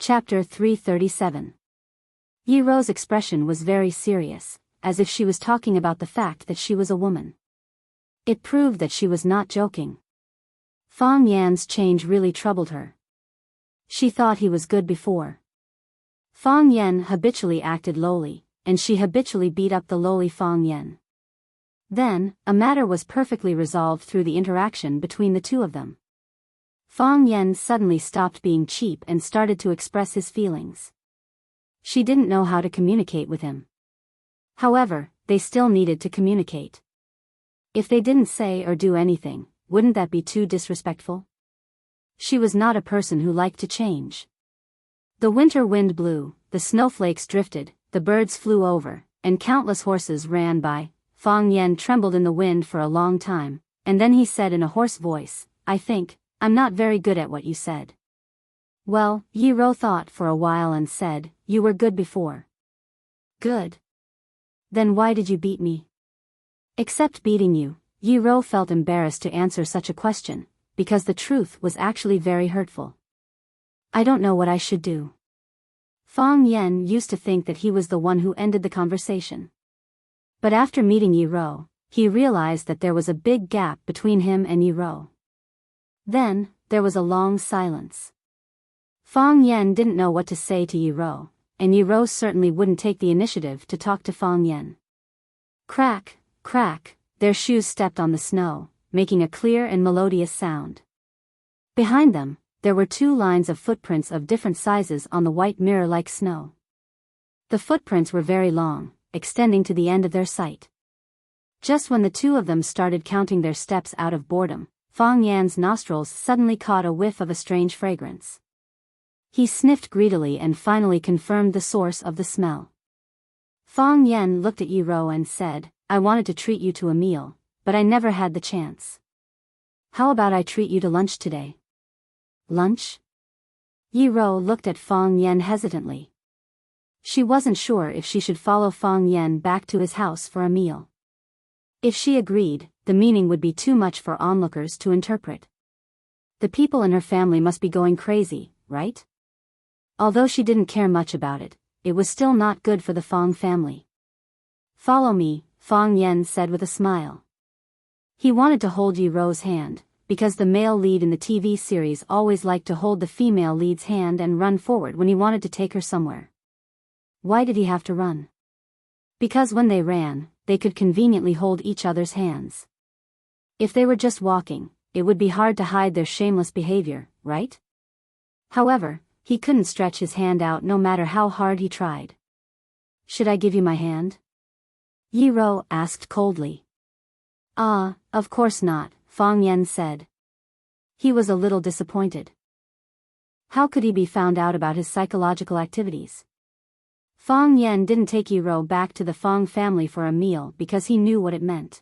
Chapter 337. Yi Ro's expression was very serious, as if she was talking about the fact that she was a woman. It proved that she was not joking. Fang Yan's change really troubled her. She thought he was good before. Fang Yan habitually acted lowly, and she habitually beat up the lowly Fang Yan. Then, a matter was perfectly resolved through the interaction between the two of them. Fang Yan suddenly stopped being cheap and started to express his feelings. She didn't know how to communicate with him. However, they still needed to communicate. If they didn't say or do anything, wouldn't that be too disrespectful? She was not a person who liked to change. The winter wind blew, the snowflakes drifted, the birds flew over, and countless horses ran by. Fang Yan trembled in the wind for a long time, and then he said in a hoarse voice, I'm not very good at what you said. Well, Yi Ro thought for a while and said, you were good before. Good. Then why did you beat me? Except beating you, Yi Ro felt embarrassed to answer such a question, because the truth was actually very hurtful. I don't know what I should do. Fang Yan used to think that he was the one who ended the conversation. But after meeting Yi Ro, he realized that there was a big gap between him and Yi Ro. Then, there was a long silence. Fang Yan didn't know what to say to Yi Ro, and Yi Ro certainly wouldn't take the initiative to talk to Fang Yan. Crack, crack, their shoes stepped on the snow, making a clear and melodious sound. Behind them, there were two lines of footprints of different sizes on the white mirror-like snow. The footprints were very long, extending to the end of their sight. Just when the two of them started counting their steps out of boredom, Fang Yan's nostrils suddenly caught a whiff of a strange fragrance. He sniffed greedily and finally confirmed the source of the smell. Fang Yan looked at Yi Ro and said, I wanted to treat you to a meal, but I never had the chance. How about I treat you to lunch today? Lunch? Yi Ro looked at Fang Yan hesitantly. She wasn't sure if she should follow Fang Yan back to his house for a meal. If she agreed, the meaning would be too much for onlookers to interpret. The people in her family must be going crazy, right? Although she didn't care much about it, it was still not good for the Fang family. Follow me, Fang Yan said with a smile. He wanted to hold Yi Ro's hand, because the male lead in the TV series always liked to hold the female lead's hand and run forward when he wanted to take her somewhere. Why did he have to run? Because when they ran, they could conveniently hold each other's hands. If they were just walking, it would be hard to hide their shameless behavior, right? However, he couldn't stretch his hand out no matter how hard he tried. Should I give you my hand? Yi Ro asked coldly. Of course not, Fang Yan said. He was a little disappointed. How could he be found out about his psychological activities? Fang Yan didn't take Yi Ro back to the Fang family for a meal because he knew what it meant.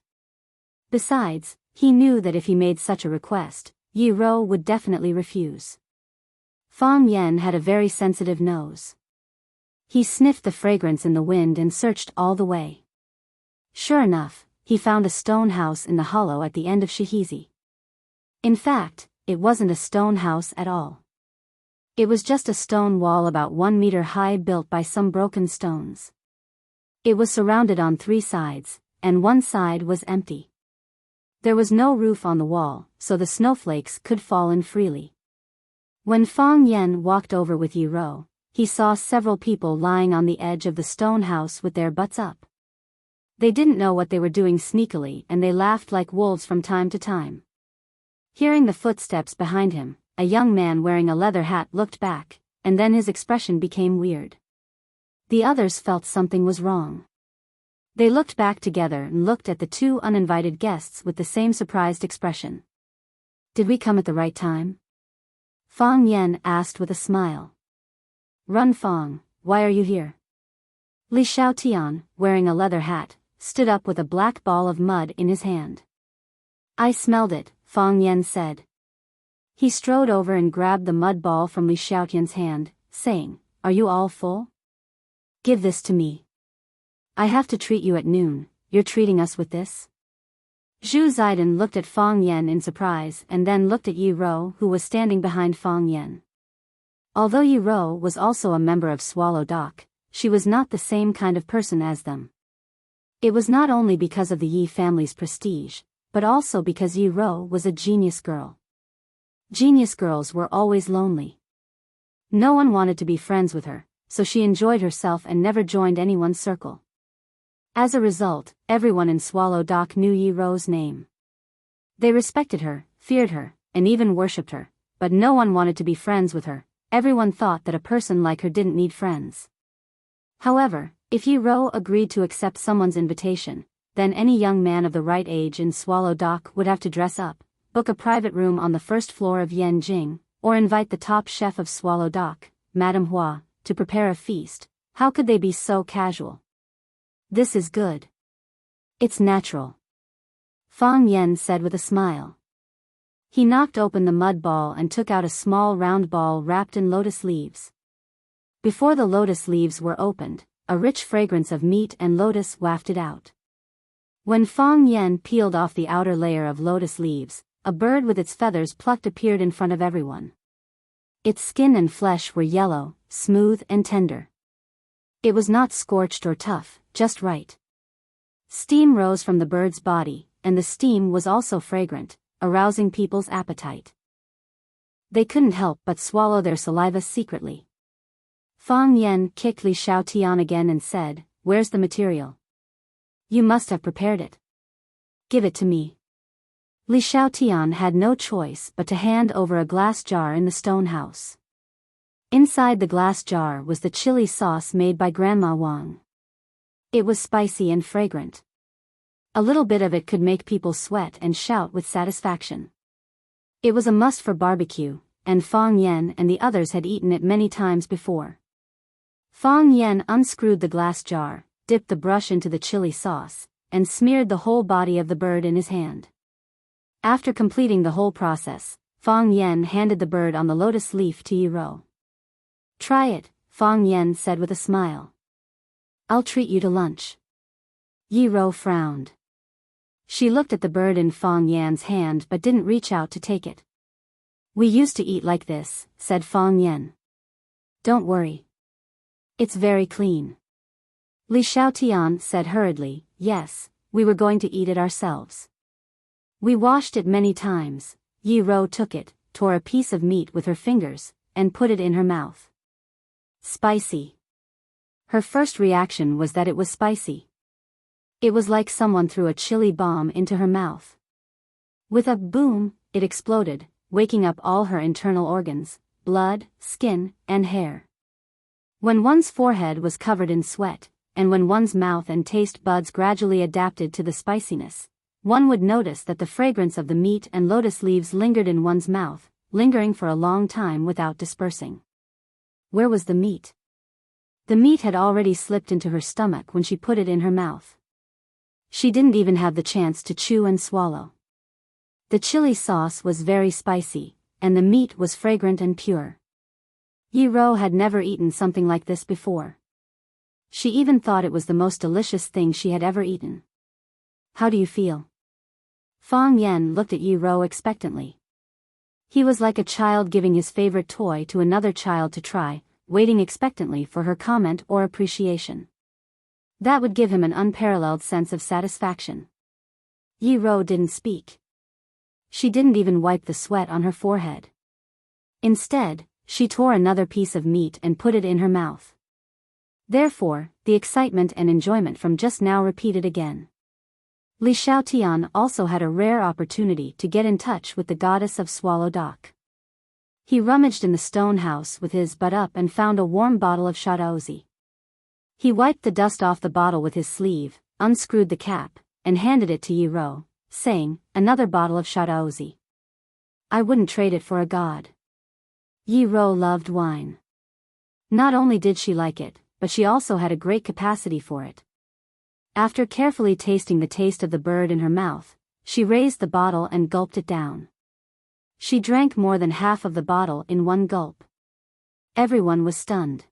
Besides, he knew that if he made such a request, Yi Ro would definitely refuse. Fang Yan had a very sensitive nose. He sniffed the fragrance in the wind and searched all the way. Sure enough, he found a stone house in the hollow at the end of Shihizi. In fact, it wasn't a stone house at all. It was just a stone wall about 1 meter high built by some broken stones. It was surrounded on 3 sides, and one side was empty. There was no roof on the wall, so the snowflakes could fall in freely. When Fang Yan walked over with Yi Ro, he saw several people lying on the edge of the stone house with their butts up. They didn't know what they were doing sneakily and they laughed like wolves from time to time. Hearing the footsteps behind him, a young man wearing a leather hat looked back, and then his expression became weird. The others felt something was wrong. They looked back together and looked at the two uninvited guests with the same surprised expression. Did we come at the right time? Fang Yan asked with a smile. Run Fang, why are you here? Li Xiaotian, wearing a leather hat, stood up with a black ball of mud in his hand. I smelled it, Fang Yan said. He strode over and grabbed the mud ball from Li Xiaotian's hand, saying, Are you all full? Give this to me. I have to treat you at noon, you're treating us with this? Zhu Zaidan looked at Fang Yan in surprise and then looked at Yi Ro who was standing behind Fang Yan. Although Yi Ro was also a member of Swallow Dock, she was not the same kind of person as them. It was not only because of the Yi family's prestige, but also because Yi Ro was a genius girl. Genius girls were always lonely. No one wanted to be friends with her, so she enjoyed herself and never joined anyone's circle. As a result, everyone in Swallow Dock knew Yi Ro's name. They respected her, feared her, and even worshipped her, but no one wanted to be friends with her. Everyone thought that a person like her didn't need friends. However, if Yi Ro agreed to accept someone's invitation, then any young man of the right age in Swallow Dock would have to dress up, book a private room on the first floor of Yanjing, or invite the top chef of Swallow Dock, Madame Hua, to prepare a feast. How could they be so casual? This is good. It's natural, Fang Yen said with a smile. He knocked open the mud ball and took out a small round ball wrapped in lotus leaves. Before the lotus leaves were opened, a rich fragrance of meat and lotus wafted out. When Fang Yen peeled off the outer layer of lotus leaves, a bird with its feathers plucked appeared in front of everyone. Its skin and flesh were yellow, smooth and tender. It was not scorched or tough, just right. Steam rose from the bird's body, and the steam was also fragrant, arousing people's appetite. They couldn't help but swallow their saliva secretly. Fang Yen kicked Li Xiaotian again and said, "Where's the material? You must have prepared it. Give it to me." Li Xiaotian had no choice but to hand over a glass jar in the stone house. Inside the glass jar was the chili sauce made by Grandma Wang. It was spicy and fragrant. A little bit of it could make people sweat and shout with satisfaction. It was a must for barbecue, and Fang Yen and the others had eaten it many times before. Fang Yen unscrewed the glass jar, dipped the brush into the chili sauce, and smeared the whole body of the bird in his hand. After completing the whole process, Fang Yen handed the bird on the lotus leaf to Yi Ro. "Try it," Fang Yen said with a smile. "I'll treat you to lunch." Yi Ro frowned. She looked at the bird in Fang Yan's hand but didn't reach out to take it. "We used to eat like this," said Fang Yan. "Don't worry. It's very clean." Li Xiaotian said hurriedly, "Yes, we were going to eat it ourselves. We washed it many times." Yi Ro took it, tore a piece of meat with her fingers, and put it in her mouth. Spicy. Her first reaction was that it was spicy. It was like someone threw a chili bomb into her mouth. With a boom, it exploded, waking up all her internal organs, blood, skin, and hair. When one's forehead was covered in sweat, and when one's mouth and taste buds gradually adapted to the spiciness, one would notice that the fragrance of the meat and lotus leaves lingered in one's mouth, lingering for a long time without dispersing. Where was the meat? The meat had already slipped into her stomach when she put it in her mouth. She didn't even have the chance to chew and swallow. The chili sauce was very spicy, and the meat was fragrant and pure. Yi Ro had never eaten something like this before. She even thought it was the most delicious thing she had ever eaten. "How do you feel?" Fang Yen looked at Yi Ro expectantly. He was like a child giving his favorite toy to another child to try, waiting expectantly for her comment or appreciation. That would give him an unparalleled sense of satisfaction. Yi Ro didn't speak. She didn't even wipe the sweat on her forehead. Instead, she tore another piece of meat and put it in her mouth. Therefore, the excitement and enjoyment from just now repeated again. Li Xiaotian also had a rare opportunity to get in touch with the goddess of Swallow Dock. He rummaged in the stone house with his butt up and found a warm bottle of shadaozi. He wiped the dust off the bottle with his sleeve, unscrewed the cap, and handed it to Yi Ro, saying, "Another bottle of shadaozi. I wouldn't trade it for a god." Yi Ro loved wine. Not only did she like it, but she also had a great capacity for it. After carefully tasting the taste of the bird in her mouth, she raised the bottle and gulped it down. She drank more than half of the bottle in one gulp. Everyone was stunned.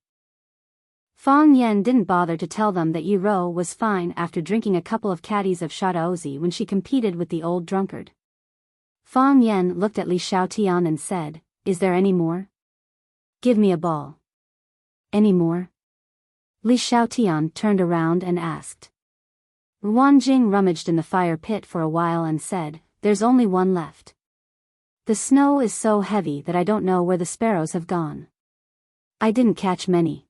Fang Yen didn't bother to tell them that Yi Ro was fine after drinking a couple of caddies of shadaozi when she competed with the old drunkard. Fang Yen looked at Li Xiaotian and said, "Is there any more?" Give me a ball. Any more? Li Xiaotian turned around and asked. Ruan Jing rummaged in the fire pit for a while and said, there's only one left. The snow is so heavy that I don't know where the sparrows have gone. I didn't catch many.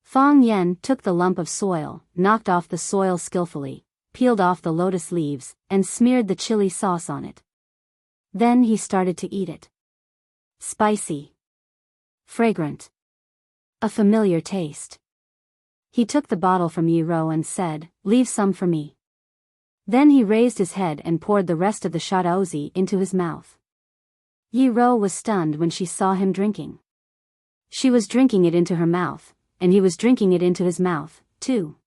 Fang Yen took the lump of soil, knocked off the soil skillfully, peeled off the lotus leaves, and smeared the chili sauce on it. Then he started to eat it. Spicy. Fragrant. A familiar taste. He took the bottle from Yi Ro and said, leave some for me. Then he raised his head and poured the rest of the shaozi into his mouth. Yi Ro was stunned when she saw him drinking. She was drinking it into her mouth, and he was drinking it into his mouth, too.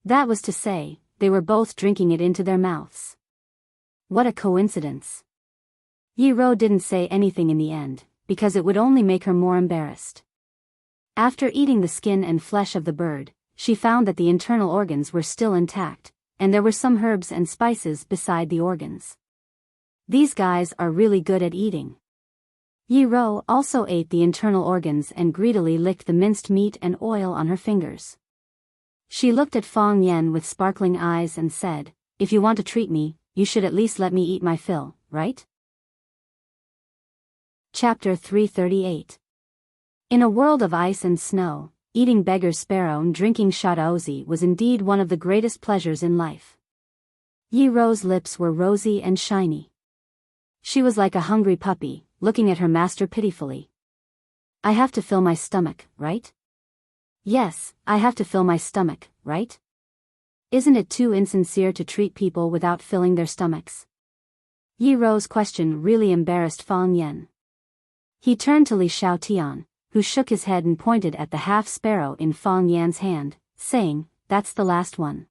That was to say, they were both drinking it into their mouths. What a coincidence. Yi Ro didn't say anything in the end, because it would only make her more embarrassed. After eating the skin and flesh of the bird, she found that the internal organs were still intact, and there were some herbs and spices beside the organs. These guys are really good at eating. Yi Ro also ate the internal organs and greedily licked the minced meat and oil on her fingers. She looked at Fang Yen with sparkling eyes and said, if you want to treat me, you should at least let me eat my fill, right? Chapter 338. In a world of ice and snow, eating beggar's sparrow and drinking shaozi was indeed one of the greatest pleasures in life. Yi Ro's lips were rosy and shiny. She was like a hungry puppy, looking at her master pitifully. I have to fill my stomach, right? Yes, I have to fill my stomach, right? Isn't it too insincere to treat people without filling their stomachs? Yi Ro's question really embarrassed Fang Yen. He turned to Li Xiaotian, who shook his head and pointed at the half-sparrow in Fang Yan's hand, saying, that's the last one.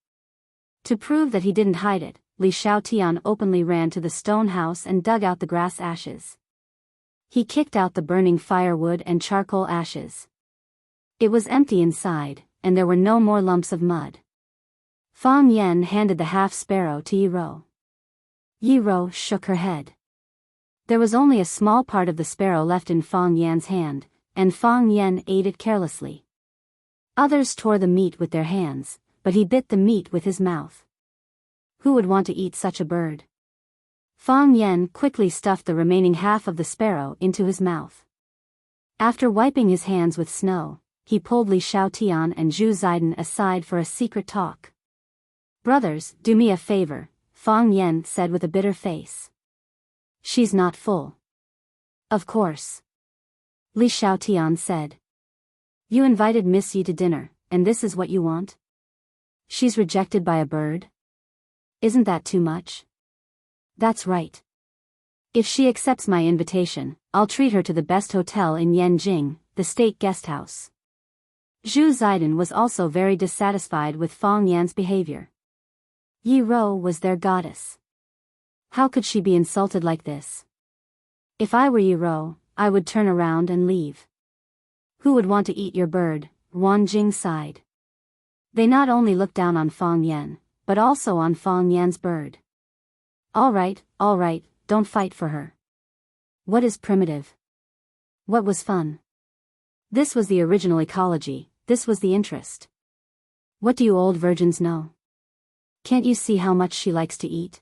To prove that he didn't hide it, Li Xiaotian openly ran to the stone house and dug out the grass ashes. He kicked out the burning firewood and charcoal ashes. It was empty inside, and there were no more lumps of mud. Fang Yen handed the half-sparrow to Yi Ro. Yi Ro shook her head. There was only a small part of the sparrow left in Fang Yan's hand, and Fang Yen ate it carelessly. Others tore the meat with their hands, but he bit the meat with his mouth. Who would want to eat such a bird? Fang Yen quickly stuffed the remaining half of the sparrow into his mouth. After wiping his hands with snow, he pulled Li Xiaotian and Zhu Ziden aside for a secret talk. Brothers, do me a favor, Fang Yen said with a bitter face. She's not full. Of course. Li Xiaotian said. You invited Miss Yi to dinner, and this is what you want? She's rejected by a bird? Isn't that too much? That's right. If she accepts my invitation, I'll treat her to the best hotel in Yanjing, the state guest house. Zhu Ziden was also very dissatisfied with Fang Yan's behavior. Yi Ro was their goddess. How could she be insulted like this? If I were Yi Ro, I would turn around and leave. Who would want to eat your bird? Ruan Jing sighed. They not only looked down on Fang Yen, but also on Fang Yan's bird. All right, don't fight for her. What is primitive? What was fun? This was the original ecology, this was the interest. What do you old virgins know? Can't you see how much she likes to eat?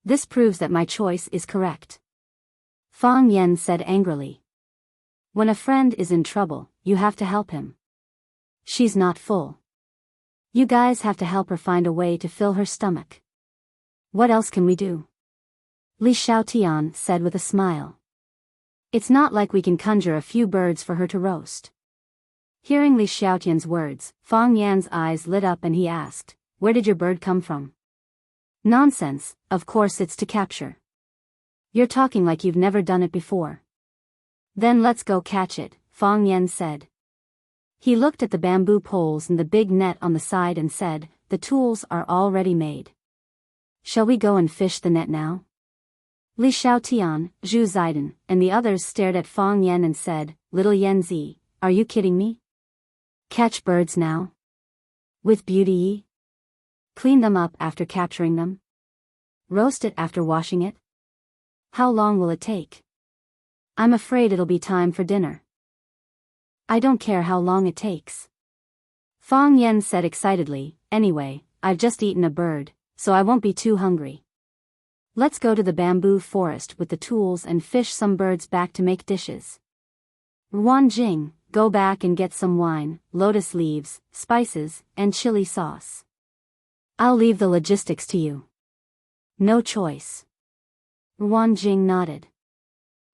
This proves that my choice is correct. Fang Yen said angrily. When a friend is in trouble, you have to help him. She's not full. You guys have to help her find a way to fill her stomach. What else can we do? Li Xiaotian said with a smile. It's not like we can conjure a few birds for her to roast. Hearing Li Xiaotian's words, Fang Yan's eyes lit up and he asked, where did your bird come from? Nonsense, of course it's to capture. You're talking like you've never done it before. Then let's go catch it, Fang Yen said. He looked at the bamboo poles and the big net on the side and said, the tools are already made. Shall we go and fish the net now? Li Xiaotian, Zhu Ziden, and the others stared at Fang Yen and said, Little Yanzi, are you kidding me? Catch birds now? With beauty? Clean them up after capturing them? Roast it after washing it? How long will it take? I'm afraid it'll be time for dinner. I don't care how long it takes. Fang Yan said excitedly, anyway, I've just eaten a bird, so I won't be too hungry. Let's go to the bamboo forest with the tools and fish some birds back to make dishes. Ruan Jing, go back and get some wine, lotus leaves, spices, and chili sauce. I'll leave the logistics to you. No choice. Ruan Jing nodded.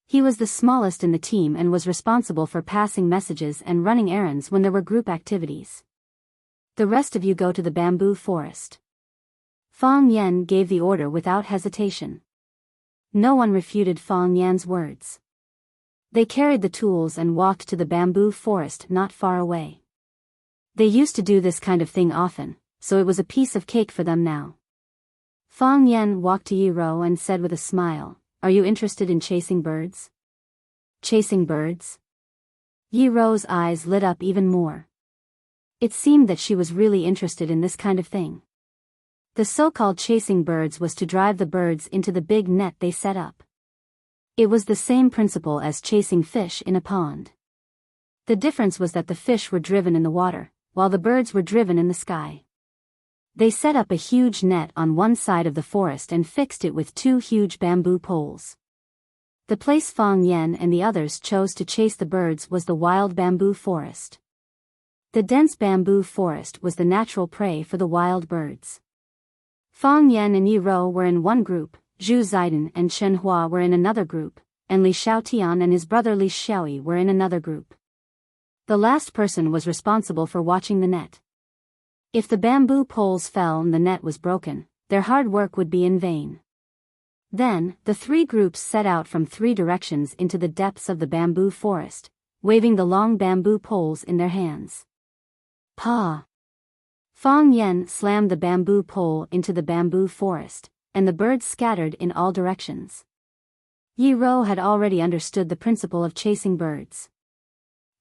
He was the smallest in the team and was responsible for passing messages and running errands when there were group activities. The rest of you go to the bamboo forest. Fang Yan gave the order without hesitation. No one refuted Fang Yan's words. They carried the tools and walked to the bamboo forest not far away. They used to do this kind of thing often, so it was a piece of cake for them now. Fang Yan walked to Yi Ro and said with a smile, "Are you interested in chasing birds?" Chasing birds? Yi Ro's eyes lit up even more. It seemed that she was really interested in this kind of thing. The so-called chasing birds was to drive the birds into the big net they set up. It was the same principle as chasing fish in a pond. The difference was that the fish were driven in the water, while the birds were driven in the sky. They set up a huge net on one side of the forest and fixed it with 2 huge bamboo poles. The place Fang Yan and the others chose to chase the birds was the wild bamboo forest. The dense bamboo forest was the natural prey for the wild birds. Fang Yan and Yi Ro were in one group, Zhu Ziden and Chen Hua were in another group, and Li Xiaotian and his brother Li Xiaoyi were in another group. The last person was responsible for watching the net. If the bamboo poles fell and the net was broken, their hard work would be in vain. Then, the 3 groups set out from 3 directions into the depths of the bamboo forest, waving the long bamboo poles in their hands. Pa! Fang Yan slammed the bamboo pole into the bamboo forest, and the birds scattered in all directions. Yi Ro had already understood the principle of chasing birds.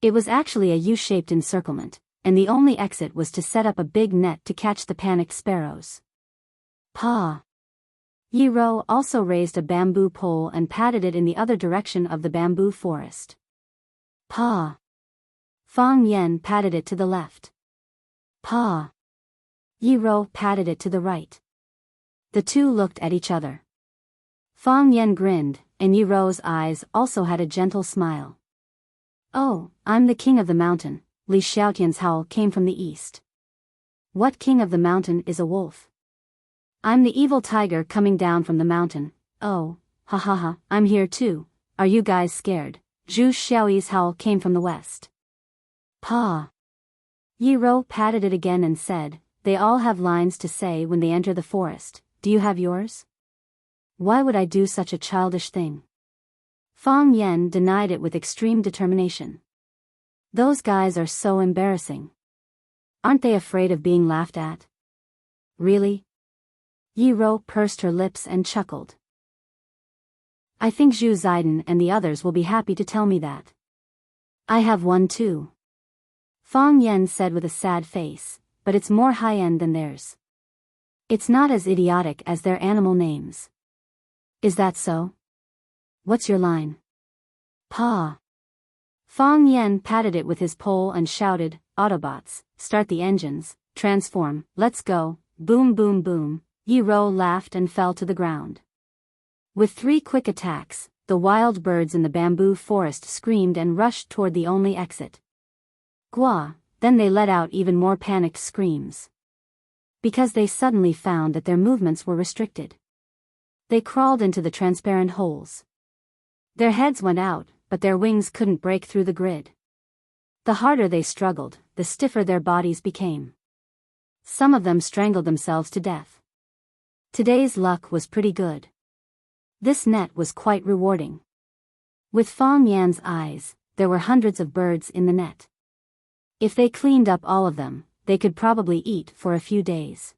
It was actually a U-shaped encirclement, and the only exit was to set up a big net to catch the panicked sparrows. Pa! Yi Ro also raised a bamboo pole and patted it in the other direction of the bamboo forest. Pa! Fang Yan patted it to the left. Pa! Yi Ro patted it to the right. The 2 looked at each other. Fang Yan grinned, and Yi Ro's eyes also had a gentle smile. Oh, I'm the king of the mountain. Li Xiaotian's howl came from the east. What king of the mountain is a wolf? I'm the evil tiger coming down from the mountain. Oh, ha ha ha, I'm here too. Are you guys scared? Zhu Xiaoyi's howl came from the west. Pa! Yi Ro patted it again and said, they all have lines to say when they enter the forest. Do you have yours? Why would I do such a childish thing? Fang Yan denied it with extreme determination. Those guys are so embarrassing. Aren't they afraid of being laughed at? Really? Yi Ro pursed her lips and chuckled. I think Zhu Ziden and the others will be happy to tell me that. I have one too. Fang Yan said with a sad face, but it's more high-end than theirs. It's not as idiotic as their animal names. Is that so? What's your line? Pa! Fang Yan patted it with his pole and shouted, Autobots, start the engines, transform, let's go, boom boom boom. Yi Ro laughed and fell to the ground. With 3 quick attacks, the wild birds in the bamboo forest screamed and rushed toward the only exit. Gua! Then they let out even more panicked screams. Because they suddenly found that their movements were restricted. They crawled into the transparent holes. Their heads went out, but their wings couldn't break through the grid. The harder they struggled, the stiffer their bodies became. Some of them strangled themselves to death. Today's luck was pretty good. This net was quite rewarding. With Fang Yan's eyes, there were hundreds of birds in the net. If they cleaned up all of them, they could probably eat for a few days.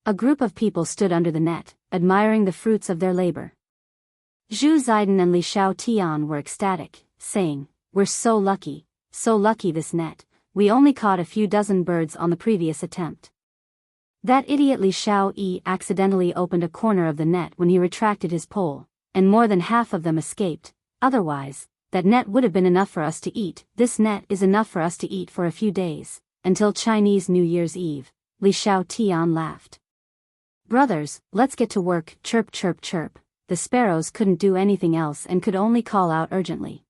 A group of people stood under the net, admiring the fruits of their labor. Zhu Ziden and Li Xiaotian were ecstatic, saying, we're so lucky this net, we only caught a few dozen birds on the previous attempt. That idiot Li Xiaoyi accidentally opened a corner of the net when he retracted his pole, and more than half of them escaped, otherwise, that net would have been enough for us to eat. This net is enough for us to eat for a few days, until Chinese New Year's Eve. Li Xiaotian laughed. Brothers, let's get to work. Chirp chirp chirp. The sparrows couldn't do anything else and could only call out urgently.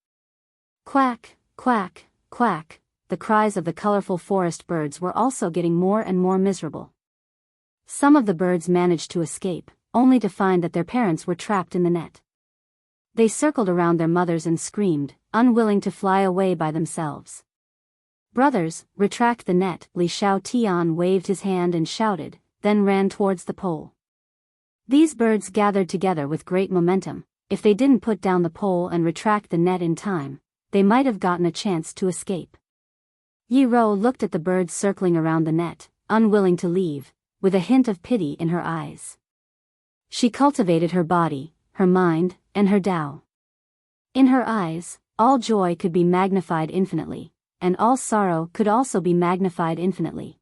Quack, quack, quack. The cries of the colorful forest birds were also getting more and more miserable. Some of the birds managed to escape, only to find that their parents were trapped in the net. They circled around their mothers and screamed, unwilling to fly away by themselves. Brothers, retract the net. Li Xiaotian waved his hand and shouted, then ran towards the pole. These birds gathered together with great momentum. If they didn't put down the pole and retract the net in time, they might have gotten a chance to escape. Yi Rou looked at the birds circling around the net, unwilling to leave, with a hint of pity in her eyes. She cultivated her body, her mind, and her Tao. In her eyes, all joy could be magnified infinitely, and all sorrow could also be magnified infinitely.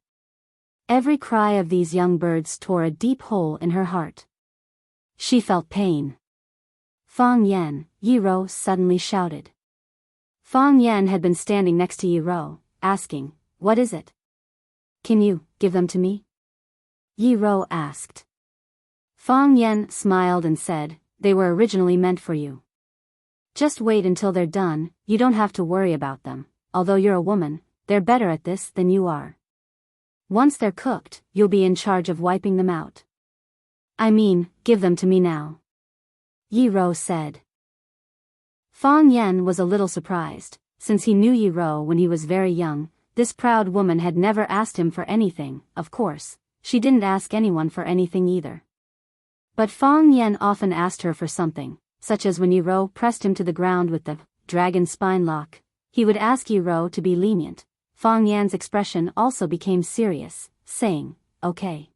Every cry of these young birds tore a deep hole in her heart. She felt pain. Fang Yan, Yi Rou suddenly shouted. Fang Yan had been standing next to Yi Rou, asking, "What is it? Can you give them to me?" Yi Rou asked. Fang Yan smiled and said, "They were originally meant for you. Just wait until they're done, you don't have to worry about them. Although you're a woman, they're better at this than you are. Once they're cooked, you'll be in charge of wiping them out." "I mean, give them to me now," Yi Rou said. Fang Yan was a little surprised. Since he knew Yi Rou when he was very young, this proud woman had never asked him for anything. Of course, she didn't ask anyone for anything either. But Fang Yan often asked her for something, such as when Yi Rou pressed him to the ground with the dragon spine lock. He would ask Yi Rou to be lenient. Fang Yan's expression also became serious, saying, "Okay.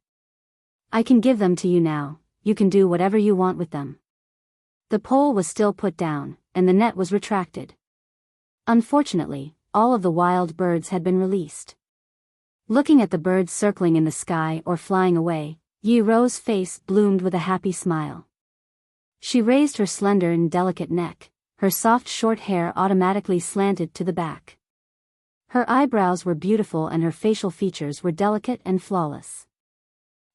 I can give them to you now, you can do whatever you want with them." The pole was still put down, and the net was retracted. Unfortunately, all of the wild birds had been released. Looking at the birds circling in the sky or flying away, Yi Rou's face bloomed with a happy smile. She raised her slender and delicate neck, her soft short hair automatically slanted to the back. Her eyebrows were beautiful and her facial features were delicate and flawless.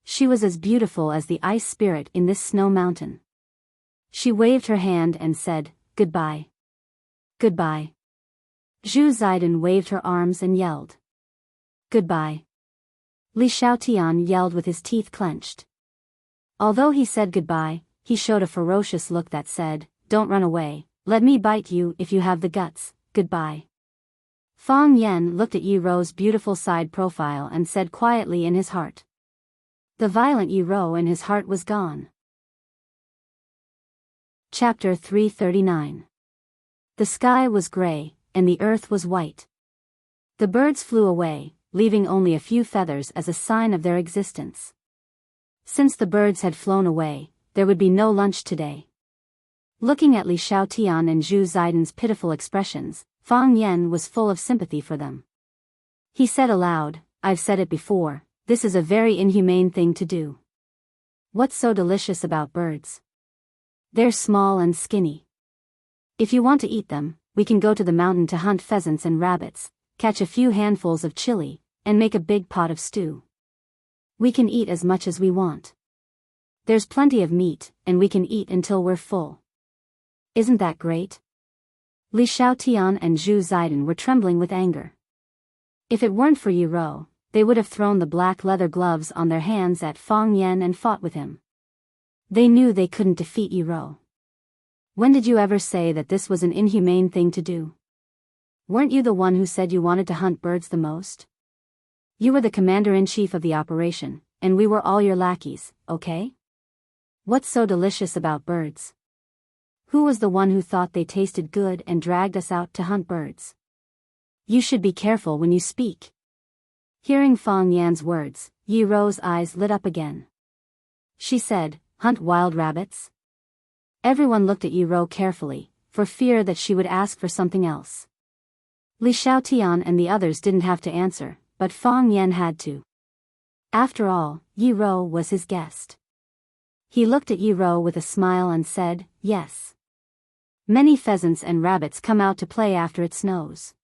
She was as beautiful as the ice spirit in this snow mountain. She waved her hand and said, "Goodbye. Goodbye." Zhu Zaidan waved her arms and yelled, "Goodbye." Li Xiaotian yelled with his teeth clenched. Although he said goodbye, he showed a ferocious look that said, "Don't run away, let me bite you if you have the guts, goodbye." Fang Yan looked at Yi Rou's beautiful side profile and said quietly in his heart. The violent Yi Rou in his heart was gone. Chapter 339. The sky was gray, and the earth was white. The birds flew away, leaving only a few feathers as a sign of their existence. Since the birds had flown away, there would be no lunch today. Looking at Li Xiaotian and Zhu Zaidan's pitiful expressions, Fang Yan was full of sympathy for them. He said aloud, "I've said it before, this is a very inhumane thing to do. What's so delicious about birds? They're small and skinny. If you want to eat them, we can go to the mountain to hunt pheasants and rabbits, catch a few handfuls of chili, and make a big pot of stew. We can eat as much as we want. There's plenty of meat, and we can eat until we're full. Isn't that great?" Li Xiaotian and Zhu Zaidan were trembling with anger. If it weren't for Yi Rou, they would have thrown the black leather gloves on their hands at Fang Yan and fought with him. They knew they couldn't defeat Yi Rou. When did you ever say that this was an inhumane thing to do? Weren't you the one who said you wanted to hunt birds the most? You were the commander-in-chief of the operation, and we were all your lackeys, okay? What's so delicious about birds? Who was the one who thought they tasted good and dragged us out to hunt birds? You should be careful when you speak." Hearing Fang Yan's words, Yi Rou's eyes lit up again. She said, "Hunt wild rabbits?" Everyone looked at Yi Rou carefully, for fear that she would ask for something else. Li Xiaotian and the others didn't have to answer, but Fang Yan had to. After all, Yi Rou was his guest. He looked at Yi Rou with a smile and said, "Yes. Many pheasants and rabbits come out to play after it snows.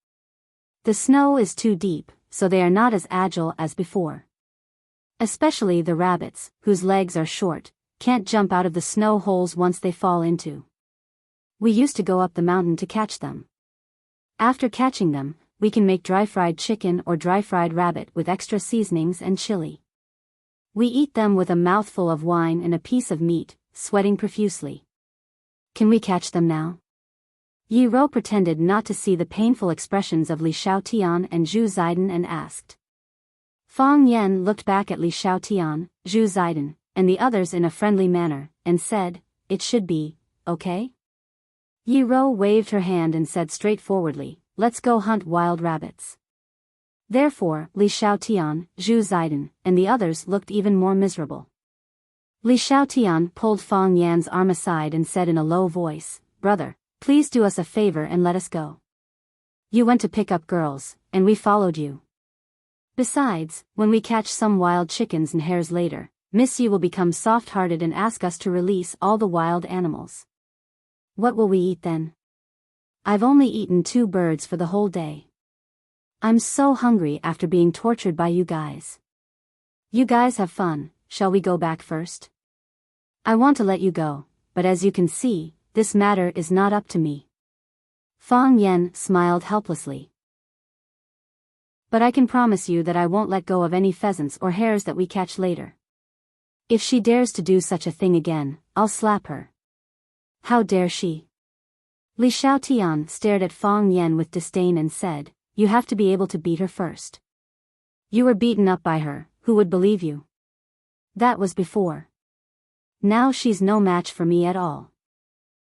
The snow is too deep, so they are not as agile as before. Especially the rabbits, whose legs are short, can't jump out of the snow holes once they fall into. We used to go up the mountain to catch them. After catching them, we can make dry-fried chicken or dry-fried rabbit with extra seasonings and chili. We eat them with a mouthful of wine and a piece of meat, sweating profusely. Can we catch them now? Yi Rou pretended not to see the painful expressions of Li Xiaotian and Zhu Ziden and asked. Fang Yan looked back at Li Xiaotian, Zhu Ziden, and the others in a friendly manner, and said, "It should be, okay?" Yi Rou waved her hand and said straightforwardly, "Let's go hunt wild rabbits." Therefore, Li Xiaotian, Zhu Ziden, and the others looked even more miserable. Li Xiaotian pulled Fang Yan's arm aside and said in a low voice, "Brother, please do us a favor and let us go. You went to pick up girls, and we followed you. Besides, when we catch some wild chickens and hares later, Miss Yi will become soft-hearted and ask us to release all the wild animals. What will we eat then? I've only eaten 2 birds for the whole day. I'm so hungry after being tortured by you guys. You guys have fun, shall we go back first? I want to let you go, but as you can see, this matter is not up to me." Fang Yan smiled helplessly. "But I can promise you that I won't let go of any pheasants or hares that we catch later. If she dares to do such a thing again, I'll slap her." "How dare she?" Li Xiaotian stared at Fang Yan with disdain and said, "You have to be able to beat her first. You were beaten up by her, who would believe you? That was before. Now she's no match for me at all.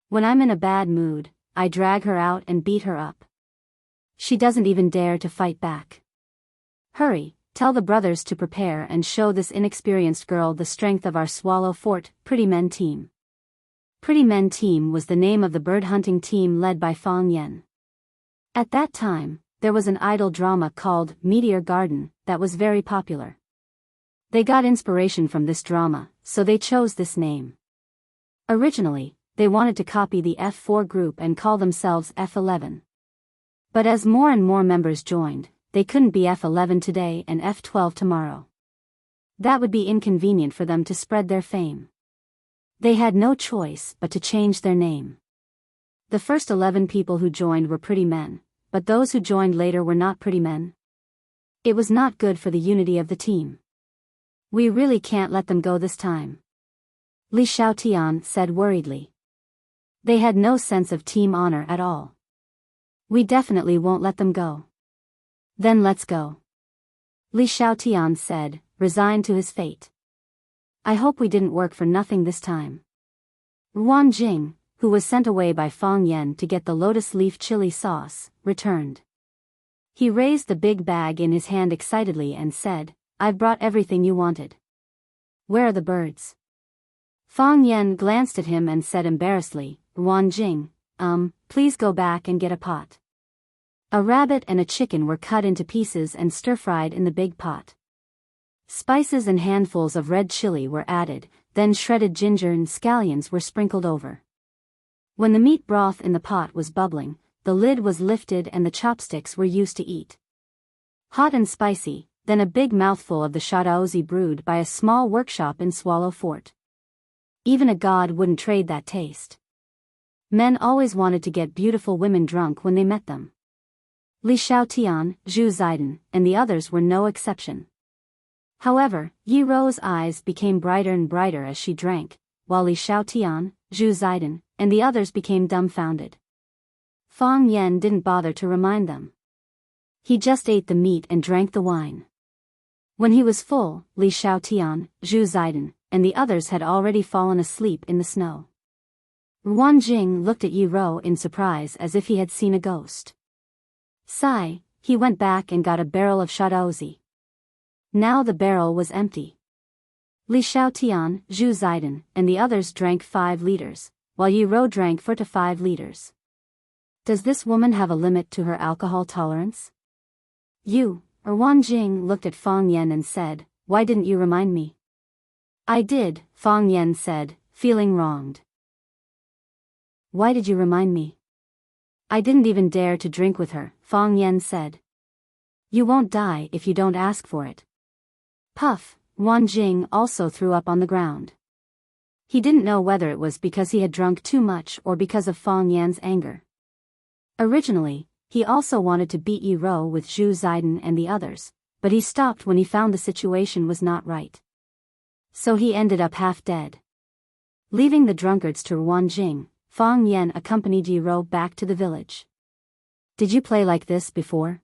When I'm in a bad mood, I drag her out and beat her up. She doesn't even dare to fight back. Hurry, tell the brothers to prepare and show this inexperienced girl the strength of our Swallow Fort Pretty Men Team." Pretty Men Team was the name of the bird hunting team led by Fang Yan. At that time, there was an idol drama called Meteor Garden that was very popular. They got inspiration from this drama, so they chose this name. Originally, they wanted to copy the F4 group and call themselves F11. But as more and more members joined, they couldn't be F11 today and F12 tomorrow. That would be inconvenient for them to spread their fame. They had no choice but to change their name. The first 11 people who joined were pretty men, but those who joined later were not pretty men. It was not good for the unity of the team. "We really can't let them go this time," Li Xiaotian said worriedly. They had no sense of team honor at all. "We definitely won't let them go." "Then let's go," Li Xiaotian said, resigned to his fate. "I hope we didn't work for nothing this time." Ruan Jing, who was sent away by Fang Yan to get the lotus leaf chili sauce, returned. He raised the big bag in his hand excitedly and said, "I've brought everything you wanted. Where are the birds?" Fang Yan glanced at him and said embarrassedly, "Ruan Jing, please go back and get a pot." A rabbit and a chicken were cut into pieces and stir-fried in the big pot. Spices and handfuls of red chili were added, then shredded ginger and scallions were sprinkled over. When the meat broth in the pot was bubbling, the lid was lifted and the chopsticks were used to eat. Hot and spicy, then a big mouthful of the shadaozi brewed by a small workshop in Swallow Fort. Even a god wouldn't trade that taste. Men always wanted to get beautiful women drunk when they met them. Li Xiaotian, Zhu Ziden, and the others were no exception. However, Yi Rou's eyes became brighter and brighter as she drank, while Li Xiaotian, Zhu Ziden, and the others became dumbfounded. Fang Yan didn't bother to remind them. He just ate the meat and drank the wine. When he was full, Li Xiaotian, Zhu Ziden, and the others had already fallen asleep in the snow. Ruan Jing looked at Yi Rou in surprise as if he had seen a ghost. Sigh, he went back and got a barrel of shadaozi. Now the barrel was empty. Li Xiaotian, Zhu Ziden, and the others drank 5 liters, while Yi Rou drank 4 to 5 liters. Does this woman have a limit to her alcohol tolerance? Ruan Jing looked at Fang Yan and said, "Why didn't you remind me?" "I did," Fang Yan said, feeling wronged. Why did you remind me? I didn't even dare to drink with her, Fang Yan said. You won't die if you don't ask for it. Puff, Wan Jing also threw up on the ground. He didn't know whether it was because he had drunk too much or because of Fang Yan's anger. Originally, he also wanted to beat Yi Rou with Zhu Ziden and the others, but he stopped when he found the situation was not right. So he ended up half dead. Leaving the drunkards to Wan Jing, Fang Yan accompanied Yi Rou back to the village. Did you play like this before?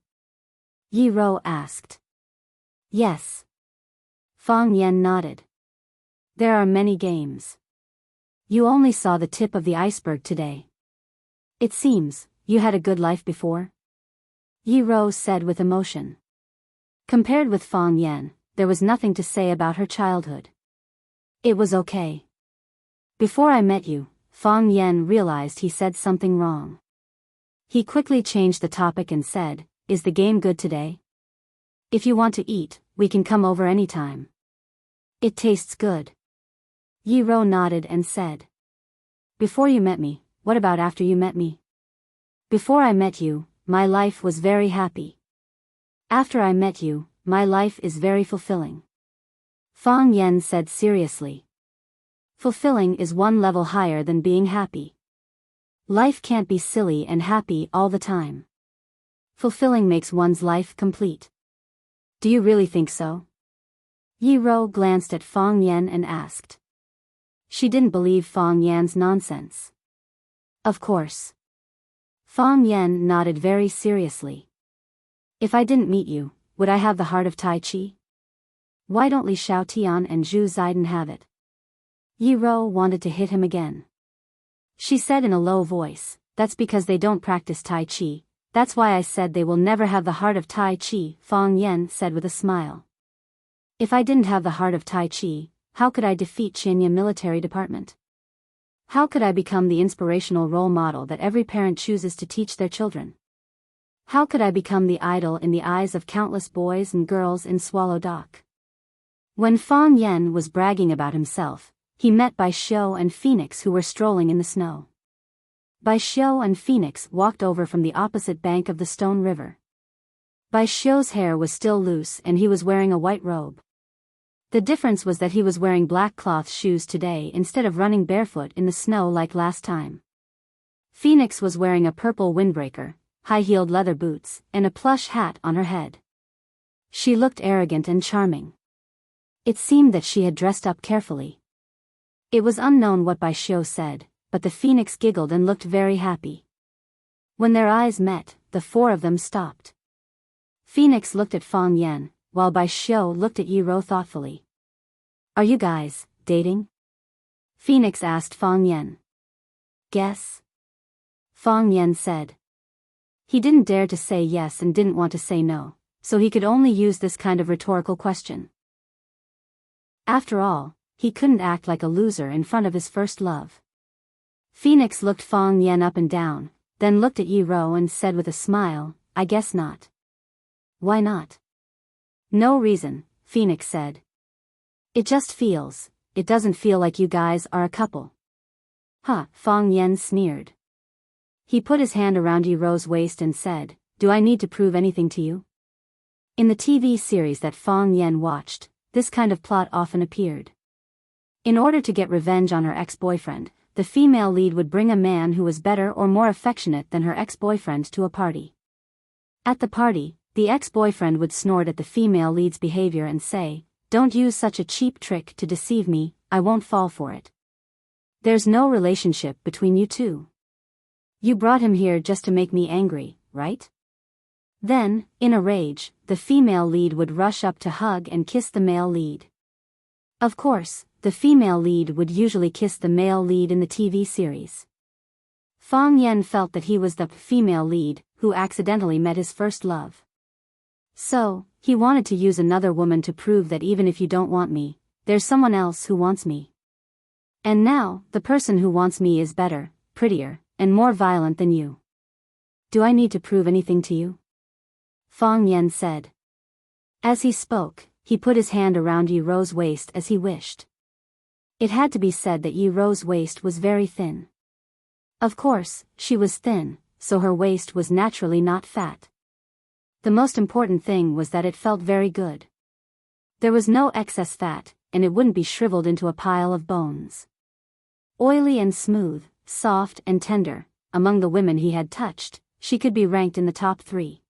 Yi Rou asked. Yes. Fang Yan nodded. There are many games. You only saw the tip of the iceberg today. It seems, you had a good life before? Yi Rou said with emotion. Compared with Fang Yan, there was nothing to say about her childhood. It was okay. Before I met you, Fang Yan realized he said something wrong. He quickly changed the topic and said, Is the game good today? If you want to eat, we can come over anytime. It tastes good. Yi Rou nodded and said. Before you met me, what about after you met me? Before I met you, my life was very happy. After I met you, my life is very fulfilling. Fang Yan said seriously. Fulfilling is one level higher than being happy. Life can't be silly and happy all the time. Fulfilling makes one's life complete. Do you really think so? Yi Rou glanced at Fang Yan and asked. She didn't believe Fang Yan's nonsense. Of course. Fang Yan nodded very seriously. If I didn't meet you, would I have the heart of Tai Chi? Why don't Li Xiaotian and Zhu Ziden have it? Yi Rou wanted to hit him again. She said in a low voice, That's because they don't practice Tai Chi. That's why I said they will never have the heart of Tai Chi, Fang Yan said with a smile. If I didn't have the heart of Tai Chi, how could I defeat Qianya military department? How could I become the inspirational role model that every parent chooses to teach their children? How could I become the idol in the eyes of countless boys and girls in Swallow Dock? When Fang Yan was bragging about himself, he met Bai Xiu and Phoenix who were strolling in the snow. Bai Xiu and Phoenix walked over from the opposite bank of the Stone River. Bai Xiu's hair was still loose and he was wearing a white robe. The difference was that he was wearing black cloth shoes today instead of running barefoot in the snow like last time. Phoenix was wearing a purple windbreaker, high-heeled leather boots, and a plush hat on her head. She looked arrogant and charming. It seemed that she had dressed up carefully. It was unknown what Bai Xiu said, but the Phoenix giggled and looked very happy. When their eyes met, the four of them stopped. Phoenix looked at Fang Yan, while Bai Xiu looked at Yi Rou thoughtfully. Are you guys dating? Phoenix asked Fang Yan. Guess? Fang Yan said. He didn't dare to say yes and didn't want to say no, so he could only use this kind of rhetorical question. After all, he couldn't act like a loser in front of his first love. Phoenix looked Fang Yan up and down, then looked at Yi Rou and said with a smile, I guess not. Why not? No reason, Phoenix said. It doesn't feel like you guys are a couple. Huh, Fang Yan sneered. He put his hand around Yi Rou's waist and said, Do I need to prove anything to you? In the TV series that Fang Yan watched, this kind of plot often appeared. In order to get revenge on her ex-boyfriend, the female lead would bring a man who was better or more affectionate than her ex-boyfriend to a party. At the party, the ex-boyfriend would snort at the female lead's behavior and say, Don't use such a cheap trick to deceive me, I won't fall for it. There's no relationship between you two. You brought him here just to make me angry, right? Then, in a rage, the female lead would rush up to hug and kiss the male lead. Of course, the female lead would usually kiss the male lead in the TV series. Fang Yan felt that he was the female lead who accidentally met his first love. So, he wanted to use another woman to prove that even if you don't want me, there's someone else who wants me. And now, the person who wants me is better, prettier, and more violent than you. Do I need to prove anything to you? Fang Yan said. As he spoke, he put his hand around Yi Rou's waist as he wished. It had to be said that Yi Rou's waist was very thin. Of course, she was thin, so her waist was naturally not fat. The most important thing was that it felt very good. There was no excess fat, and it wouldn't be shriveled into a pile of bones. Oily and smooth, soft and tender, among the women he had touched, she could be ranked in the top 3.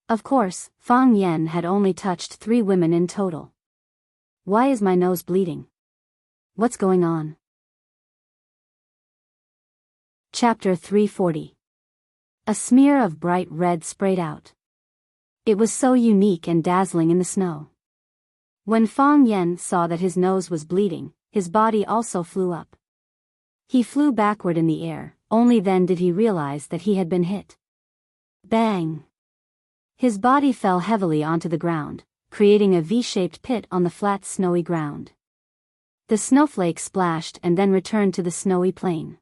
Of course, Fang Yen had only touched 3 women in total. Why is my nose bleeding? What's going on? Chapter 340. A smear of bright red sprayed out. It was so unique and dazzling in the snow. When Fang Yen saw that his nose was bleeding, his body also flew up. He flew backward in the air, only then did he realize that he had been hit. Bang! His body fell heavily onto the ground, creating a V-shaped pit on the flat snowy ground. The snowflake splashed and then returned to the snowy plain.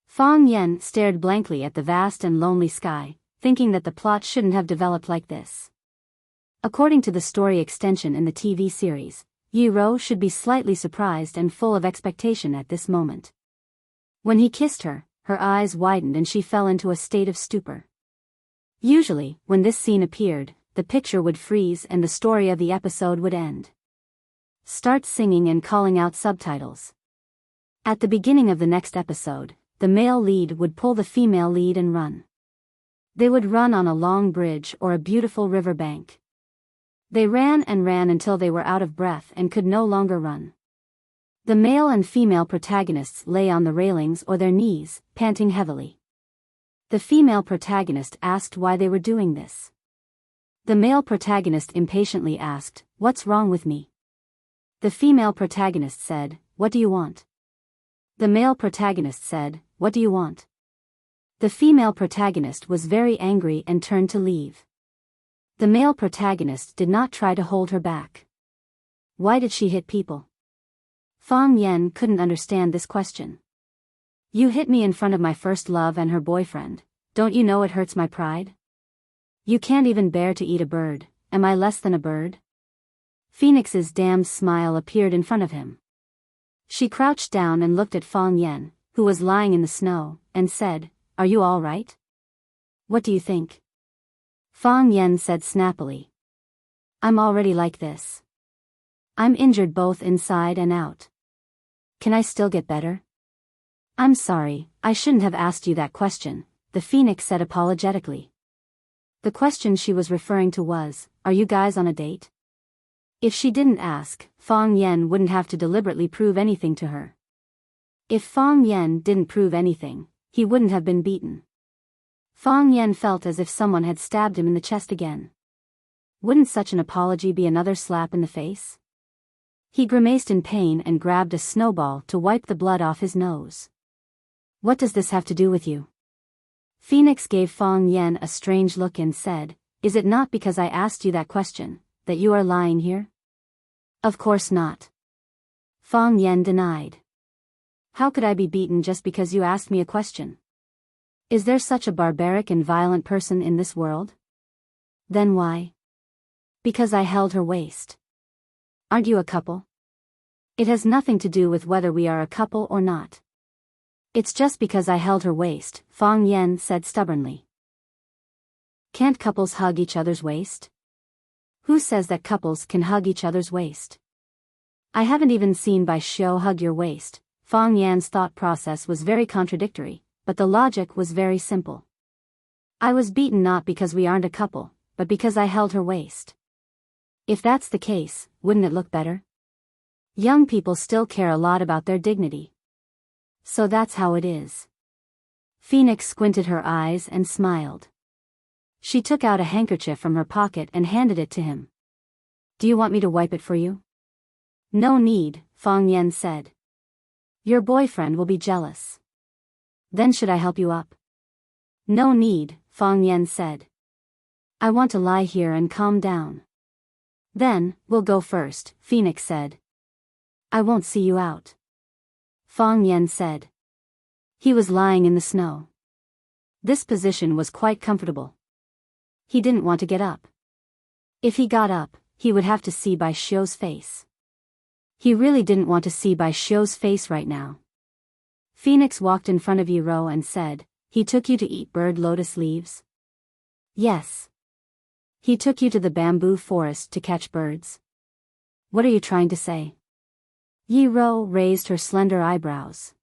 Fang Yen stared blankly at the vast and lonely sky, thinking that the plot shouldn't have developed like this. According to the story extension in the TV series, Yi Ro should be slightly surprised and full of expectation at this moment. When he kissed her, her eyes widened and she fell into a state of stupor. Usually, when this scene appeared, the picture would freeze and the story of the episode would end. Start singing and calling out subtitles. At the beginning of the next episode, the male lead would pull the female lead and run. They would run on a long bridge or a beautiful river bank. They ran and ran until they were out of breath and could no longer run. The male and female protagonists lay on the railings or their knees, panting heavily. The female protagonist asked why they were doing this. The male protagonist impatiently asked, "What's wrong with me?" The female protagonist said, "What do you want?" The male protagonist said, "What do you want?" The female protagonist was very angry and turned to leave. The male protagonist did not try to hold her back. Why did she hit people? Fang Yen couldn't understand this question. You hit me in front of my first love and her boyfriend, don't you know it hurts my pride? You can't even bear to eat a bird, am I less than a bird? Phoenix's damned smile appeared in front of him. She crouched down and looked at Fang Yen, who was lying in the snow, and said, "Are you all right? What do you think?" Fang Yen said snappily, "I'm already like this. I'm injured both inside and out. Can I still get better?" "I'm sorry, I shouldn't have asked you that question," the Phoenix said apologetically. The question she was referring to was, "Are you guys on a date?" If she didn't ask, Fang Yen wouldn't have to deliberately prove anything to her. If Fang Yen didn't prove anything, he wouldn't have been beaten. Fang Yen felt as if someone had stabbed him in the chest again. Wouldn't such an apology be another slap in the face? He grimaced in pain and grabbed a snowball to wipe the blood off his nose. "What does this have to do with you?" Phoenix gave Fang Yen a strange look and said, "Is it not because I asked you that question, that you are lying here?" "Of course not." Fang Yen denied. "How could I be beaten just because you asked me a question? Is there such a barbaric and violent person in this world?" "Then why?" "Because I held her waist." "Aren't you a couple?" "It has nothing to do with whether we are a couple or not. It's just because I held her waist," Fang Yen said stubbornly. "Can't couples hug each other's waist?" "Who says that couples can hug each other's waist?" "I haven't even seen Bai Xiu hug your waist." Fang Yan's thought process was very contradictory, but the logic was very simple. "I was beaten not because we aren't a couple, but because I held her waist." If that's the case, wouldn't it look better? Young people still care a lot about their dignity. So that's how it is. Phoenix squinted her eyes and smiled. She took out a handkerchief from her pocket and handed it to him. "Do you want me to wipe it for you?" "No need," Fang Yen said. "Your boyfriend will be jealous." "Then should I help you up?" "No need," Fang Yen said. "I want to lie here and calm down." "Then, we'll go first," Phoenix said. "I won't see you out," Fang Yen said. He was lying in the snow. This position was quite comfortable. He didn't want to get up. If he got up, he would have to see Bai Xiu's face. He really didn't want to see Bai Xiu's face right now. Phoenix walked in front of Yiro and said, "He took you to eat bird lotus leaves?" "Yes. He took you to the bamboo forest to catch birds." "What are you trying to say?" Yiro raised her slender eyebrows.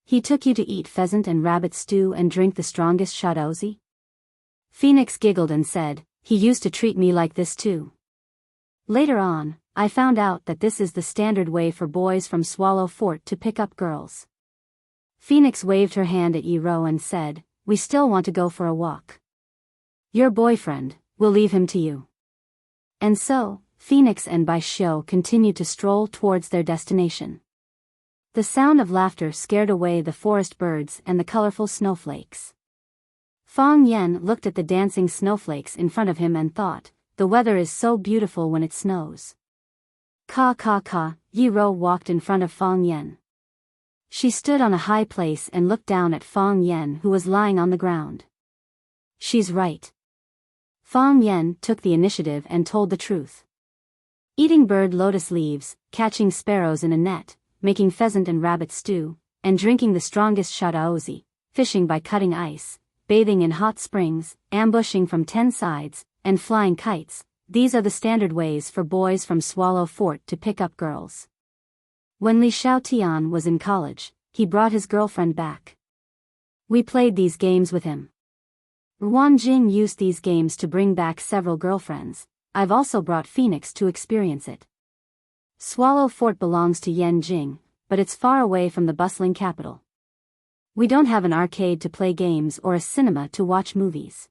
"He took you to eat pheasant and rabbit stew and drink the strongest shadozi?" Phoenix giggled and said, "He used to treat me like this too. Later on, I found out that this is the standard way for boys from Swallow Fort to pick up girls." Phoenix waved her hand at Yiro and said, "We still want to go for a walk. Your boyfriend, we'll leave him to you." And so, Phoenix and Baishio continued to stroll towards their destination. The sound of laughter scared away the forest birds and the colorful snowflakes. Fang Yen looked at the dancing snowflakes in front of him and thought, "The weather is so beautiful when it snows." Ka ka ka, Yiro walked in front of Fang Yen. She stood on a high place and looked down at Fang Yen, who was lying on the ground. "She's right." Fang Yen took the initiative and told the truth. Eating bird lotus leaves, catching sparrows in a net, making pheasant and rabbit stew, and drinking the strongest shadaozi, fishing by cutting ice, bathing in hot springs, ambushing from 10 sides, and flying kites, these are the standard ways for boys from Swallow Fort to pick up girls. When Li Xiaotian was in college, he brought his girlfriend back. We played these games with him. Ruan Jing used these games to bring back several girlfriends. I've also brought Phoenix to experience it. Swallow Fort belongs to Yanjing, but it's far away from the bustling capital. We don't have an arcade to play games or a cinema to watch movies.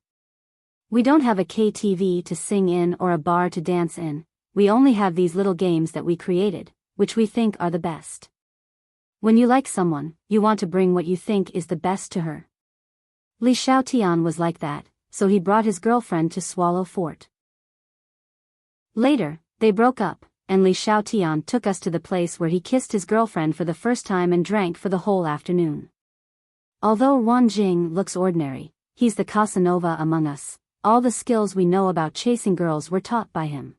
We don't have a KTV to sing in or a bar to dance in. We only have these little games that we created, which we think are the best. When you like someone, you want to bring what you think is the best to her. Li Xiaotian was like that, so he brought his girlfriend to Swallow Fort. Later, they broke up, and Li Xiaotian took us to the place where he kissed his girlfriend for the first time and drank for the whole afternoon. Although Ruan Jing looks ordinary, he's the Casanova among us. All the skills we know about chasing girls were taught by him.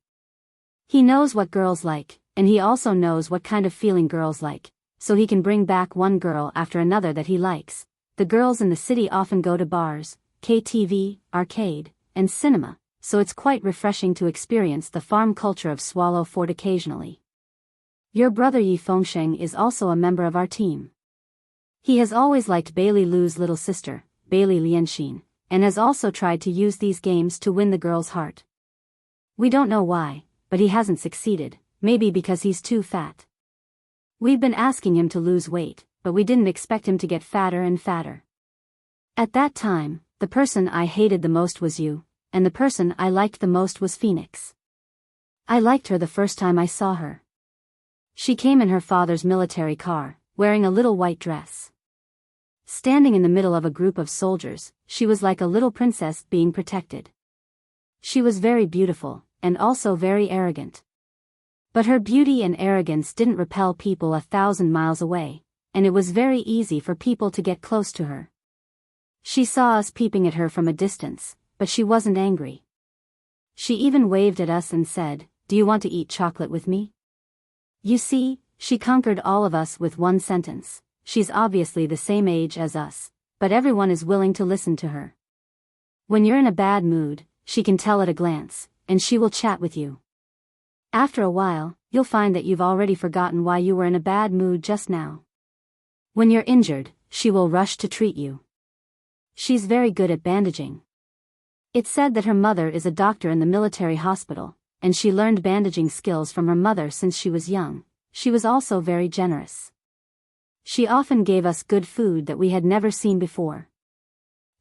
He knows what girls like, and he also knows what kind of feeling girls like, so he can bring back one girl after another that he likes. The girls in the city often go to bars, KTV, arcade, and cinema, so it's quite refreshing to experience the farm culture of Swallow Fort occasionally. Your brother Yi Fengsheng is also a member of our team. He has always liked Bailey Lu's little sister, Bailey Lianxin, and has also tried to use these games to win the girl's heart. We don't know why, but he hasn't succeeded, maybe because he's too fat. We've been asking him to lose weight, but we didn't expect him to get fatter and fatter. At that time, the person I hated the most was you, and the person I liked the most was Phoenix. I liked her the first time I saw her. She came in her father's military car, wearing a little white dress. Standing in the middle of a group of soldiers, she was like a little princess being protected. She was very beautiful, and also very arrogant. But her beauty and arrogance didn't repel people 1,000 miles away, and it was very easy for people to get close to her. She saw us peeping at her from a distance, but she wasn't angry. She even waved at us and said, "Do you want to eat chocolate with me?" You see, she conquered all of us with one sentence. She's obviously the same age as us, but everyone is willing to listen to her. When you're in a bad mood, she can tell at a glance, and she will chat with you. After a while, you'll find that you've already forgotten why you were in a bad mood just now. When you're injured, she will rush to treat you. She's very good at bandaging. It's said that her mother is a doctor in the military hospital, and she learned bandaging skills from her mother since she was young. She was also very generous. She often gave us good food that we had never seen before.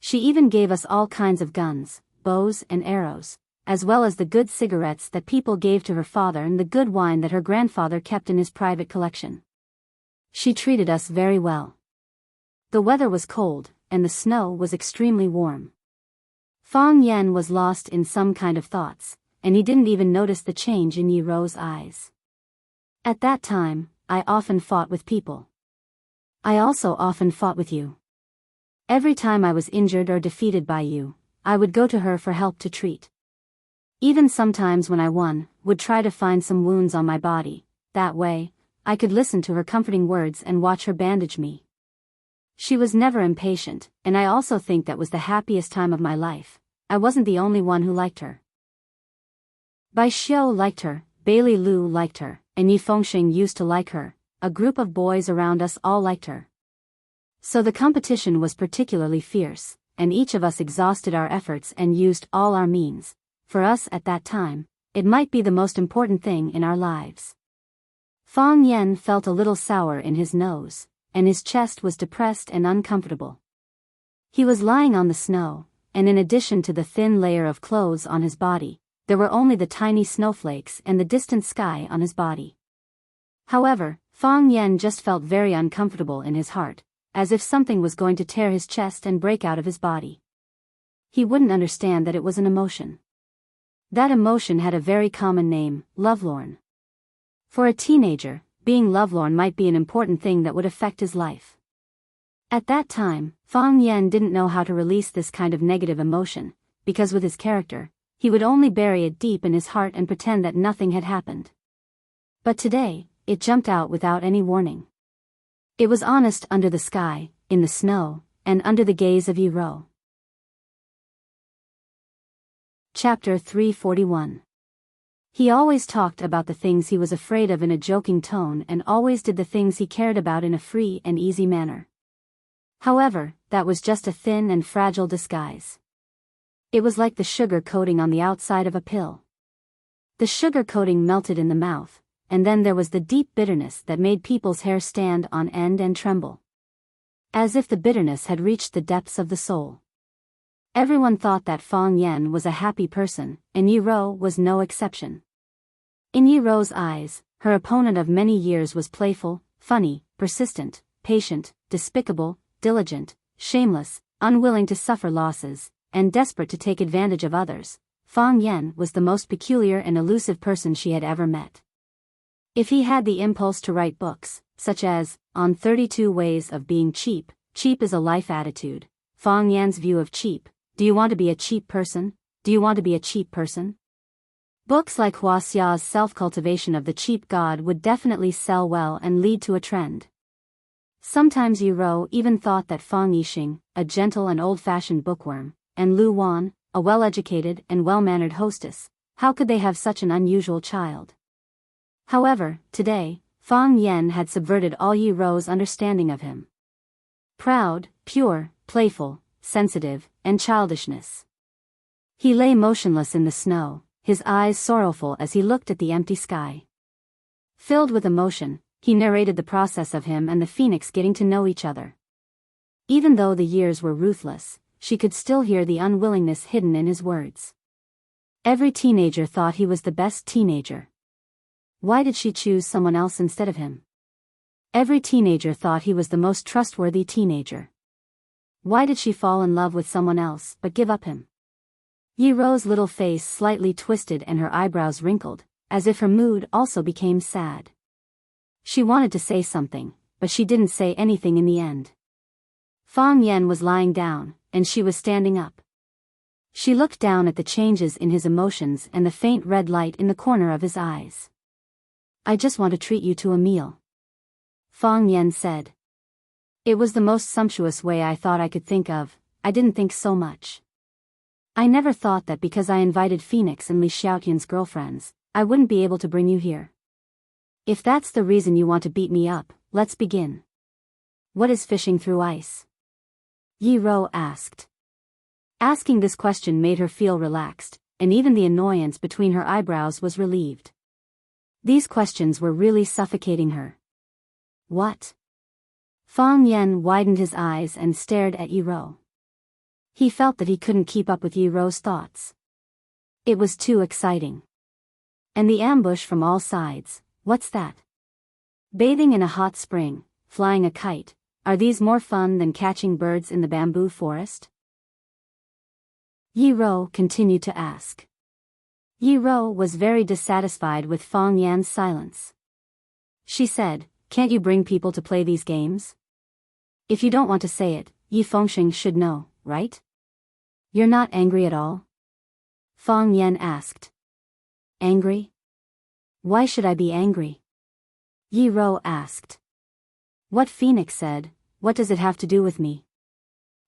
She even gave us all kinds of guns, bows and arrows, as well as the good cigarettes that people gave to her father and the good wine that her grandfather kept in his private collection. She treated us very well. The weather was cold, and the snow was extremely warm. Fang Yen was lost in some kind of thoughts, and he didn't even notice the change in Yiro's eyes. At that time, I often fought with people. I also often fought with you. Every time I was injured or defeated by you, I would go to her for help to treat. Even sometimes when I won, would try to find some wounds on my body. That way, I could listen to her comforting words and watch her bandage me. She was never impatient, and I also think that was the happiest time of my life. I wasn't the only one who liked her. Bai Xiao liked her, Bailey Lu liked her, and Yi Fengxing used to like her. A group of boys around us all liked her. So the competition was particularly fierce, and each of us exhausted our efforts and used all our means. For us at that time, it might be the most important thing in our lives. Fang Yan felt a little sour in his nose, and his chest was depressed and uncomfortable. He was lying on the snow, and in addition to the thin layer of clothes on his body, there were only the tiny snowflakes and the distant sky on his body. However, Fang Yan just felt very uncomfortable in his heart, as if something was going to tear his chest and break out of his body. He wouldn't understand that it was an emotion. That emotion had a very common name, lovelorn. For a teenager, being lovelorn might be an important thing that would affect his life. At that time, Fang Yan didn't know how to release this kind of negative emotion, because with his character, he would only bury it deep in his heart and pretend that nothing had happened. But today, it jumped out without any warning. It was honest under the sky, in the snow, and under the gaze of Yi Ro. Chapter 341. He always talked about the things he was afraid of in a joking tone and always did the things he cared about in a free and easy manner. However, that was just a thin and fragile disguise. It was like the sugar coating on the outside of a pill. The sugar coating melted in the mouth, and then there was the deep bitterness that made people's hair stand on end and tremble. As if the bitterness had reached the depths of the soul. Everyone thought that Fang Yan was a happy person, and Yi Ro was no exception. In Yi Ro's eyes, her opponent of many years was playful, funny, persistent, patient, despicable, diligent, shameless, unwilling to suffer losses, and desperate to take advantage of others. Fang Yan was the most peculiar and elusive person she had ever met. If he had the impulse to write books, such as, On 32 Ways of Being Cheap, Cheap is a Life Attitude, Fang Yan's view of cheap, Do you want to be a cheap person? Do you want to be a cheap person? Books like Hua Xia's Self-Cultivation of the Cheap God would definitely sell well and lead to a trend. Sometimes Yi Ro even thought that Fang Yixing, a gentle and old-fashioned bookworm, and Lu Wan, a well-educated and well-mannered hostess, how could they have such an unusual child? However, today, Fang Yan had subverted all Yi Ro's understanding of him. Proud, pure, playful, sensitive, and childishness. He lay motionless in the snow, his eyes sorrowful as he looked at the empty sky. Filled with emotion, he narrated the process of him and the phoenix getting to know each other. Even though the years were ruthless, she could still hear the unwillingness hidden in his words. Every teenager thought he was the best teenager. Why did she choose someone else instead of him? Every teenager thought he was the most trustworthy teenager. Why did she fall in love with someone else but give up him? Yi Ro's little face slightly twisted and her eyebrows wrinkled, as if her mood also became sad. She wanted to say something, but she didn't say anything in the end. Fang Yan was lying down, and she was standing up. She looked down at the changes in his emotions and the faint red light in the corner of his eyes. I just want to treat you to a meal. Fang Yan said. It was the most sumptuous way I thought I could think of. I didn't think so much. I never thought that because I invited Phoenix and Li Xiaotian's girlfriends, I wouldn't be able to bring you here. If that's the reason you want to beat me up, let's begin. What is fishing through ice? Yi Ro asked. Asking this question made her feel relaxed, and even the annoyance between her eyebrows was relieved. These questions were really suffocating her. What? Fang Yan widened his eyes and stared at Yi Ro. He felt that he couldn't keep up with Yi Ro's thoughts. It was too exciting. And the ambush from all sides, what's that? Bathing in a hot spring, flying a kite, are these more fun than catching birds in the bamboo forest? Yi Ro continued to ask. Yi Ro was very dissatisfied with Fang Yan's silence. She said, Can't you bring people to play these games? If you don't want to say it, Yi Fengxing should know, right? You're not angry at all? Fang Yan asked. Angry? Why should I be angry? Yi Ro asked. What Phoenix said, what does it have to do with me?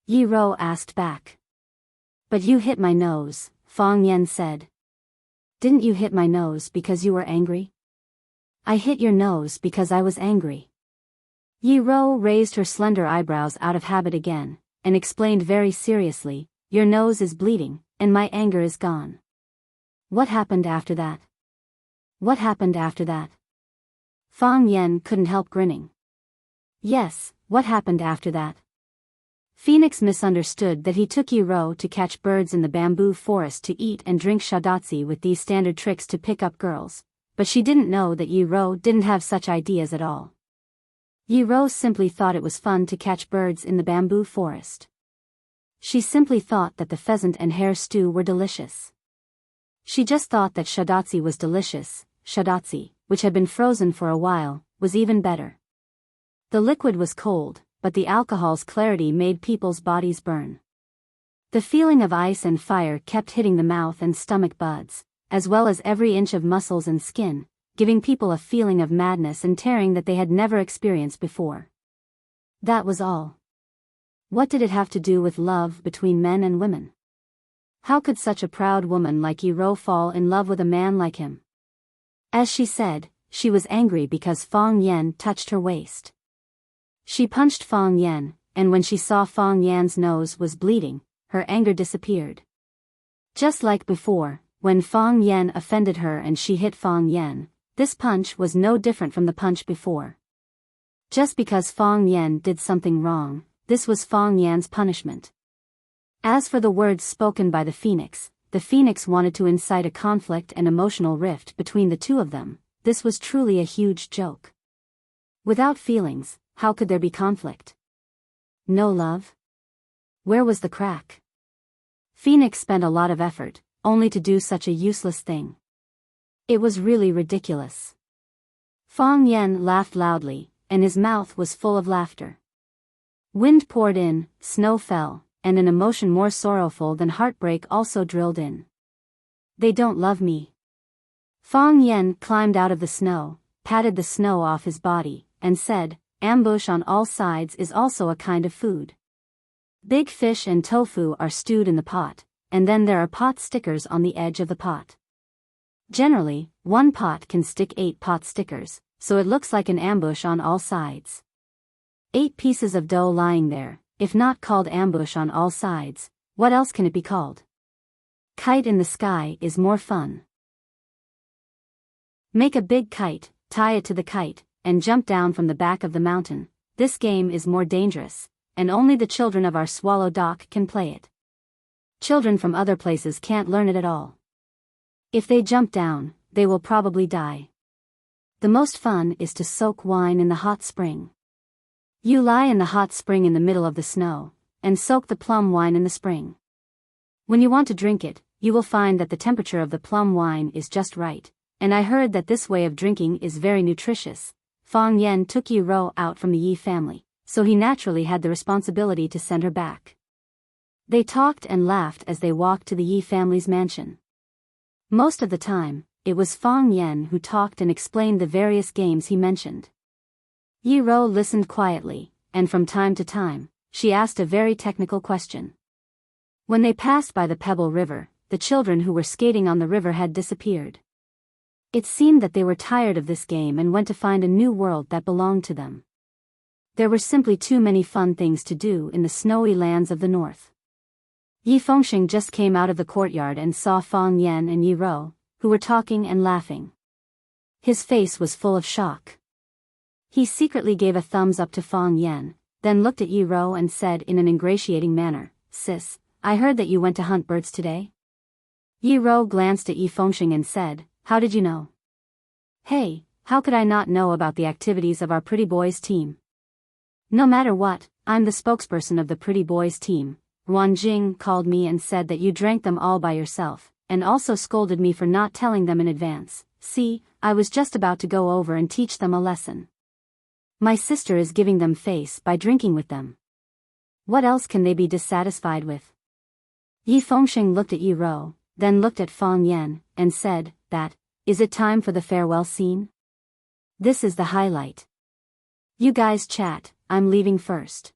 Yi Rou asked back. But you hit my nose, Fang Yan said. Didn't you hit my nose because you were angry? I hit your nose because I was angry. Yi Rou raised her slender eyebrows out of habit again, and explained very seriously, your nose is bleeding, and my anger is gone. What happened after that? What happened after that? Fang Yan couldn't help grinning. Yes, what happened after that? Phoenix misunderstood that he took Yi Rou to catch birds in the bamboo forest to eat and drink shadatsi with these standard tricks to pick up girls, but she didn't know that Yi Rou didn't have such ideas at all. Yi Rou simply thought it was fun to catch birds in the bamboo forest. She simply thought that the pheasant and hare stew were delicious. She just thought that shadatsi was delicious. Shadatsi, which had been frozen for a while, was even better. The liquid was cold, but the alcohol's clarity made people's bodies burn. The feeling of ice and fire kept hitting the mouth and stomach buds, as well as every inch of muscles and skin, giving people a feeling of madness and tearing that they had never experienced before. That was all. What did it have to do with love between men and women? How could such a proud woman like Yi Rou fall in love with a man like him? As she said, she was angry because Fang Yan touched her waist. She punched Fang Yan, and when she saw Fang Yan's nose was bleeding, her anger disappeared. Just like before, when Fang Yan offended her and she hit Fang Yan, this punch was no different from the punch before. Just because Fang Yan did something wrong, this was Fang Yan's punishment. As for the words spoken by the Phoenix wanted to incite a conflict and emotional rift between the two of them. This was truly a huge joke. Without feelings, how could there be conflict? No love? Where was the crack? Phoenix spent a lot of effort, only to do such a useless thing. It was really ridiculous. Fang Yan laughed loudly, and his mouth was full of laughter. Wind poured in, snow fell, and an emotion more sorrowful than heartbreak also drilled in. They don't love me. Fang Yan climbed out of the snow, patted the snow off his body, and said, ambush on all sides is also a kind of food. Big fish and tofu are stewed in the pot, and then there are pot stickers on the edge of the pot. Generally, one pot can stick 8 pot stickers, so it looks like an ambush on all sides. 8 pieces of dough lying there, if not called ambush on all sides, what else can it be called? Kite in the sky is more fun. Make a big kite, tie it to the kite, and jump down from the back of the mountain. This game is more dangerous, and only the children of our swallow dock can play it. Children from other places can't learn it at all. If they jump down, they will probably die. The most fun is to soak wine in the hot spring. You lie in the hot spring in the middle of the snow, and soak the plum wine in the spring. When you want to drink it, you will find that the temperature of the plum wine is just right, and I heard that this way of drinking is very nutritious. Fang Yan took Yi Rou out from the Yi family, so he naturally had the responsibility to send her back. They talked and laughed as they walked to the Yi family's mansion. Most of the time, it was Fang Yan who talked and explained the various games he mentioned. Yi Rou listened quietly, and from time to time, she asked a very technical question. When they passed by the Pebble River, the children who were skating on the river had disappeared. It seemed that they were tired of this game and went to find a new world that belonged to them. There were simply too many fun things to do in the snowy lands of the north. Yi Fengxing just came out of the courtyard and saw Fang Yan and Yi Rou, who were talking and laughing. His face was full of shock. He secretly gave a thumbs up to Fang Yan, then looked at Yi Rou and said in an ingratiating manner, Sis, I heard that you went to hunt birds today? Yi Rou glanced at Yi Fengxing and said, How did you know? Hey, how could I not know about the activities of our Pretty Boys team? No matter what, I'm the spokesperson of the Pretty Boys team. Ruan Jing called me and said that you drank them all by yourself, and also scolded me for not telling them in advance. See, I was just about to go over and teach them a lesson. My sister is giving them face by drinking with them. What else can they be dissatisfied with? Yi Fengxing looked at Yi Rou, then looked at Fang Yan, and said, Is it time for the farewell scene? This is the highlight. You guys chat, I'm leaving first.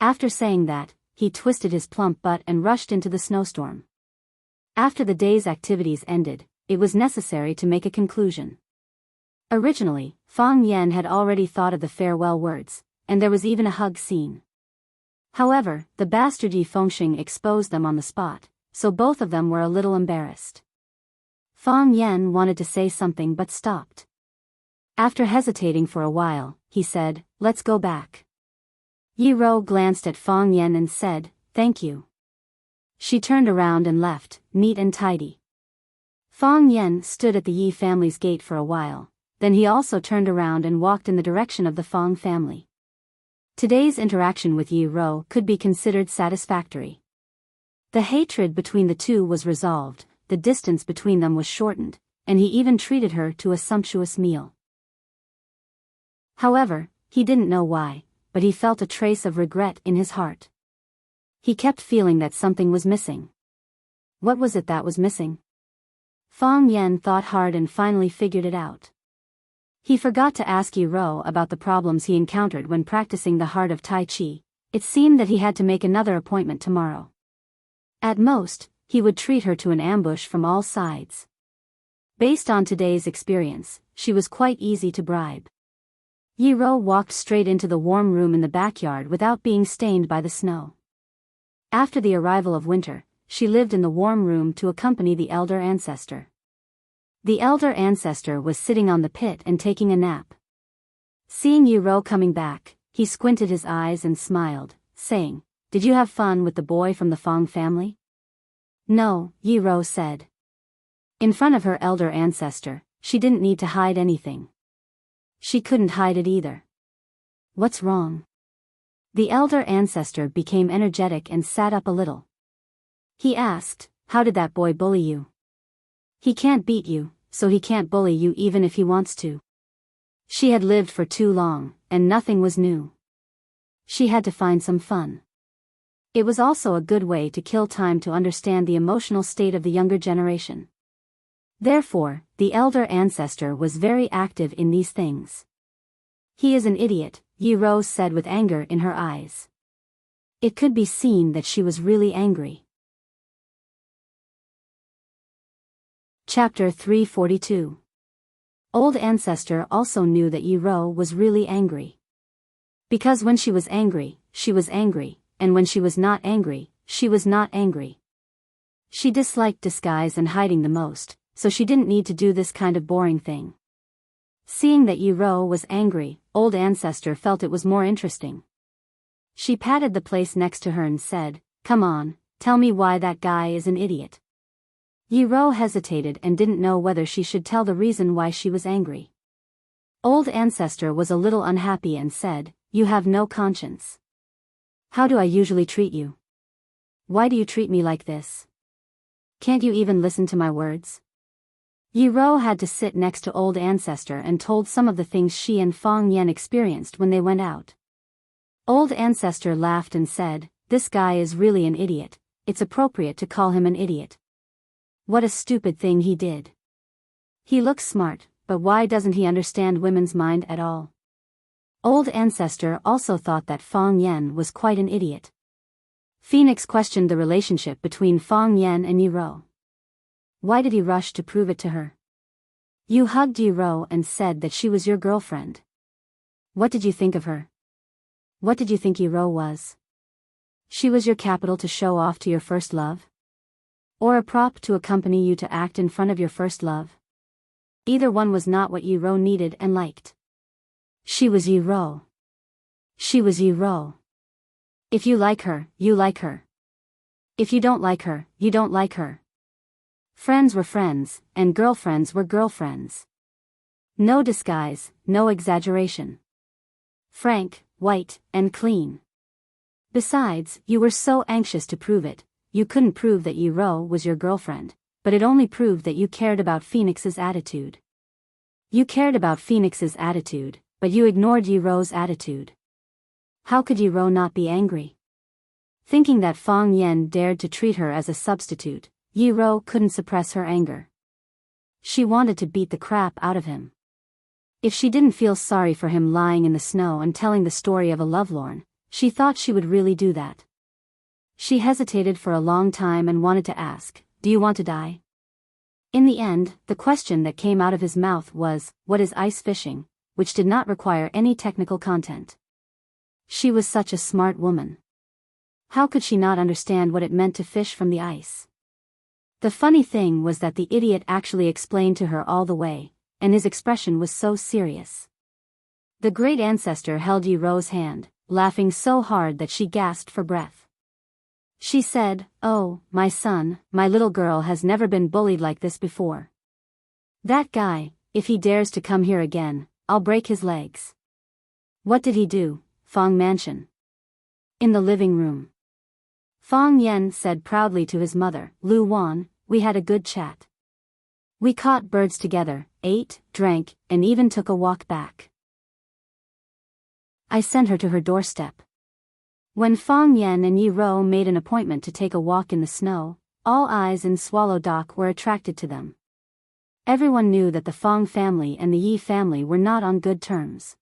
After saying that, he twisted his plump butt and rushed into the snowstorm. After the day's activities ended, it was necessary to make a conclusion. Originally, Fang Yen had already thought of the farewell words, and there was even a hug scene. However, the bastard Yi Fengxing exposed them on the spot, so both of them were a little embarrassed. Fang Yen wanted to say something but stopped. After hesitating for a while, he said, "Let's go back." Yi Rou glanced at Fang Yen and said, "Thank you." She turned around and left, neat and tidy. Fang Yen stood at the Yi family's gate for a while, then he also turned around and walked in the direction of the Fang family. Today's interaction with Yi Rou could be considered satisfactory. The hatred between the two was resolved, the distance between them was shortened, and he even treated her to a sumptuous meal. However, he didn't know why, but he felt a trace of regret in his heart. He kept feeling that something was missing. What was it that was missing? Fang Yen thought hard and finally figured it out. He forgot to ask Yi Rou about the problems he encountered when practicing the heart of Tai Chi. It seemed that he had to make another appointment tomorrow. At most, he would treat her to an ambush from all sides. Based on today's experience, she was quite easy to bribe. Yi Rou walked straight into the warm room in the backyard without being stained by the snow. After the arrival of winter, she lived in the warm room to accompany the elder ancestor. The elder ancestor was sitting on the pit and taking a nap. Seeing Yi Rou coming back, he squinted his eyes and smiled, saying, "Did you have fun with the boy from the Fang family?" "No," Yi Rou said. In front of her elder ancestor, she didn't need to hide anything. She couldn't hide it either. "What's wrong?" The elder ancestor became energetic and sat up a little. He asked, "How did that boy bully you?" "He can't beat you, so he can't bully you even if he wants to." She had lived for too long, and nothing was new. She had to find some fun. It was also a good way to kill time to understand the emotional state of the younger generation. Therefore, the elder ancestor was very active in these things. "He is an idiot," Yi Rou said with anger in her eyes. It could be seen that she was really angry. Chapter 342. Old Ancestor also knew that Yi Rou was really angry. Because when she was angry, and when she was not angry, she was not angry. She disliked disguise and hiding the most, so she didn't need to do this kind of boring thing. Seeing that Yi Rou was angry, Old Ancestor felt it was more interesting. She patted the place next to her and said, "Come on, tell me why that guy is an idiot." Yi Rou hesitated and didn't know whether she should tell the reason why she was angry. Old Ancestor was a little unhappy and said, "You have no conscience. How do I usually treat you? Why do you treat me like this? Can't you even listen to my words?" Yi Rou had to sit next to Old Ancestor and told some of the things she and Fang Yen experienced when they went out. Old Ancestor laughed and said, "This guy is really an idiot. It's appropriate to call him an idiot. What a stupid thing he did. He looks smart, but why doesn't he understand women's mind at all?" Old Ancestor also thought that Fang Yen was quite an idiot. Phoenix questioned the relationship between Fang Yen and Yi Rou. Why did he rush to prove it to her? "You hugged Yi Rou and said that she was your girlfriend. What did you think of her? What did you think Yi Rou was? She was your capital to show off to your first love? Or a prop to accompany you to act in front of your first love? Either one was not what Yi Rou needed and liked. She was Yi Rou. She was Yi Rou. If you like her, you like her. If you don't like her, you don't like her. Friends were friends, and girlfriends were girlfriends. No disguise, no exaggeration. Frank, white, and clean. Besides, you were so anxious to prove it, you couldn't prove that Yi Rou was your girlfriend, but it only proved that you cared about Phoenix's attitude. You cared about Phoenix's attitude, but you ignored Yi Rou's attitude. How could Yi Rou not be angry? Thinking that Fang Yen dared to treat her as a substitute, Yi Rou couldn't suppress her anger. She wanted to beat the crap out of him. If she didn't feel sorry for him lying in the snow and telling the story of a lovelorn, she thought she would really do that. She hesitated for a long time and wanted to ask, "Do you want to die?" In the end, the question that came out of his mouth was, "What is ice fishing?" which did not require any technical content. She was such a smart woman. How could she not understand what it meant to fish from the ice? The funny thing was that the idiot actually explained to her all the way, and his expression was so serious. The great ancestor held Yi Ro's hand, laughing so hard that she gasped for breath. She said, "Oh, my son, my little girl has never been bullied like this before. That guy, if he dares to come here again, I'll break his legs." What did he do? Fong Mansion. In the living room. Fong Yen said proudly to his mother, "Lu Wan, we had a good chat. We caught birds together, ate, drank, and even took a walk back. I sent her to her doorstep." When Fong Yen and Yi Ro made an appointment to take a walk in the snow, all eyes in Swallow Dock were attracted to them. Everyone knew that the Fong family and the Yi family were not on good terms.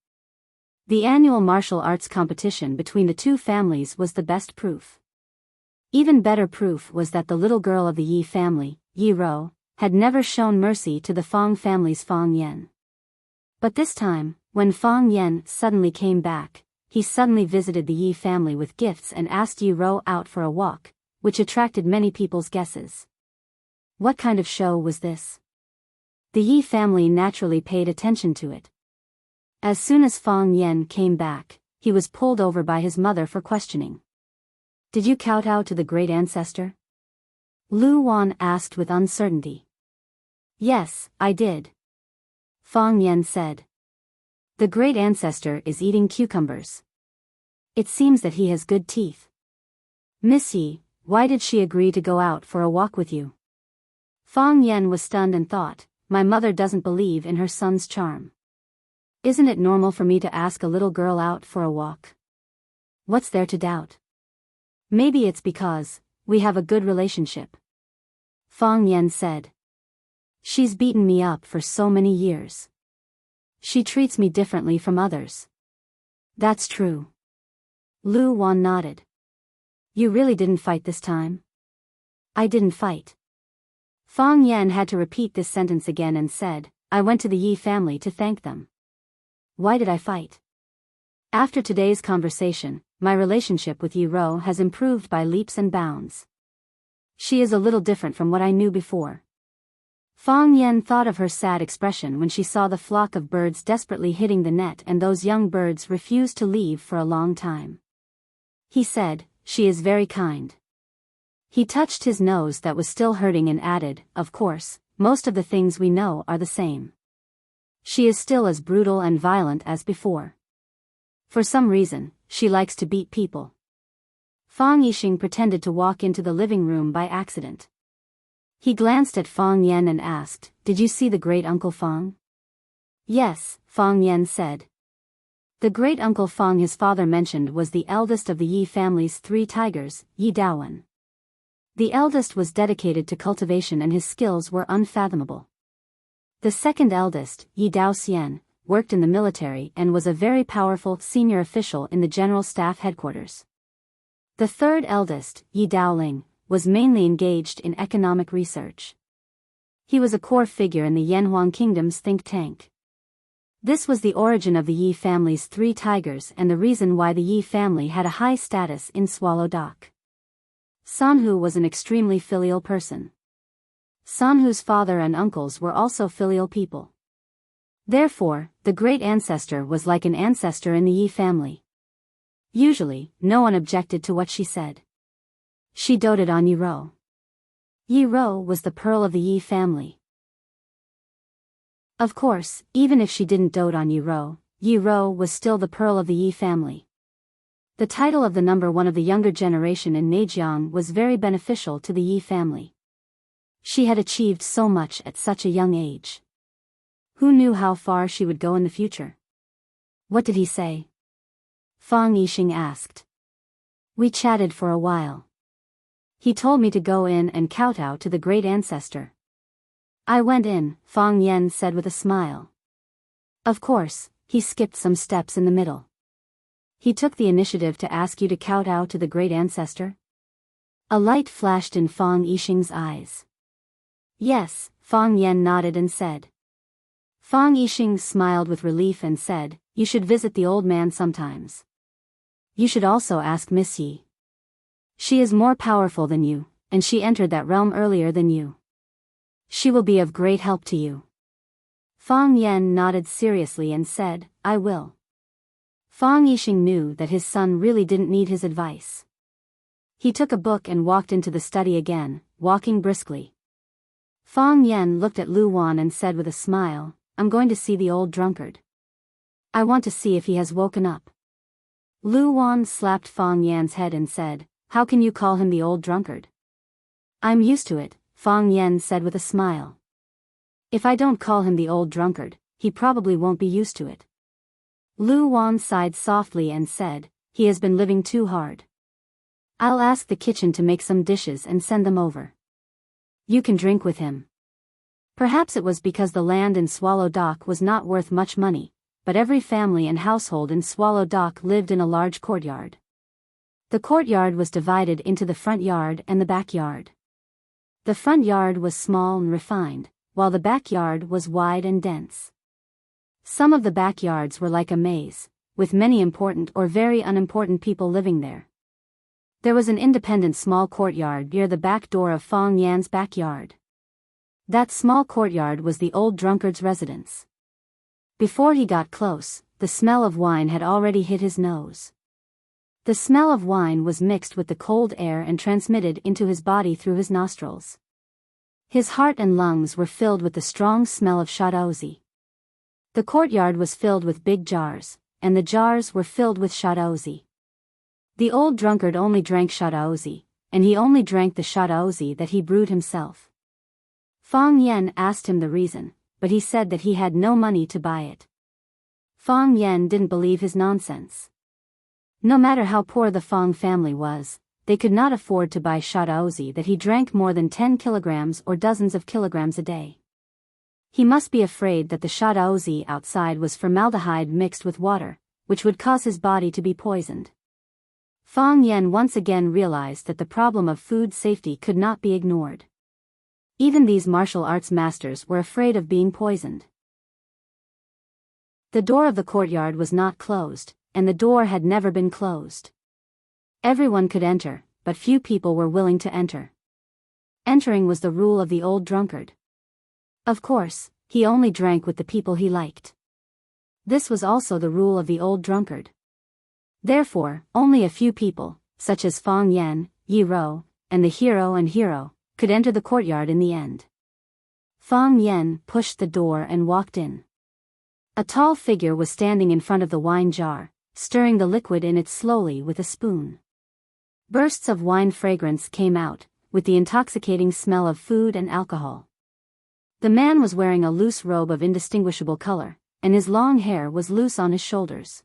The annual martial arts competition between the two families was the best proof. Even better proof was that the little girl of the Yi family, Yi Ro, had never shown mercy to the Fong family's Fong Yen. But this time, when Fong Yen suddenly came back, he suddenly visited the Yi family with gifts and asked Yi Ro out for a walk, which attracted many people's guesses. What kind of show was this? The Yi family naturally paid attention to it. As soon as Fong Yen came back, he was pulled over by his mother for questioning. "Did you kowtow to the great ancestor?" Lu Wan asked with uncertainty. "Yes, I did," Fong Yen said. "The great ancestor is eating cucumbers. It seems that he has good teeth. Miss Yi, why did she agree to go out for a walk with you?" Fong Yen was stunned and thought, "My mother doesn't believe in her son's charm. Isn't it normal for me to ask a little girl out for a walk? What's there to doubt? Maybe it's because we have a good relationship," Fong Yen said. "She's beaten me up for so many years. She treats me differently from others." "That's true." Lu Wan nodded. "You really didn't fight this time?" "I didn't fight." Fong Yen had to repeat this sentence again and said, "I went to the Yi family to thank them." "Why did I fight?" "After today's conversation, my relationship with Yi Ro has improved by leaps and bounds. She is a little different from what I knew before." Fong Yen thought of her sad expression when she saw the flock of birds desperately hitting the net and those young birds refused to leave for a long time. He said, "She is very kind." He touched his nose that was still hurting and added, "Of course, most of the things we know are the same. She is still as brutal and violent as before. For some reason, she likes to beat people." Fong Yixing pretended to walk into the living room by accident. He glanced at Fong Yen and asked, "Did you see the great-uncle Fong?" "Yes," Fong Yen said. The great-uncle Fong his father mentioned was the eldest of the Yi family's 3 tigers, Yi Daowen. The eldest was dedicated to cultivation and his skills were unfathomable. The second eldest, Yi Daoxian, worked in the military and was a very powerful senior official in the General Staff Headquarters. The third eldest, Yi Daoling, was mainly engaged in economic research. He was a core figure in the Yanhuang Kingdom's think tank. This was the origin of the Yi family's 3 tigers and the reason why the Yi family had a high status in Swallow Dock. Sanhu was an extremely filial person. Sanhu's father and uncles were also filial people. Therefore, the great ancestor was like an ancestor in the Yi family. Usually, no one objected to what she said. She doted on Yi Ro. Yi Ro was the pearl of the Yi family. Of course, even if she didn't dote on Yi Ro was still the pearl of the Yi family. The title of the number 1 of the younger generation in Neijiang was very beneficial to the Yi family. She had achieved so much at such a young age. Who knew how far she would go in the future? "What did he say?" Fong Yixing asked. "We chatted for a while. He told me to go in and kowtow to the great ancestor." "I went in," Fong Yen said with a smile. Of course, he skipped some steps in the middle. He took the initiative to ask you to kowtow to the great ancestor? A light flashed in Fang Yixing's eyes. Yes, Fang Yan nodded and said. Fang Yixing smiled with relief and said, you should visit the old man sometimes. You should also ask Miss Yi. She is more powerful than you, and she entered that realm earlier than you. She will be of great help to you. Fang Yan nodded seriously and said, I will. Fang Yixing knew that his son really didn't need his advice. He took a book and walked into the study again, walking briskly. Fang Yan looked at Lu Wan and said with a smile, I'm going to see the old drunkard. I want to see if he has woken up. Lu Wan slapped Fang Yan's head and said, how can you call him the old drunkard? I'm used to it, Fang Yan said with a smile. If I don't call him the old drunkard, he probably won't be used to it. Lu Wan sighed softly and said, he has been living too hard. I'll ask the kitchen to make some dishes and send them over. You can drink with him. Perhaps it was because the land in Swallow Dock was not worth much money, but every family and household in Swallow Dock lived in a large courtyard. The courtyard was divided into the front yard and the backyard. The front yard was small and refined, while the backyard was wide and dense. Some of the backyards were like a maze, with many important or very unimportant people living there. There was an independent small courtyard near the back door of Fang Yan's backyard. That small courtyard was the old drunkard's residence. Before he got close, the smell of wine had already hit his nose. The smell of wine was mixed with the cold air and transmitted into his body through his nostrils. His heart and lungs were filled with the strong smell of shadaozi. The courtyard was filled with big jars, and the jars were filled with shadaozi. The old drunkard only drank shadaozi, and he only drank the shadaozi that he brewed himself. Fang Yan asked him the reason, but he said that he had no money to buy it. Fang Yan didn't believe his nonsense. No matter how poor the Fang family was, they could not afford to buy shadaozi that he drank more than 10 kilograms or dozens of kilograms a day. He must be afraid that the shadaozi outside was formaldehyde mixed with water, which would cause his body to be poisoned. Fang Yan once again realized that the problem of food safety could not be ignored. Even these martial arts masters were afraid of being poisoned. The door of the courtyard was not closed, and the door had never been closed. Everyone could enter, but few people were willing to enter. Entering was the rule of the old drunkard. Of course, he only drank with the people he liked. This was also the rule of the old drunkard. Therefore, only a few people, such as Fang Yan, Yi Rou, and the hero, could enter the courtyard in the end. Fang Yan pushed the door and walked in. A tall figure was standing in front of the wine jar, stirring the liquid in it slowly with a spoon. Bursts of wine fragrance came out, with the intoxicating smell of food and alcohol. The man was wearing a loose robe of indistinguishable color, and his long hair was loose on his shoulders.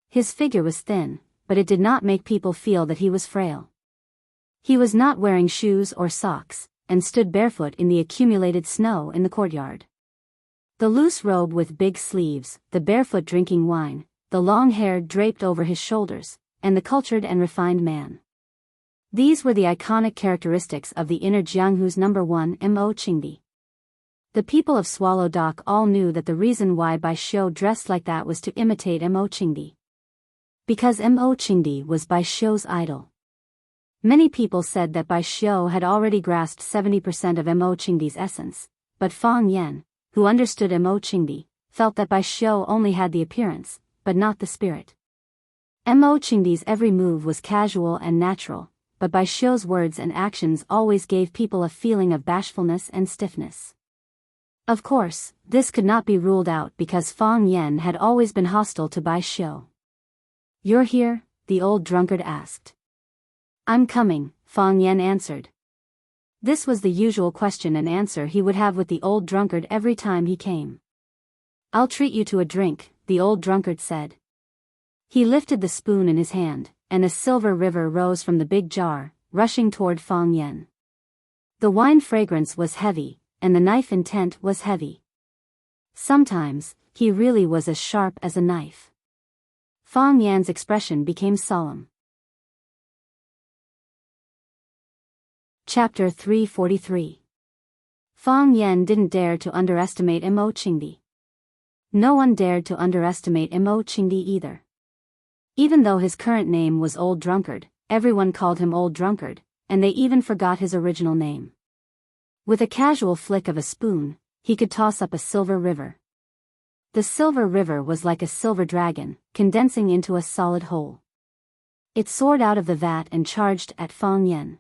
His figure was thin, but it did not make people feel that he was frail. He was not wearing shoes or socks, and stood barefoot in the accumulated snow in the courtyard. The loose robe with big sleeves, the barefoot drinking wine, the long hair draped over his shoulders, and the cultured and refined man. These were the iconic characteristics of the inner Jianghu's number 1 Mo Qingdi. The people of Swallow Dock all knew that the reason why Bai Xiu dressed like that was to imitate Mo Qingdi. Because Mo Qingdi was Bai Xiu's idol. Many people said that Bai Xiu had already grasped 70% of Mo Qingdi's essence, but Fang Yan, who understood Mo Qingdi, felt that Bai Xiu only had the appearance, but not the spirit. Mo Qingdi's every move was casual and natural, but Bai Xiu's words and actions always gave people a feeling of bashfulness and stiffness. Of course, this could not be ruled out because Fang Yan had always been hostile to Bai Xiu. "You're here?" the old drunkard asked. "I'm coming," Fang Yan answered. This was the usual question and answer he would have with the old drunkard every time he came. "I'll treat you to a drink," the old drunkard said. He lifted the spoon in his hand, and a silver river rose from the big jar, rushing toward Fang Yan. The wine fragrance was heavy, and the knife intent was heavy. Sometimes, he really was as sharp as a knife. Fang Yan's expression became solemn. Chapter 343. Fang Yan didn't dare to underestimate Mo Qingdi. No one dared to underestimate Mo Qingdi either. Even though his current name was Old Drunkard, everyone called him Old Drunkard, and they even forgot his original name. With a casual flick of a spoon, he could toss up a silver river. The silver river was like a silver dragon, condensing into a solid whole. It soared out of the vat and charged at Fang Yan.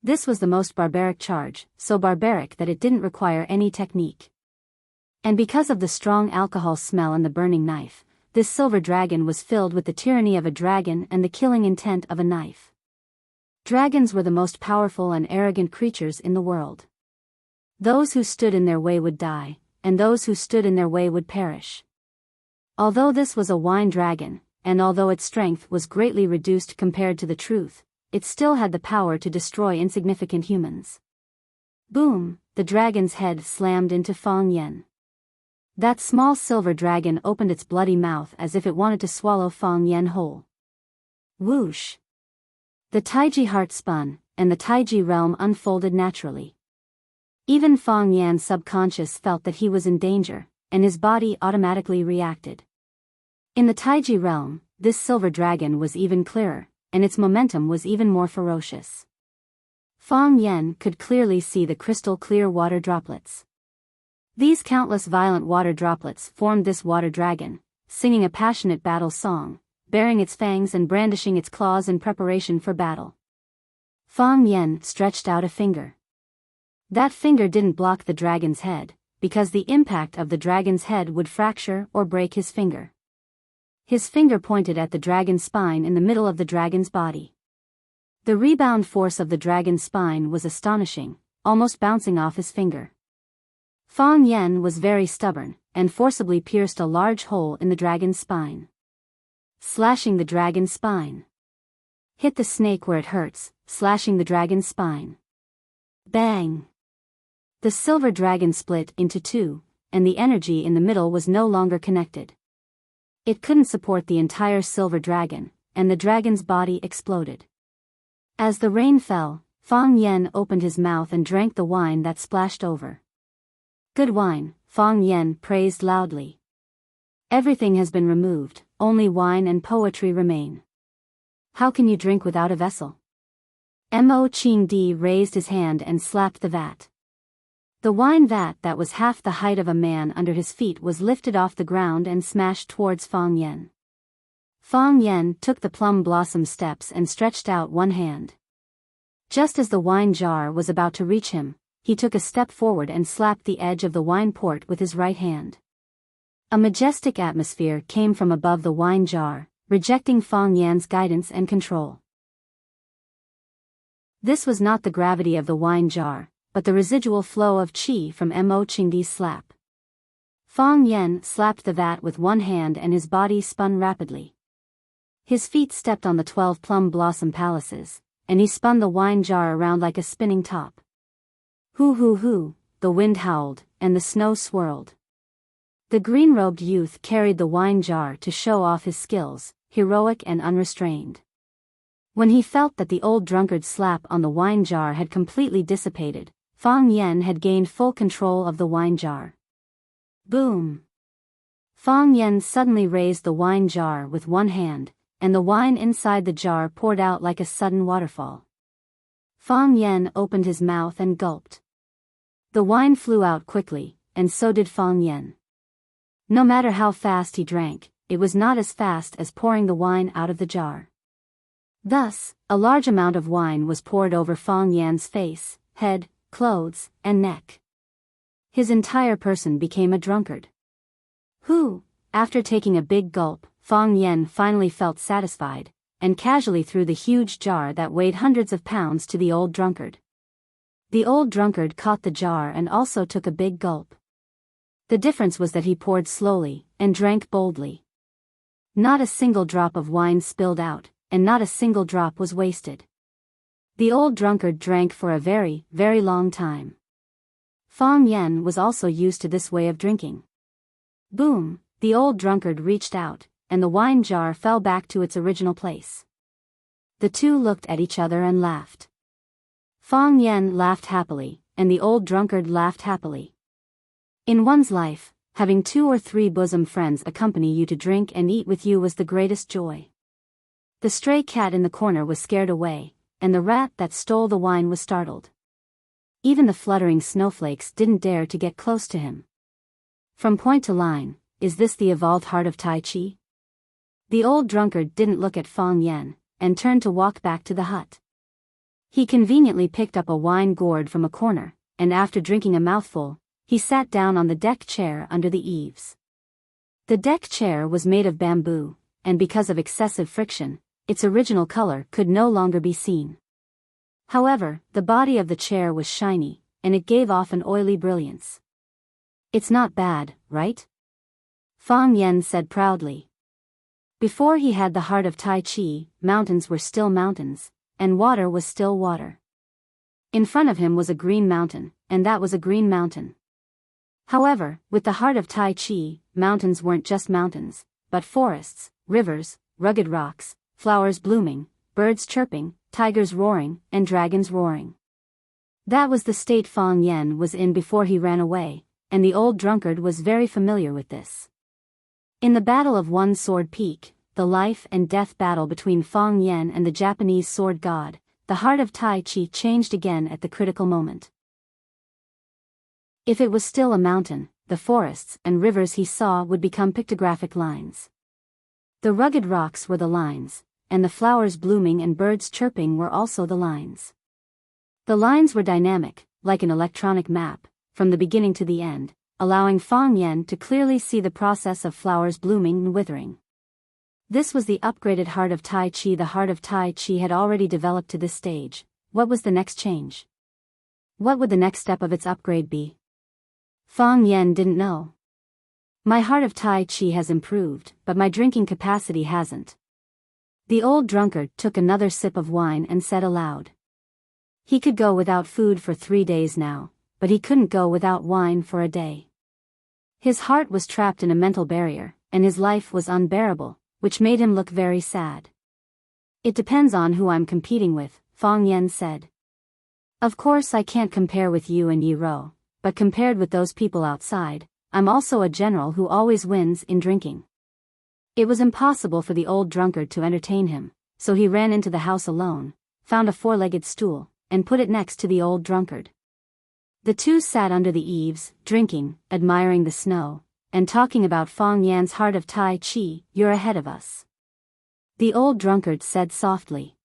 This was the most barbaric charge, so barbaric that it didn't require any technique. And because of the strong alcohol smell and the burning knife, this silver dragon was filled with the tyranny of a dragon and the killing intent of a knife. Dragons were the most powerful and arrogant creatures in the world. Those who stood in their way would die, and those who stood in their way would perish. Although this was a wine dragon, and although its strength was greatly reduced compared to the truth, it still had the power to destroy insignificant humans. Boom! The dragon's head slammed into Fang Yan. That small silver dragon opened its bloody mouth as if it wanted to swallow Fang Yan whole. Whoosh! The Taiji heart spun, and the Taiji realm unfolded naturally. Even Fang Yan's subconscious felt that he was in danger, and his body automatically reacted. In the Taiji realm, this silver dragon was even clearer, and its momentum was even more ferocious. Fang Yan could clearly see the crystal-clear water droplets. These countless violent water droplets formed this water dragon, singing a passionate battle song, baring its fangs and brandishing its claws in preparation for battle. Fang Yan stretched out a finger. That finger didn't block the dragon's head, because the impact of the dragon's head would fracture or break his finger. His finger pointed at the dragon's spine in the middle of the dragon's body. The rebound force of the dragon's spine was astonishing, almost bouncing off his finger. Fang Yan was very stubborn, and forcibly pierced a large hole in the dragon's spine. Slashing the dragon's spine. Hit the snake where it hurts, slashing the dragon's spine. Bang! The silver dragon split into two, and the energy in the middle was no longer connected. It couldn't support the entire silver dragon, and the dragon's body exploded. As the rain fell, Fang Yan opened his mouth and drank the wine that splashed over. Good wine, Fang Yan praised loudly. Everything has been removed, only wine and poetry remain. How can you drink without a vessel? Mo Qingdi raised his hand and slapped the vat. The wine vat that was half the height of a man under his feet was lifted off the ground and smashed towards Fang Yan. Fang Yan took the plum blossom steps and stretched out one hand. Just as the wine jar was about to reach him, he took a step forward and slapped the edge of the wine port with his right hand. A majestic atmosphere came from above the wine jar, rejecting Fang Yan's guidance and control. This was not the gravity of the wine jar, but the residual flow of qi from Mo Qingdi's slap. Fang Yan slapped the vat with one hand and his body spun rapidly. His feet stepped on the 12 plum blossom palaces, and he spun the wine jar around like a spinning top. Hoo hoo hoo, the wind howled, and the snow swirled. The green-robed youth carried the wine jar to show off his skills, heroic and unrestrained. When he felt that the old drunkard's slap on the wine jar had completely dissipated, Fang Yan had gained full control of the wine jar. Boom! Fang Yan suddenly raised the wine jar with one hand, and the wine inside the jar poured out like a sudden waterfall. Fang Yan opened his mouth and gulped. The wine flew out quickly, and so did Fang Yan. No matter how fast he drank, it was not as fast as pouring the wine out of the jar. Thus, a large amount of wine was poured over Fang Yan's face, head, clothes, and neck. His entire person became a drunkard. After taking a big gulp, Fang Yan finally felt satisfied, and casually threw the huge jar that weighed hundreds of pounds to the old drunkard. The old drunkard caught the jar and also took a big gulp. The difference was that he poured slowly, and drank boldly. Not a single drop of wine spilled out, and not a single drop was wasted. The old drunkard drank for a very, very long time. Fang Yan was also used to this way of drinking. Boom, the old drunkard reached out, and the wine jar fell back to its original place. The two looked at each other and laughed. Fang Yen laughed happily, and the old drunkard laughed happily. In one's life, having 2 or 3 bosom friends accompany you to drink and eat with you was the greatest joy. The stray cat in the corner was scared away, and the rat that stole the wine was startled. Even the fluttering snowflakes didn't dare to get close to him. From point to line, is this the evolved heart of Tai Chi? The old drunkard didn't look at Fang Yen, and turned to walk back to the hut. He conveniently picked up a wine gourd from a corner, and after drinking a mouthful, he sat down on the deck chair under the eaves. The deck chair was made of bamboo, and because of excessive friction, its original color could no longer be seen. However, the body of the chair was shiny, and it gave off an oily brilliance. It's not bad, right? Fang Yen said proudly. Before he had the heart of Tai Chi, mountains were still mountains, and water was still water. In front of him was a green mountain, and that was a green mountain. However, with the heart of Tai Chi, mountains weren't just mountains, but forests, rivers, rugged rocks, flowers blooming, birds chirping, tigers roaring, and dragons roaring. That was the state Fang Yen was in before he ran away, and the old drunkard was very familiar with this. In the Battle of One Sword Peak, the life and death battle between Fang Yen and the Japanese sword god, the heart of Tai Chi changed again at the critical moment. If it was still a mountain, the forests and rivers he saw would become pictographic lines. The rugged rocks were the lines, and the flowers blooming and birds chirping were also the lines. The lines were dynamic, like an electronic map, from the beginning to the end, allowing Fang Yen to clearly see the process of flowers blooming and withering. This was the upgraded heart of Tai Chi. The heart of Tai Chi had already developed to this stage. What was the next change? What would the next step of its upgrade be? Fang Yen didn't know. My heart of Tai Chi has improved, but my drinking capacity hasn't. The old drunkard took another sip of wine and said aloud. He could go without food for 3 days now, but he couldn't go without wine for a day. His heart was trapped in a mental barrier, and his life was unbearable, which made him look very sad. It depends on who I'm competing with, Fang Yen said. Of course I can't compare with you and Yi Ro, but compared with those people outside, I'm also a general who always wins in drinking. It was impossible for the old drunkard to entertain him, so he ran into the house alone, found a 4-legged stool, and put it next to the old drunkard. The two sat under the eaves, drinking, admiring the snow, and talking about Fang Yan's heart of Tai Chi. You're ahead of us, the old drunkard said softly.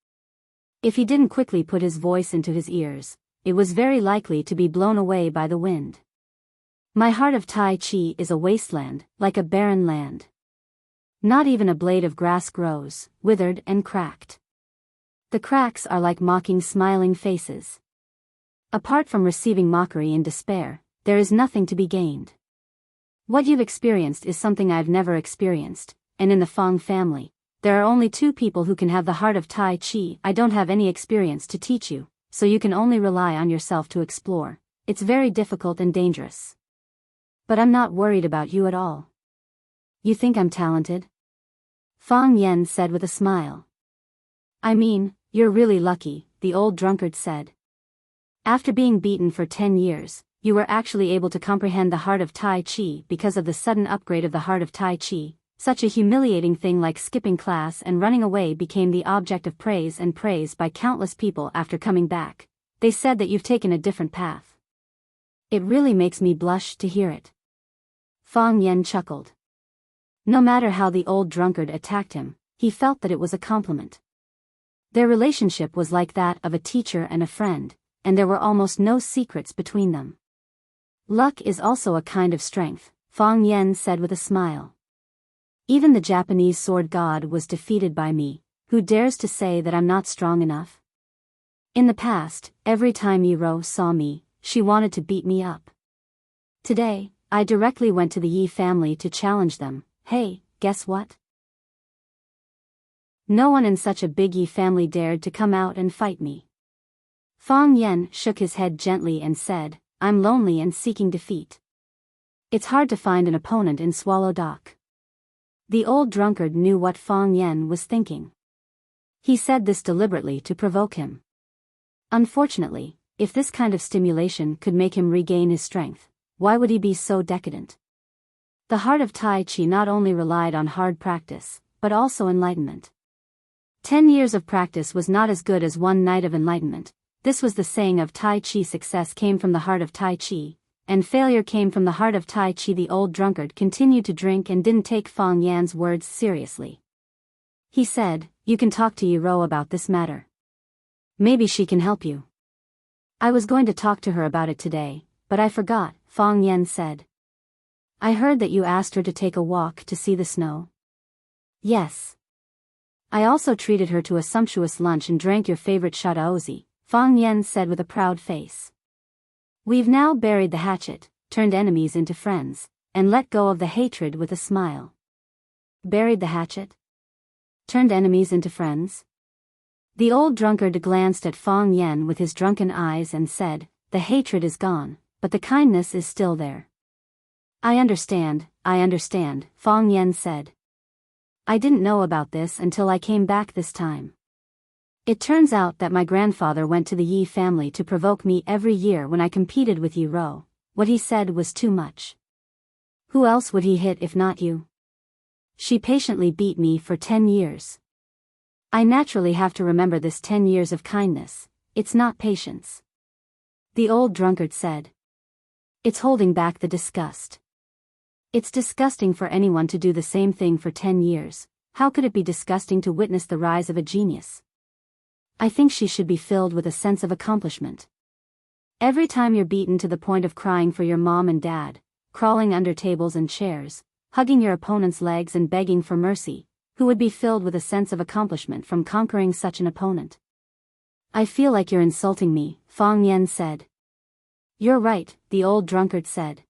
If he didn't quickly put his voice into his ears, it was very likely to be blown away by the wind. My heart of Tai Chi is a wasteland, like a barren land. Not even a blade of grass grows, withered and cracked. The cracks are like mocking smiling faces. Apart from receiving mockery and despair, there is nothing to be gained. What you've experienced is something I've never experienced, and in the Fang family, there are only 2 people who can have the heart of Tai Chi. I don't have any experience to teach you, so you can only rely on yourself to explore. It's very difficult and dangerous. But I'm not worried about you at all. You think I'm talented? Fang Yen said with a smile. I mean, you're really lucky, the old drunkard said. After being beaten for 10 years, you were actually able to comprehend the heart of Tai Chi because of the sudden upgrade of the heart of Tai Chi. Such a humiliating thing like skipping class and running away became the object of praise and praise by countless people after coming back. They said that you've taken a different path. It really makes me blush to hear it. Fang Yen chuckled. No matter how the old drunkard attacked him, he felt that it was a compliment. Their relationship was like that of a teacher and a friend, and there were almost no secrets between them. Luck is also a kind of strength, Fang Yen said with a smile. Even the Japanese sword god was defeated by me. Who dares to say that I'm not strong enough? In the past, every time Yi Ro saw me, she wanted to beat me up. Today, I directly went to the Yi family to challenge them. Hey, guess what? No one in such a big Yi family dared to come out and fight me. Fang Yen shook his head gently and said, I'm lonely and seeking defeat. It's hard to find an opponent in Swallow Dock. The old drunkard knew what Fang Yen was thinking. He said this deliberately to provoke him. Unfortunately, if this kind of stimulation could make him regain his strength, why would he be so decadent? The heart of Tai Chi not only relied on hard practice, but also enlightenment. 10 years of practice was not as good as one night of enlightenment. This was the saying of Tai Chi. Success came from the heart of Tai Chi, and failure came from the heart of Tai Chi. The old drunkard continued to drink and didn't take Fang Yan's words seriously. He said, "You can talk to Yiro about this matter. Maybe she can help you." "I was going to talk to her about it today, but I forgot," Fang Yan said. "I heard that you asked her to take a walk to see the snow." "Yes. I also treated her to a sumptuous lunch and drank your favorite shadaozi," Fang Yan said with a proud face. "We've now buried the hatchet, turned enemies into friends, and let go of the hatred with a smile." Buried the hatchet? Turned enemies into friends? The old drunkard glanced at Fang Yan with his drunken eyes and said, "The hatred is gone, but the kindness is still there." I understand," Fang Yan said. "I didn't know about this until I came back this time. It turns out that my grandfather went to the Yi family to provoke me every year when I competed with Yi Ro. What he said was too much. Who else would he hit if not you? She patiently beat me for 10 years. I naturally have to remember this 10 years of kindness. It's not patience." The old drunkard said. "It's holding back the disgust. It's disgusting for anyone to do the same thing for 10 years. How could it be disgusting to witness the rise of a genius? I think she should be filled with a sense of accomplishment. Every time you're beaten to the point of crying for your mom and dad, crawling under tables and chairs, hugging your opponent's legs and begging for mercy, who would be filled with a sense of accomplishment from conquering such an opponent?" "I feel like you're insulting me," Fang Yan said. "You're right," the old drunkard said.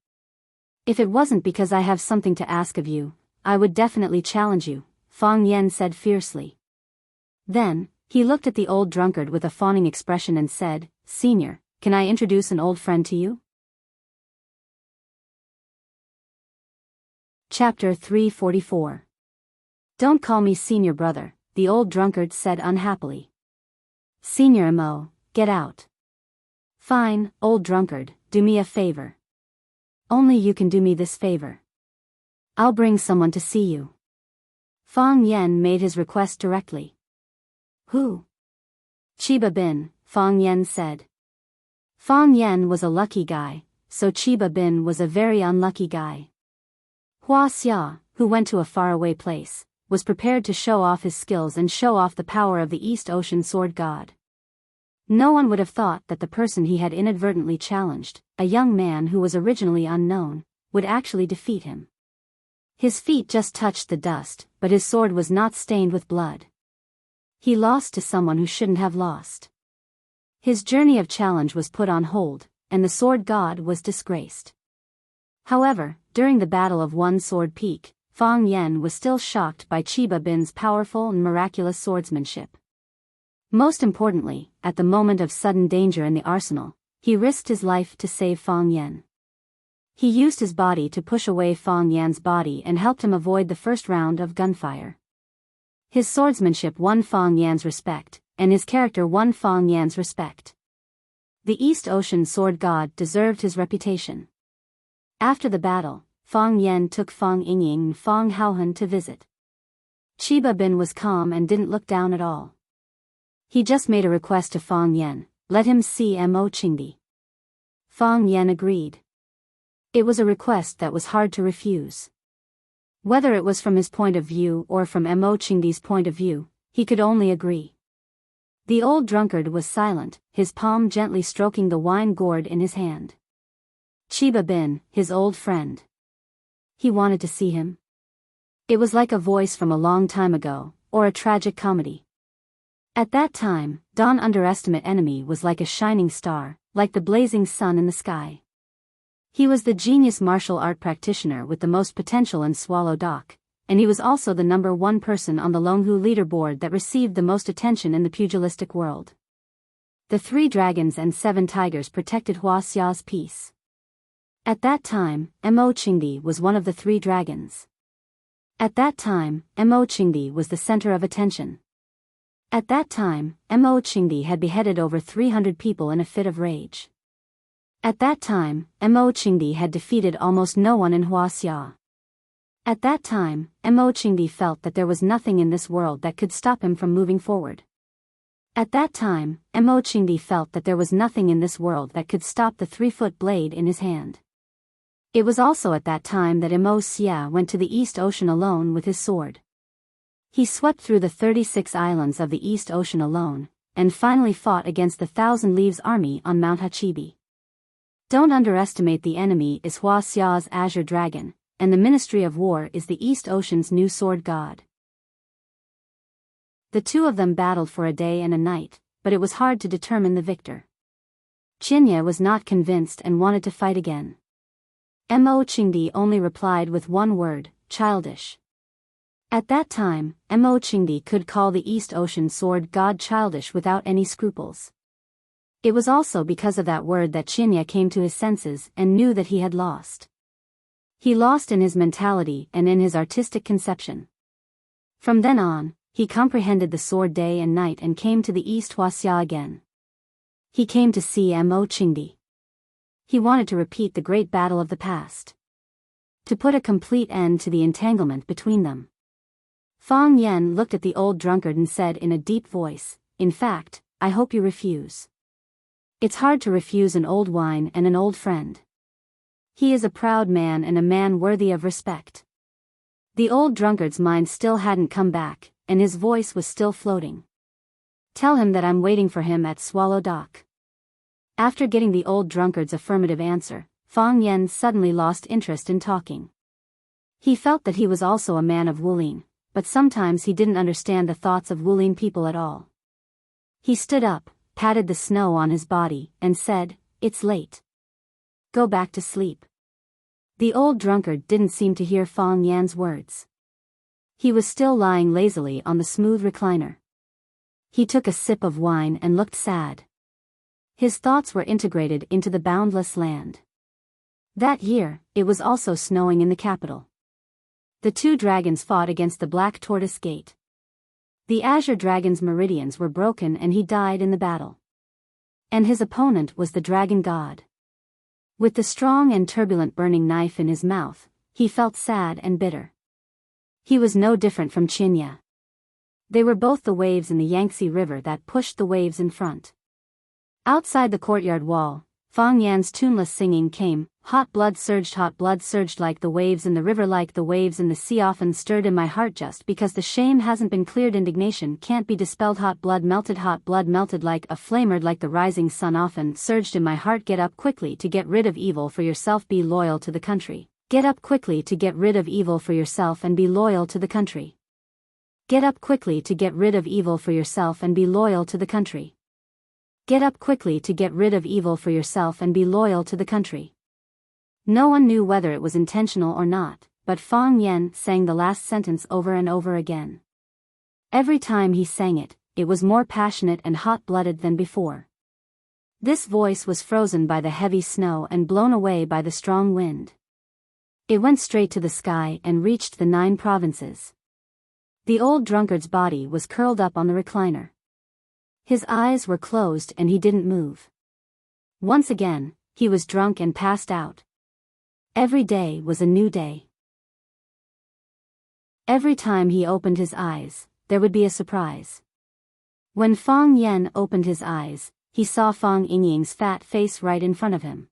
"If it wasn't because I have something to ask of you, I would definitely challenge you," Fang Yan said fiercely. Then, he looked at the old drunkard with a fawning expression and said, "Senior, can I introduce an old friend to you?" Chapter 344. "Don't call me senior brother," the old drunkard said unhappily. "Senior Mo, get out." "Fine, old drunkard, do me a favor. Only you can do me this favor. I'll bring someone to see you." Fang Yan made his request directly. "Who?" "Chiba Bin," Fang Yan said. Fang Yan was a lucky guy, so Chiba Bin was a very unlucky guy. Hua Xia, who went to a faraway place, was prepared to show off his skills and show off the power of the East Ocean Sword God. No one would have thought that the person he had inadvertently challenged, a young man who was originally unknown, would actually defeat him. His feet just touched the dust, but his sword was not stained with blood. He lost to someone who shouldn't have lost. His journey of challenge was put on hold, and the sword god was disgraced. However, during the Battle of One Sword Peak, Fang Yan was still shocked by Chiba Bin's powerful and miraculous swordsmanship. Most importantly, at the moment of sudden danger in the arsenal, he risked his life to save Fang Yan. He used his body to push away Fang Yan's body and helped him avoid the first round of gunfire. His swordsmanship won Fang Yan's respect, and his character won Fang Yan's respect. The East Ocean Sword God deserved his reputation. After the battle, Fang Yan took Fang Yingying and Fang Haohan to visit. Chiba Bin was calm and didn't look down at all. He just made a request to Fang Yan, let him see Mo Qingdi. Fang Yan agreed. It was a request that was hard to refuse. Whether it was from his point of view or from Mo Qingdi's point of view, he could only agree. The old drunkard was silent, his palm gently stroking the wine gourd in his hand. Chiba Bin, his old friend. He wanted to see him. It was like a voice from a long time ago, or a tragic comedy. At that time, Don underestimate enemy was like a shining star, like the blazing sun in the sky. He was the genius martial art practitioner with the most potential in Swallow Dock, and he was also the #1 person on the Longhu leaderboard that received the most attention in the pugilistic world. The 3 dragons and 7 tigers protected Hua Xia's peace. At that time, Mo Qingdi was one of the 3 dragons. At that time, Mo Qingdi was the center of attention. At that time, Mo Qingdi had beheaded over 300 people in a fit of rage. At that time, Mo Qingdi had defeated almost no one in Huaxia. At that time, Mo Qingdi felt that there was nothing in this world that could stop him from moving forward. At that time, Mo Qingdi felt that there was nothing in this world that could stop the 3-foot blade in his hand. It was also at that time that Mo Xia went to the East Ocean alone with his sword. He swept through the 36 islands of the East Ocean alone, and finally fought against the Thousand Leaves army on Mount Hachibi. Don't underestimate the enemy is Huaxia's Azure Dragon, and the Ministry of War is the East Ocean's new sword god. The 2 of them battled for a day and a night, but it was hard to determine the victor. Qinya was not convinced and wanted to fight again. Mo Qingdi only replied with one word, childish. At that time, Mo Qingdi could call the East Ocean sword god childish without any scruples. It was also because of that word that Qinya came to his senses and knew that he had lost. He lost in his mentality and in his artistic conception. From then on, he comprehended the sword day and night and came to the East Huaxia again. He came to see Mo Qingdi. He wanted to repeat the great battle of the past. To put a complete end to the entanglement between them. Fang Yan looked at the old drunkard and said in a deep voice, "In fact, I hope you refuse. It's hard to refuse an old wine and an old friend. He is a proud man and a man worthy of respect." The old drunkard's mind still hadn't come back, and his voice was still floating. "Tell him that I'm waiting for him at Swallow Dock." After getting the old drunkard's affirmative answer, Fang Yan suddenly lost interest in talking. He felt that he was also a man of Wulin, but sometimes he didn't understand the thoughts of Wulin people at all. He stood up, patted the snow on his body, and said, "It's late. Go back to sleep." The old drunkard didn't seem to hear Fang Yan's words. He was still lying lazily on the smooth recliner. He took a sip of wine and looked sad. His thoughts were integrated into the boundless land. That year, it was also snowing in the capital. The 2 dragons fought against the Black Tortoise Gate. The Azure Dragon's meridians were broken and he died in the battle. And his opponent was the Dragon God. With the strong and turbulent burning knife in his mouth, he felt sad and bitter. He was no different from Qinya. They were both the waves in the Yangtze River that pushed the waves in front. Outside the courtyard wall, Fang Yan's tuneless singing came, hot blood surged like the waves in the river, like the waves in the sea, often stirred in my heart just because the shame hasn't been cleared, indignation can't be dispelled, hot blood melted like a flamer, like the rising sun often surged in my heart. Get up quickly to get rid of evil for yourself, be loyal to the country. Get up quickly to get rid of evil for yourself and be loyal to the country. Get up quickly to get rid of evil for yourself and be loyal to the country. Get up quickly to get rid of evil for yourself and be loyal to the country. No one knew whether it was intentional or not, but Fang Yan sang the last sentence over and over again. Every time he sang it, it was more passionate and hot-blooded than before. This voice was frozen by the heavy snow and blown away by the strong wind. It went straight to the sky and reached the 9 provinces. The old drunkard's body was curled up on the recliner. His eyes were closed and he didn't move. Once again, he was drunk and passed out. Every day was a new day. Every time he opened his eyes, there would be a surprise. When Fang Yan opened his eyes, he saw Fang Yingying's fat face right in front of him.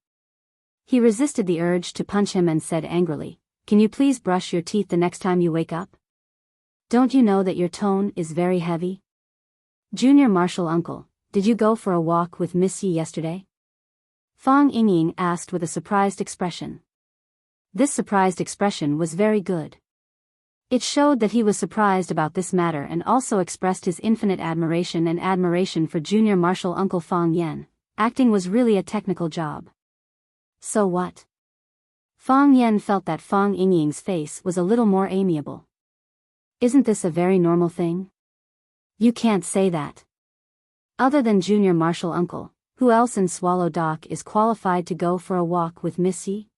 He resisted the urge to punch him and said angrily, "Can you please brush your teeth the next time you wake up? Don't you know that your tone is very heavy? Junior Marshal Uncle, did you go for a walk with Miss Yi yesterday?" Fang Yingying asked with a surprised expression. This surprised expression was very good. It showed that he was surprised about this matter and also expressed his infinite admiration for Junior Marshal Uncle Fang Yan. Acting was really a technical job. So what? Fang Yan felt that Fang Yingying's face was a little more amiable. Isn't this a very normal thing? You can't say that. Other than Junior Marshal Uncle, who else in Swallow Dock is qualified to go for a walk with Miss Yi?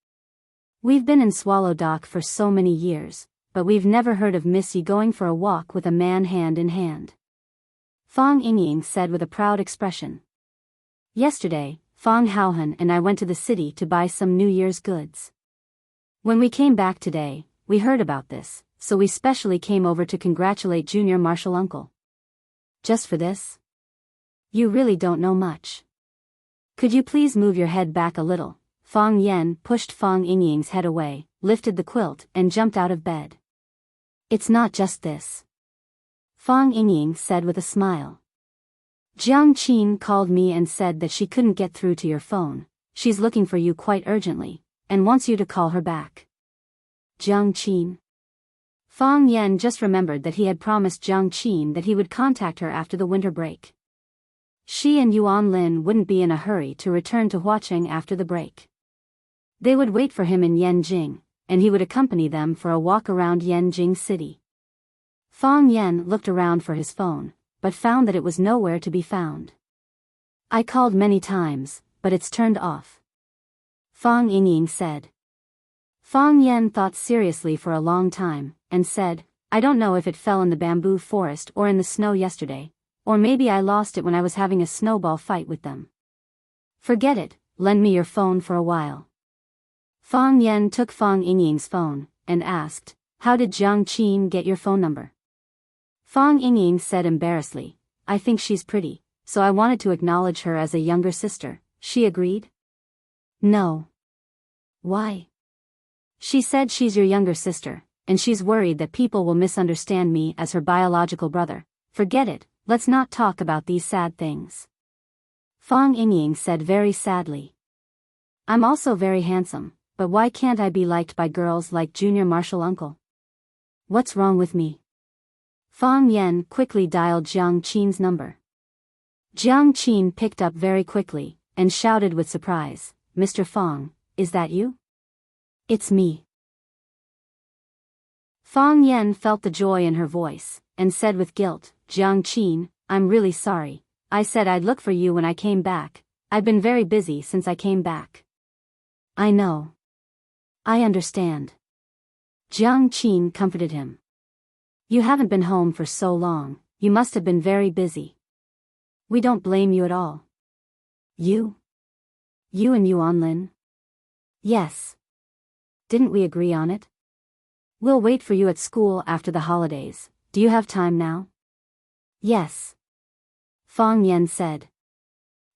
We've been in Swallow Dock for so many years, but we've never heard of Missy going for a walk with a man hand in hand. Fong Yingying said with a proud expression. Yesterday, Fong Haohan and I went to the city to buy some New Year's goods. When we came back today, we heard about this, so we specially came over to congratulate Junior Marshal Uncle. Just for this? You really don't know much. Could you please move your head back a little? Fong Yen pushed Fong Yingying's head away, lifted the quilt, and jumped out of bed. It's not just this. Fong Yingying said with a smile. Jiang Qin called me and said that she couldn't get through to your phone. She's looking for you quite urgently, and wants you to call her back. Jiang Qin. Fong Yen just remembered that he had promised Jiang Qin that he would contact her after the winter break. She and Yuan Lin wouldn't be in a hurry to return to Huaqing after the break. They would wait for him in Yanjing, and he would accompany them for a walk around Yanjing City. Fong Yen looked around for his phone, but found that it was nowhere to be found. I called many times, but it's turned off. Fong Yingying said. Fong Yen thought seriously for a long time, and said, I don't know if it fell in the bamboo forest or in the snow yesterday, or maybe I lost it when I was having a snowball fight with them. Forget it, lend me your phone for a while. Fong Yen took Fong Yingying's phone, and asked, How did Jiang Qin get your phone number? Fong Yingying said embarrassedly, I think she's pretty, so I wanted to acknowledge her as a younger sister. She agreed? No. Why? She said she's your younger sister, and she's worried that people will misunderstand me as her biological brother. Forget it, let's not talk about these sad things. Fong Yingying said very sadly. I'm also very handsome, but why can't I be liked by girls like Junior Marshal Uncle? What's wrong with me? Fong Yen quickly dialed Jiang Qin's number. Jiang Qin picked up very quickly, and shouted with surprise, Mr. Fong, is that you? It's me. Fong Yen felt the joy in her voice, and said with guilt, Jiang Qin, I'm really sorry. I said I'd look for you when I came back. I've been very busy since I came back. I know. I understand. Jiang Qin comforted him. You haven't been home for so long, you must have been very busy. We don't blame you at all. You? You and Yuan Lin? Yes. Didn't we agree on it? We'll wait for you at school after the holidays. Do you have time now? Yes. Fong Yen said.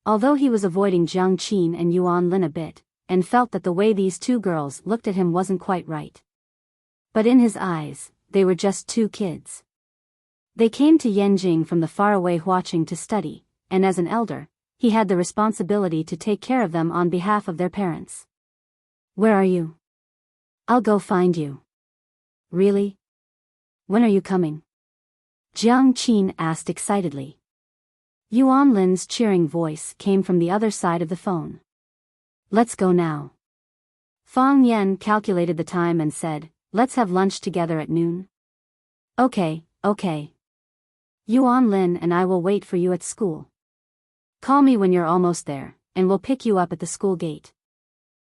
Although he was avoiding Jiang Qin and Yuan Lin a bit, and felt that the way these two girls looked at him wasn't quite right. But in his eyes, they were just two kids. They came to Yanjing from the faraway Huaqing to study, and as an elder, he had the responsibility to take care of them on behalf of their parents. Where are you? I'll go find you. Really? When are you coming? Jiang Qin asked excitedly. Yuan Lin's cheering voice came from the other side of the phone. Let's go now. Fong Yen calculated the time and said, Let's have lunch together at noon. Okay. Yuan Lin and I will wait for you at school. Call me when you're almost there, and we'll pick you up at the school gate.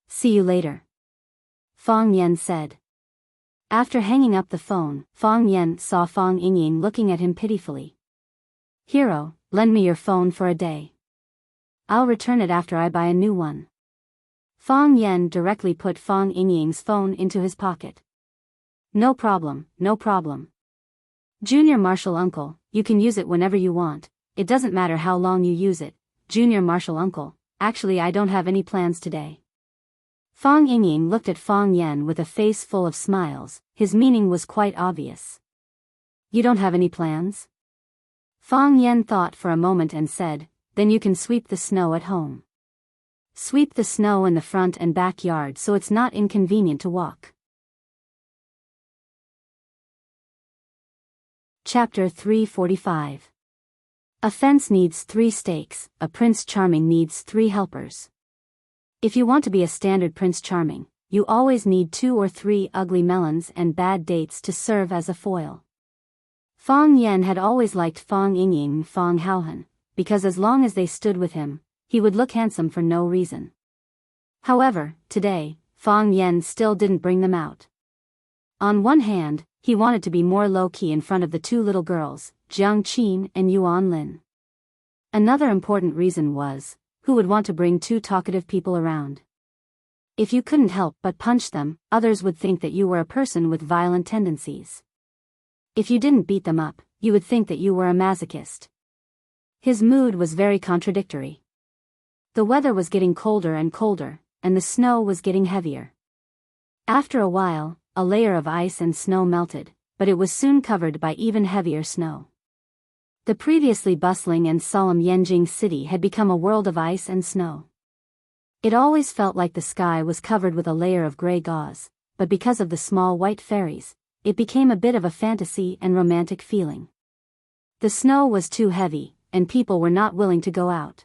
See you later. Fong Yen said. After hanging up the phone, Fong Yen saw Fong Yingying looking at him pitifully. Hero, lend me your phone for a day. I'll return it after I buy a new one. Fong Yen directly put Fong Yingying's phone into his pocket. No problem. Junior Marshal Uncle, you can use it whenever you want. It doesn't matter how long you use it. Junior Marshal Uncle, actually I don't have any plans today. Fong Yingying looked at Fong Yen with a face full of smiles. His meaning was quite obvious. You don't have any plans? Fong Yen thought for a moment and said, Then you can sweep the snow at home. Sweep the snow in the front and backyard so it's not inconvenient to walk. Chapter 345. A fence needs 3 stakes, a Prince Charming needs 3 helpers. If you want to be a standard Prince Charming, you always need 2 or 3 ugly melons and bad dates to serve as a foil. Fong Yen had always liked Fong Yingying and Fong Haohan, because as long as they stood with him, he would look handsome for no reason. However, today, Fang Yen still didn't bring them out. On one hand, he wanted to be more low-key in front of the two little girls, Jiang Qin and Yuan Lin. Another important reason was, who would want to bring two talkative people around? If you couldn't help but punch them, others would think that you were a person with violent tendencies. If you didn't beat them up, you would think that you were a masochist. His mood was very contradictory. The weather was getting colder and colder, and the snow was getting heavier. After a while, a layer of ice and snow melted, but it was soon covered by even heavier snow. The previously bustling and solemn Yanjing city had become a world of ice and snow. It always felt like the sky was covered with a layer of gray gauze, but because of the small white fairies, it became a bit of a fantasy and romantic feeling. The snow was too heavy, and people were not willing to go out.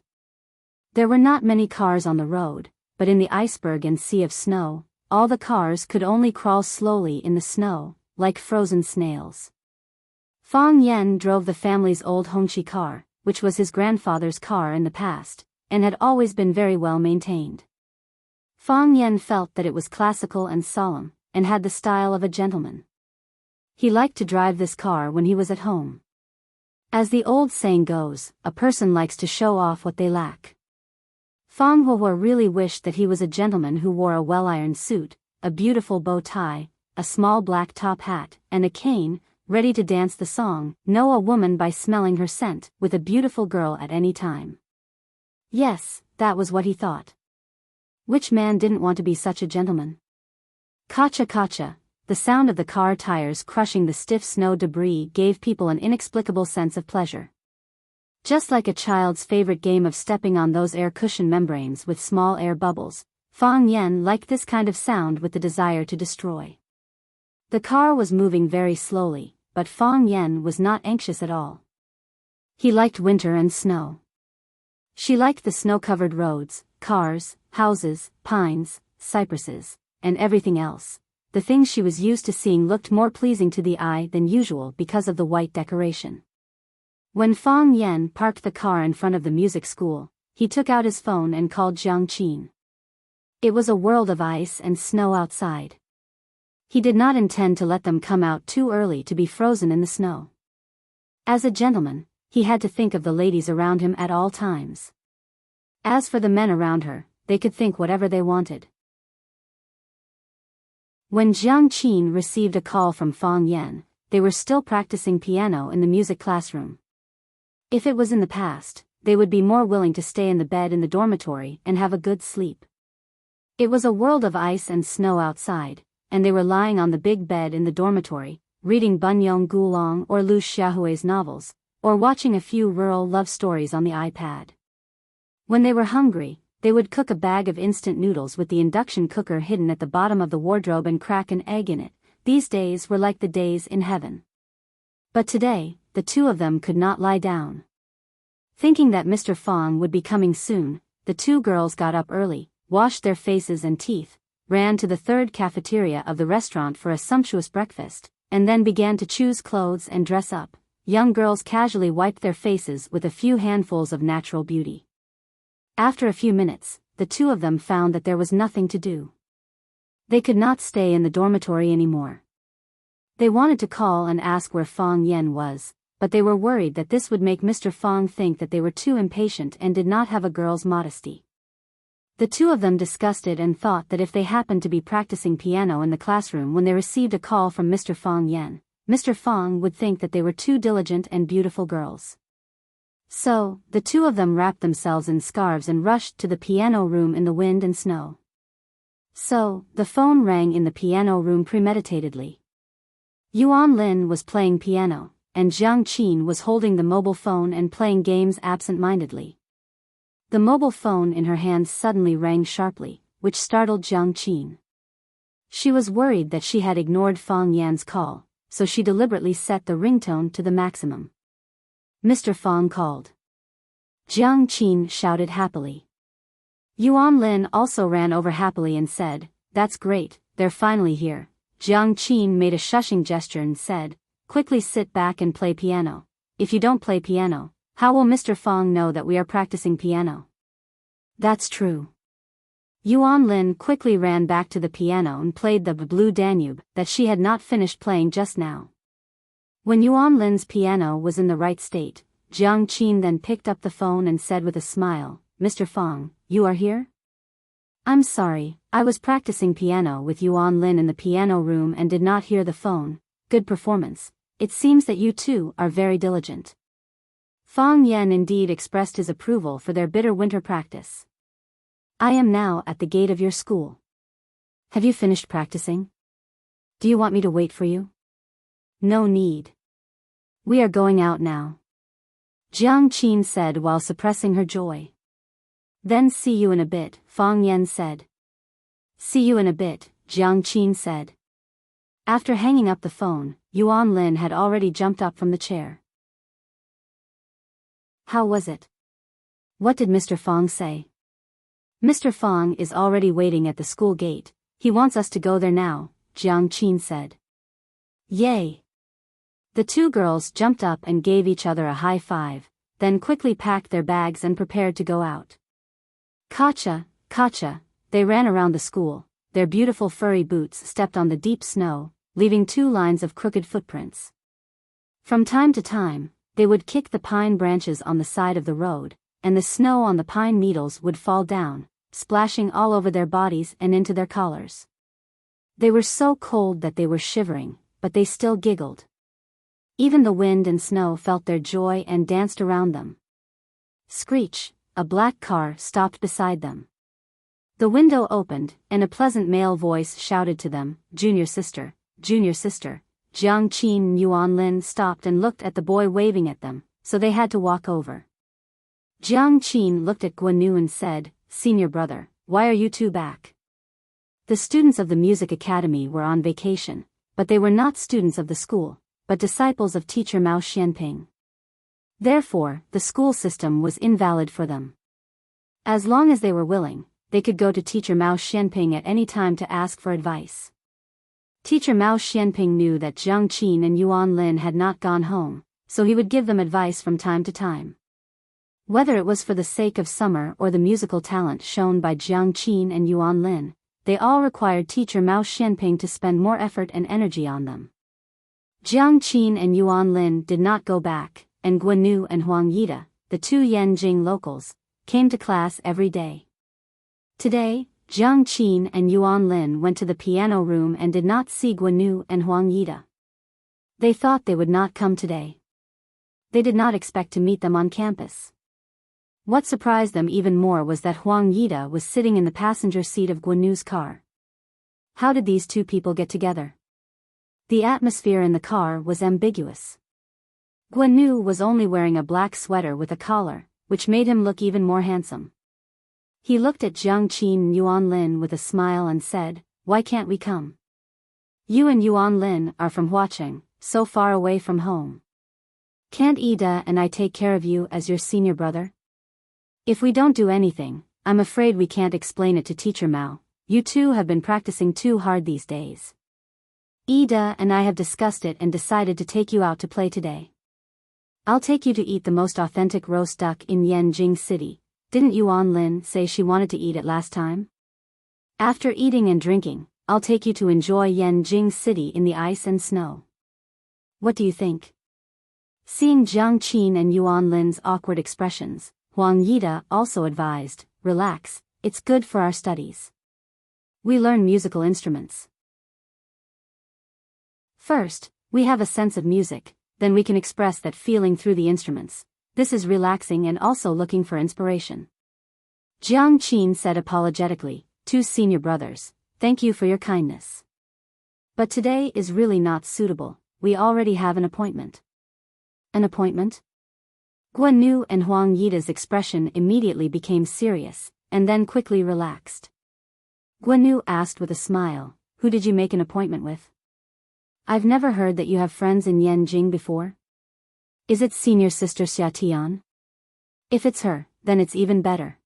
There were not many cars on the road, but in the iceberg and sea of snow, all the cars could only crawl slowly in the snow, like frozen snails. Fang Yen drove the family's old Hongqi car, which was his grandfather's car in the past, and had always been very well maintained. Fang Yen felt that it was classical and solemn, and had the style of a gentleman. He liked to drive this car when he was at home. As the old saying goes, a person likes to show off what they lack. Fang Huohuo really wished that he was a gentleman who wore a well-ironed suit, a beautiful bow tie, a small black top hat, and a cane, ready to dance the song, "Know a Woman by Smelling Her Scent," with a beautiful girl at any time. Yes, that was what he thought. Which man didn't want to be such a gentleman? Kacha kacha, the sound of the car tires crushing the stiff snow debris gave people an inexplicable sense of pleasure. Just like a child's favorite game of stepping on those air cushion membranes with small air bubbles, Fang Yen liked this kind of sound with the desire to destroy. The car was moving very slowly, but Fang Yen was not anxious at all. He liked winter and snow. She liked the snow-covered roads, cars, houses, pines, cypresses, and everything else. The things she was used to seeing looked more pleasing to the eye than usual because of the white decoration. When Fang Yen parked the car in front of the music school, he took out his phone and called Jiang Qin. It was a world of ice and snow outside. He did not intend to let them come out too early to be frozen in the snow. As a gentleman, he had to think of the ladies around him at all times. As for the men around her, they could think whatever they wanted. When Jiang Qin received a call from Fang Yen, they were still practicing piano in the music classroom. If it was in the past, they would be more willing to stay in the bed in the dormitory and have a good sleep. It was a world of ice and snow outside, and they were lying on the big bed in the dormitory, reading Bunyong Gulong or Lu Xiaohui's novels, or watching a few rural love stories on the iPad. When they were hungry, they would cook a bag of instant noodles with the induction cooker hidden at the bottom of the wardrobe and crack an egg in it. These days were like the days in heaven. But today, the two of them could not lie down. Thinking that Mr. Fang would be coming soon, the two girls got up early, washed their faces and teeth, ran to the third cafeteria of the restaurant for a sumptuous breakfast, and then began to choose clothes and dress up. Young girls casually wiped their faces with a few handfuls of natural beauty. After a few minutes, the two of them found that there was nothing to do. They could not stay in the dormitory anymore. They wanted to call and ask where Fang Yen was, but they were worried that this would make Mr. Fang think that they were too impatient and did not have a girl's modesty. The two of them discussed it and thought that if they happened to be practicing piano in the classroom when they received a call from Mr. Fang Yen, Mr. Fang would think that they were two diligent and beautiful girls. So, the two of them wrapped themselves in scarves and rushed to the piano room in the wind and snow. So, the phone rang in the piano room premeditatedly. Yuan Lin was playing piano, and Jiang Qin was holding the mobile phone and playing games absent-mindedly. The mobile phone in her hand suddenly rang sharply, which startled Jiang Qin. She was worried that she had ignored Fang Yan's call, so she deliberately set the ringtone to the maximum. Mr. Fang called. Jiang Qin shouted happily. Yuan Lin also ran over happily and said, "That's great, they're finally here." Jiang Qin made a shushing gesture and said, "Quickly sit back and play piano. If you don't play piano, how will Mr. Fang know that we are practicing piano?" "That's true." Yuan Lin quickly ran back to the piano and played the Blue Danube that she had not finished playing just now. When Yuan Lin's piano was in the right state, Jiang Qin then picked up the phone and said with a smile, "Mr. Fong, you are here? I'm sorry, I was practicing piano with Yuan Lin in the piano room and did not hear the phone. Good performance. It seems that you two are very diligent." Fong Yan indeed expressed his approval for their bitter winter practice. "I am now at the gate of your school. Have you finished practicing? Do you want me to wait for you?" "No need. We are going out now," Jiang Qin said while suppressing her joy. "Then see you in a bit," Fong Yan said. "See you in a bit," Jiang Qin said. After hanging up the phone, Yuan Lin had already jumped up from the chair. "How was it? What did Mr. Fong say?" "Mr. Fong is already waiting at the school gate. He wants us to go there now," Jiang Qin said. "Yay!" The two girls jumped up and gave each other a high five, then quickly packed their bags and prepared to go out. Kacha, kacha, they ran around the school. Their beautiful furry boots stepped on the deep snow, leaving 2 lines of crooked footprints. From time to time, they would kick the pine branches on the side of the road, and the snow on the pine needles would fall down, splashing all over their bodies and into their collars. They were so cold that they were shivering, but they still giggled. Even the wind and snow felt their joy and danced around them. Screech, a black car stopped beside them. The window opened, and a pleasant male voice shouted to them, "Junior sister, junior sister." Jiang Qin and Yuan Lin stopped and looked at the boy waving at them, so they had to walk over. Jiang Qin looked at Guanu and said, "Senior brother, why are you two back?" The students of the music academy were on vacation, but they were not students of the school, but disciples of teacher Mao Xianping. Therefore, the school system was invalid for them. As long as they were willing, they could go to teacher Mao Xianping at any time to ask for advice. Teacher Mao Xianping knew that Jiang Qin and Yuan Lin had not gone home, so he would give them advice from time to time. Whether it was for the sake of summer or the musical talent shown by Jiang Qin and Yuan Lin, they all required teacher Mao Xianping to spend more effort and energy on them. Jiang Qin and Yuan Lin did not go back, and Guanu and Huang Yida, the 2 Yanjing locals, came to class every day. Today, Jiang Qin and Yuan Lin went to the piano room and did not see Guanu and Huang Yida. They thought they would not come today. They did not expect to meet them on campus. What surprised them even more was that Huang Yida was sitting in the passenger seat of Guanu's car. How did these 2 people get together? The atmosphere in the car was ambiguous. Guanu was only wearing a black sweater with a collar, which made him look even more handsome. He looked at Jiang Qin and Yuan Lin with a smile and said, "Why can't we come? You and Yuan Lin are from Huacheng, so far away from home. Can't Ida and I take care of you as your senior brother? If we don't do anything, I'm afraid we can't explain it to teacher Mao. You two have been practicing too hard these days. Ida and I have discussed it and decided to take you out to play today. I'll take you to eat the most authentic roast duck in Yanjing City. Didn't Yuan Lin say she wanted to eat it last time? After eating and drinking, I'll take you to enjoy Yanjing City in the ice and snow. What do you think?" Seeing Jiang Qin and Yuan Lin's awkward expressions, Huang Yida also advised, "Relax, it's good for our studies. We learn musical instruments. First, we have a sense of music, then we can express that feeling through the instruments. This is relaxing and also looking for inspiration." Jiang Qin said apologetically, "2 senior brothers, thank you for your kindness. But today is really not suitable, we already have an appointment." "An appointment?" Guanu and Huang Yida's expression immediately became serious, and then quickly relaxed. Guanu asked with a smile, "Who did you make an appointment with? I've never heard that you have friends in Yanjing before. Is it senior sister Xia Tian? If it's her, then it's even better.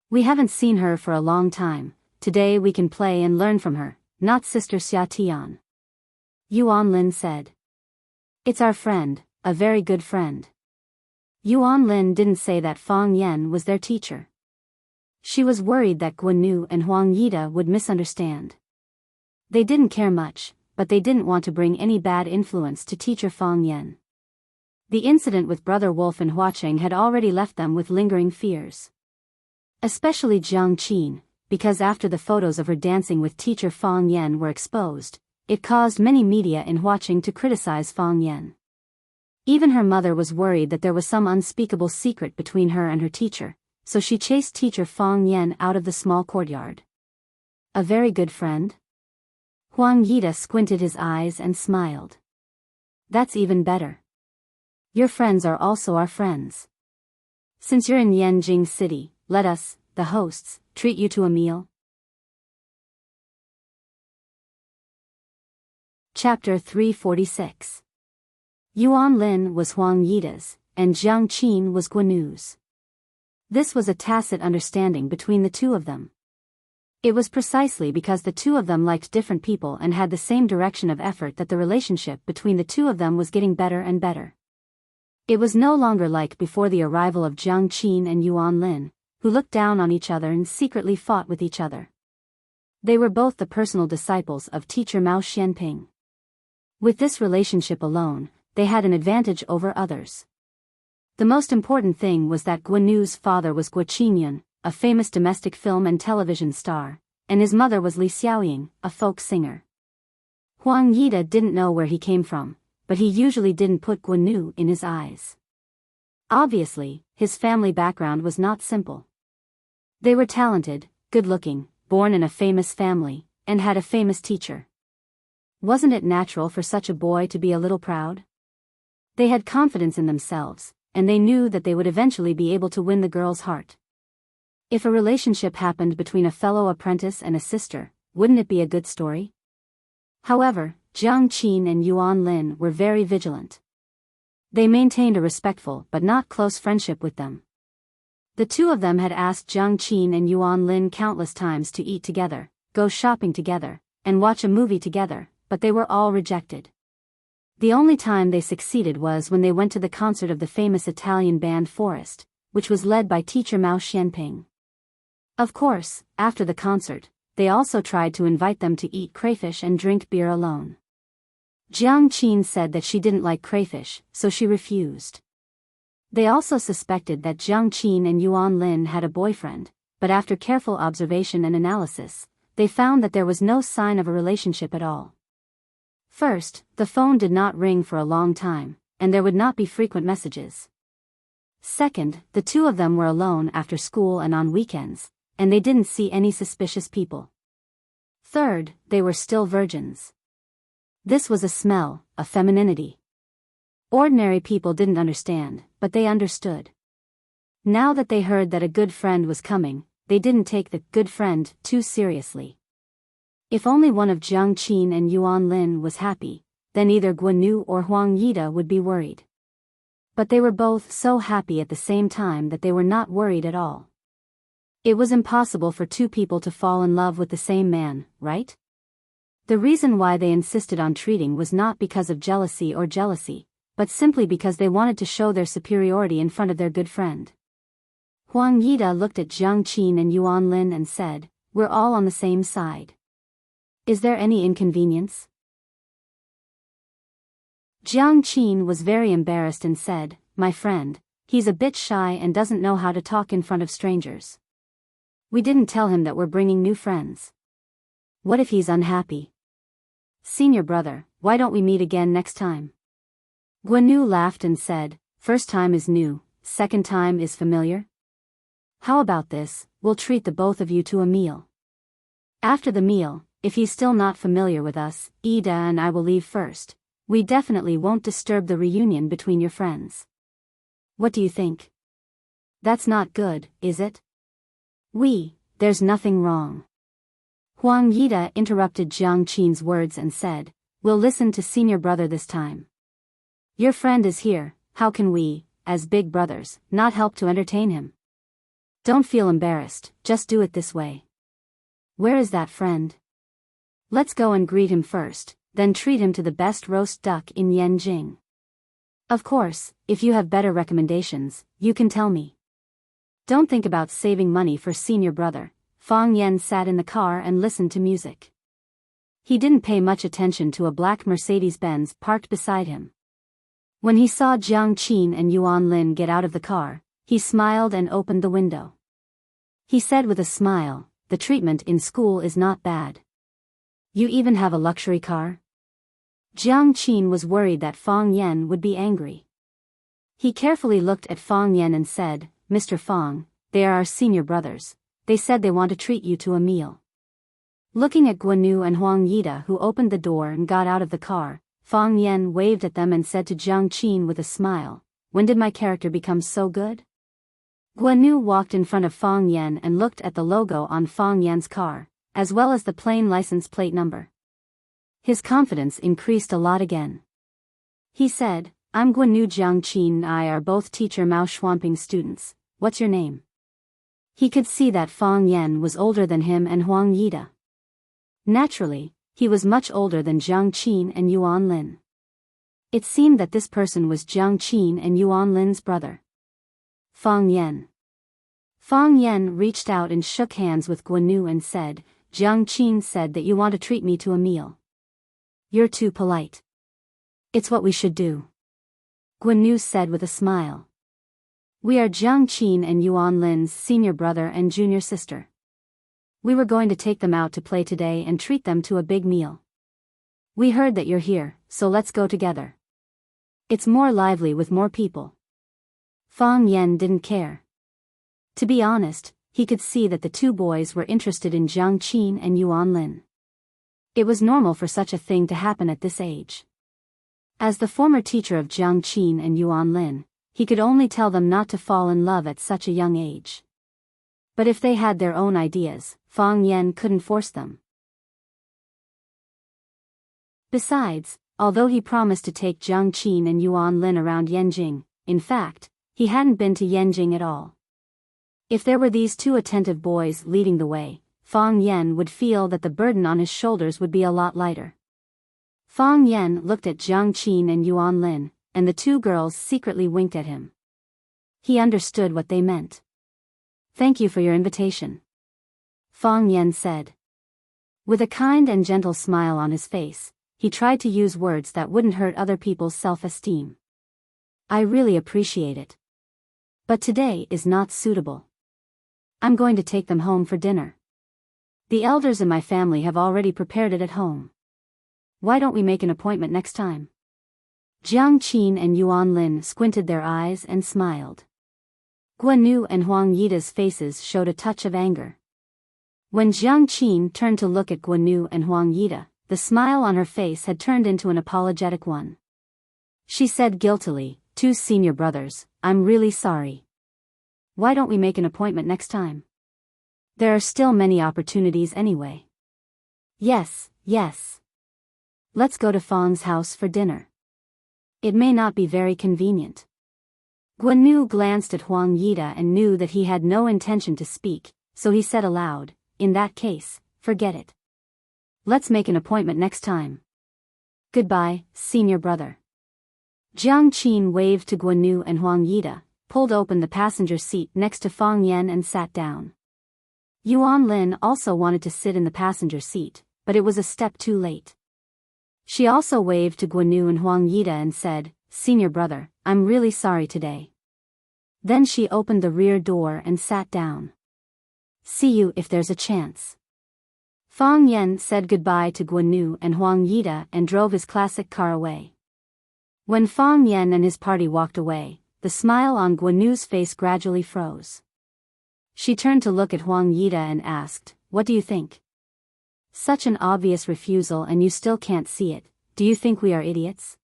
We haven't seen her for a long time, today we can play and learn from her, not sister Xia Tian," Yuan Lin said. "It's our friend, a very good friend." Yuan Lin didn't say that Fong Yan was their teacher. She was worried that Guanu and Huang Yida would misunderstand. They didn't care much, but they didn't want to bring any bad influence to teacher Fang Yan. The incident with Brother Wolf and Huacheng had already left them with lingering fears. Especially Jiang Qin, because after the photos of her dancing with teacher Fang Yan were exposed, it caused many media in Huacheng to criticize Fang Yan. Even her mother was worried that there was some unspeakable secret between her and her teacher, so she chased teacher Fang Yan out of the small courtyard. A very good friend? Huang Yida squinted his eyes and smiled. That's even better. Your friends are also our friends. Since you're in Yanjing City, let us, the hosts, treat you to a meal. Chapter 346. Yuan Lin was Huang Yida's, and Jiang Qin was Guanu's. This was a tacit understanding between the two of them. It was precisely because the two of them liked different people and had the same direction of effort that the relationship between the two of them was getting better and better. It was no longer like before the arrival of Jiang Qin and Yuan Lin, who looked down on each other and secretly fought with each other. They were both the personal disciples of teacher Mao Xianping. With this relationship alone, they had an advantage over others. The most important thing was that Guanu's father was Guo Qinyun, a famous domestic film and television star, and his mother was Li Xiaoying, a folk singer. Huang Yida didn't know where he came from, but he usually didn't put Guanu in his eyes. Obviously, his family background was not simple. They were talented, good-looking, born in a famous family, and had a famous teacher. Wasn't it natural for such a boy to be a little proud? They had confidence in themselves, and they knew that they would eventually be able to win the girl's heart. If a relationship happened between a fellow apprentice and a sister, wouldn't it be a good story? However, Jiang Qin and Yuan Lin were very vigilant. They maintained a respectful but not close friendship with them. The two of them had asked Jiang Qin and Yuan Lin countless times to eat together, go shopping together, and watch a movie together, but they were all rejected. The only time they succeeded was when they went to the concert of the famous Italian band Forest, which was led by teacher Mao Xianping. Of course, after the concert, they also tried to invite them to eat crayfish and drink beer alone. Jiang Qin said that she didn't like crayfish, so she refused. They also suspected that Jiang Qin and Yuan Lin had a boyfriend, but after careful observation and analysis, they found that there was no sign of a relationship at all. First, the phone did not ring for a long time, and there would not be frequent messages. Second, the two of them were alone after school and on weekends, and they didn't see any suspicious people. Third, they were still virgins. This was a smell, a femininity. Ordinary people didn't understand, but they understood. Now that they heard that a good friend was coming, they didn't take the good friend too seriously. If only one of Jiang Qin and Yuan Lin was happy, then either Guanu or Huang Yida would be worried. But they were both so happy at the same time that they were not worried at all. It was impossible for two people to fall in love with the same man, right? The reason why they insisted on treating was not because of jealousy, but simply because they wanted to show their superiority in front of their good friend. Huang Yida looked at Jiang Qin and Yuan Lin and said, "We're all on the same side. Is there any inconvenience?" Jiang Qin was very embarrassed and said, "My friend, he's a bit shy and doesn't know how to talk in front of strangers. We didn't tell him that we're bringing new friends. What if he's unhappy? Senior brother, why don't we meet again next time?" Guanu laughed and said, "First time is new, second time is familiar. How about this, we'll treat the both of you to a meal. After the meal, if he's still not familiar with us, Ida and I will leave first. We definitely won't disturb the reunion between your friends. What do you think? That's not good, is it?" There's nothing wrong." Huang Yida interrupted Jiang Qin's words and said, "We'll listen to senior brother this time. Your friend is here, how can we, as big brothers, not help to entertain him? Don't feel embarrassed, just do it this way. Where is that friend? Let's go and greet him first, then treat him to the best roast duck in Yanjing. Of course, if you have better recommendations, you can tell me." Don't think about saving money for senior brother. Fang Yan sat in the car and listened to music. He didn't pay much attention to a black Mercedes-Benz parked beside him. When he saw Jiang Qin and Yuan Lin get out of the car, he smiled and opened the window. He said with a smile, "The treatment in school is not bad. You even have a luxury car?" Jiang Qin was worried that Fang Yan would be angry. He carefully looked at Fang Yan and said, "Mr. Fang, they are our senior brothers. They said they want to treat you to a meal." Looking at Guanu and Huang Yida, who opened the door and got out of the car, Fang Yan waved at them and said to Jiang Qin with a smile, "When did my character become so good?" Guanu walked in front of Fang Yan and looked at the logo on Fang Yan's car, as well as the plain license plate number. His confidence increased a lot again. He said, "I'm Guanu. Jiang Qin and I are both teacher Mao Shuamping students. What's your name?" He could see that Fang Yan was older than him and Huang Yida. Naturally, he was much older than Jiang Qin and Yuan Lin. It seemed that this person was Jiang Qin and Yuan Lin's brother. Fang Yan. Fang Yan reached out and shook hands with Guanu and said, "Jiang Qin said that you want to treat me to a meal. You're too polite." "It's what we should do," Guanu said with a smile. "We are Jiang Qin and Yuan Lin's senior brother and junior sister. We were going to take them out to play today and treat them to a big meal. We heard that you're here, so let's go together. It's more lively with more people." Fang Yan didn't care. To be honest, he could see that the two boys were interested in Jiang Qin and Yuan Lin. It was normal for such a thing to happen at this age. As the former teacher of Jiang Qin and Yuan Lin, he could only tell them not to fall in love at such a young age. But if they had their own ideas, Fang Yan couldn't force them. Besides, although he promised to take Jiang Qin and Yuan Lin around Yanjing, in fact, he hadn't been to Yanjing at all. If there were these two attentive boys leading the way, Fang Yan would feel that the burden on his shoulders would be a lot lighter. Fang Yan looked at Jiang Qin and Yuan Lin, and the two girls secretly winked at him. He understood what they meant. "Thank you for your invitation," Fang Yan said. With a kind and gentle smile on his face, he tried to use words that wouldn't hurt other people's self-esteem. "I really appreciate it. But today is not suitable. I'm going to take them home for dinner. The elders in my family have already prepared it at home. Why don't we make an appointment next time?" Jiang Qin and Yuan Lin squinted their eyes and smiled. Guanu and Huang Yida's faces showed a touch of anger. When Jiang Qin turned to look at Guanu and Huang Yida, the smile on her face had turned into an apologetic one. She said guiltily, "Two senior brothers, I'm really sorry. Why don't we make an appointment next time? There are still many opportunities anyway." Yes. Let's go to Fang's house for dinner. It may not be very convenient." Guanu glanced at Huang Yida and knew that he had no intention to speak, so he said aloud, "In that case, forget it. Let's make an appointment next time. Goodbye, senior brother." Jiang Qin waved to Guanu and Huang Yida, pulled open the passenger seat next to Fang Yan and sat down. Yuan Lin also wanted to sit in the passenger seat, but it was a step too late. She also waved to Guanu and Huang Yida and said, "Senior brother, I'm really sorry today." Then she opened the rear door and sat down. "See you if there's a chance." Fang Yan said goodbye to Guanu and Huang Yida and drove his classic car away. When Fang Yan and his party walked away, the smile on Guanu's face gradually froze. She turned to look at Huang Yida and asked, "What do you think? Such an obvious refusal and you still can't see it. Do you think we are idiots?"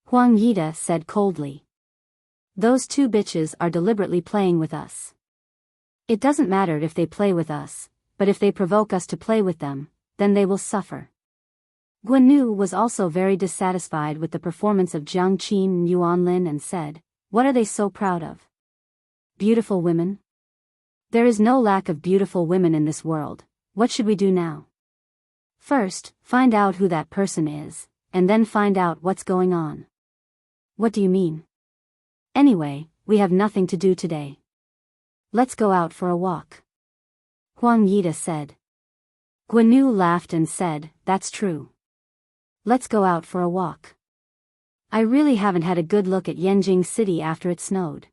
Huang Yida said coldly, "Those two bitches are deliberately playing with us. It doesn't matter if they play with us, but if they provoke us to play with them, then they will suffer." Guanu was also very dissatisfied with the performance of Jiang Qin and Yuan Lin and said, "What are they so proud of? Beautiful women? There is no lack of beautiful women in this world. What should we do now? First, find out who that person is, and then find out what's going on." "What do you mean?" "Anyway, we have nothing to do today. Let's go out for a walk. Huang Yida said. Guanyu laughed and said, that's true. Let's go out for a walk. I really haven't had a good look at Yanjing City after it snowed.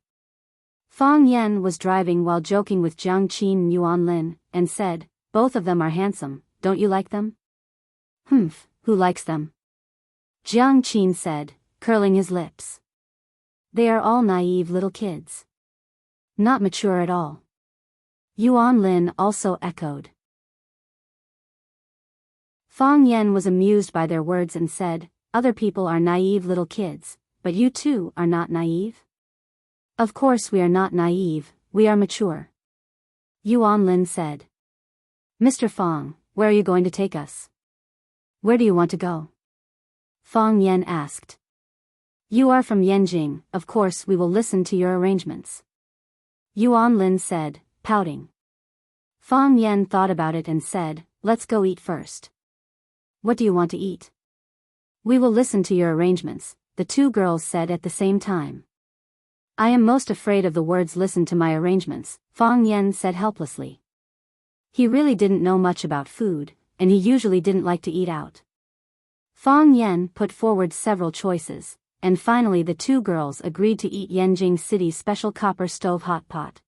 Fang Yan was driving while joking with Jiang Qin and Yuan Lin, and said, both of them are handsome, don't you like them? Humph, who likes them? Jiang Qin said, curling his lips. They are all naive little kids. Not mature at all. Yuan Lin also echoed. Fang Yan was amused by their words and said, other people are naive little kids, but you too are not naive? Of course we are not naive, we are mature. Yuan Lin said. Mr. Fang, where are you going to take us? Where do you want to go? Fang Yan asked. You are from Yanjing, of course we will listen to your arrangements. Yuan Lin said, pouting. Fang Yan thought about it and said, let's go eat first. What do you want to eat? We will listen to your arrangements, the two girls said at the same time. I am most afraid of the words listen to my arrangements, Fang Yan said helplessly. He really didn't know much about food, and he usually didn't like to eat out. Fang Yan put forward several choices, and finally the two girls agreed to eat Yanjing City's special copper stove hot pot.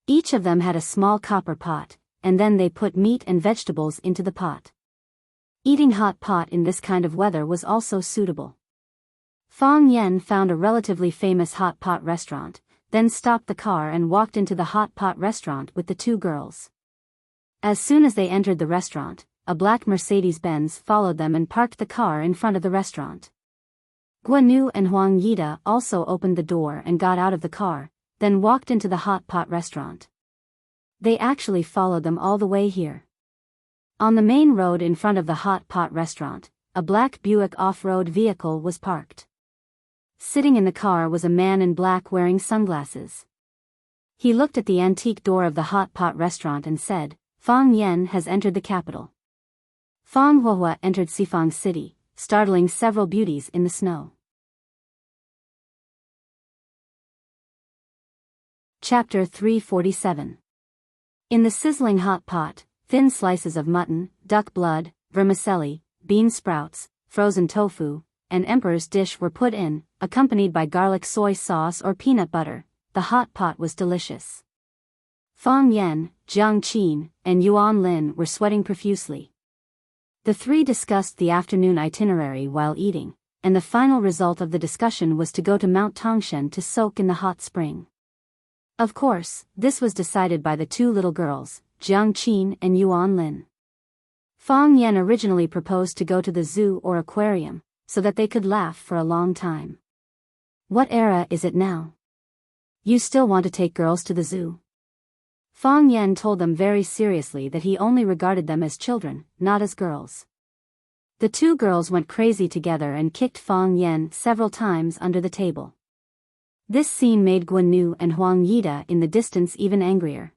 Each of them had a small copper pot, and then they put meat and vegetables into the pot. Eating hot pot in this kind of weather was also suitable. Fang Yan found a relatively famous hot pot restaurant, then stopped the car and walked into the hot pot restaurant with the two girls. As soon as they entered the restaurant, a black Mercedes-Benz followed them and parked the car in front of the restaurant. Guanyu and Huang Yida also opened the door and got out of the car, then walked into the hot pot restaurant. They actually followed them all the way here. On the main road in front of the hot pot restaurant, a black Buick off-road vehicle was parked. Sitting in the car was a man in black wearing sunglasses. He looked at the antique door of the hot pot restaurant and said, Fang Yan has entered the capital. Fang Huahua entered Sifang City, startling several beauties in the snow. Chapter 347. In the sizzling hot pot, thin slices of mutton, duck blood, vermicelli, bean sprouts, frozen tofu, and emperor's dish were put in, accompanied by garlic soy sauce or peanut butter. The hot pot was delicious. Fang Yan, Jiang Qin, and Yuan Lin were sweating profusely. The three discussed the afternoon itinerary while eating, and the final result of the discussion was to go to Mount Tongshan to soak in the hot spring. Of course, this was decided by the two little girls, Jiang Qin and Yuan Lin. Fang Yan originally proposed to go to the zoo or aquarium, so that they could laugh for a long time. What era is it now? You still want to take girls to the zoo? Fang Yan told them very seriously that he only regarded them as children, not as girls. The two girls went crazy together and kicked Fang Yan several times under the table. This scene made Guanyu and Huang Yida in the distance even angrier.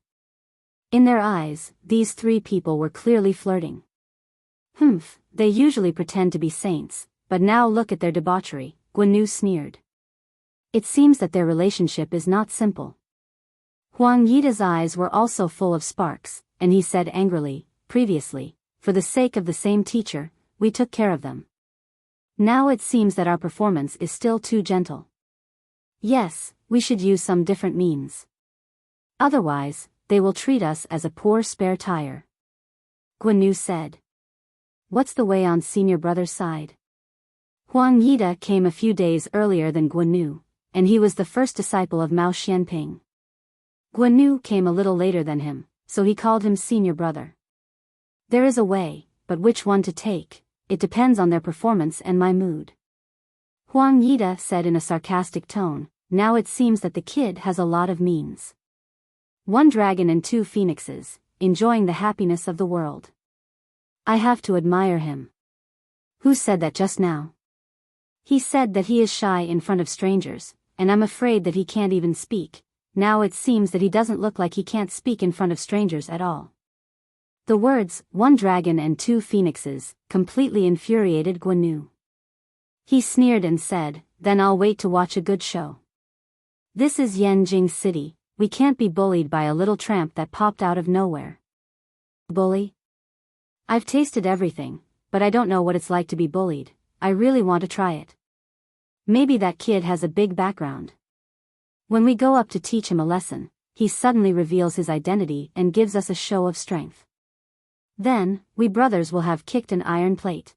In their eyes, these three people were clearly flirting. Humph, they usually pretend to be saints, but now look at their debauchery, Guanyu sneered. It seems that their relationship is not simple. Huang Yida's eyes were also full of sparks, and he said angrily, previously, for the sake of the same teacher, we took care of them. Now it seems that our performance is still too gentle. Yes, we should use some different means. Otherwise, they will treat us as a poor spare tire. Guanyu said. What's the way on senior brother's side? Huang Yida came a few days earlier than Guanyu, and he was the first disciple of Mao Xianping. Guanyu came a little later than him, so he called him senior brother. There is a way, but which one to take, it depends on their performance and my mood. Huang Yida said in a sarcastic tone, now it seems that the kid has a lot of means. One dragon and two phoenixes, enjoying the happiness of the world. I have to admire him. Who said that just now? He said that he is shy in front of strangers, and I'm afraid that he can't even speak. Now it seems that he doesn't look like he can't speak in front of strangers at all. The words, one dragon and two phoenixes, completely infuriated Guanyu. He sneered and said, then I'll wait to watch a good show. This is Yanjing City, we can't be bullied by a little tramp that popped out of nowhere. Bully? I've tasted everything, but I don't know what it's like to be bullied. I really want to try it. Maybe that kid has a big background. When we go up to teach him a lesson, he suddenly reveals his identity and gives us a show of strength. Then, we brothers will have kicked an iron plate.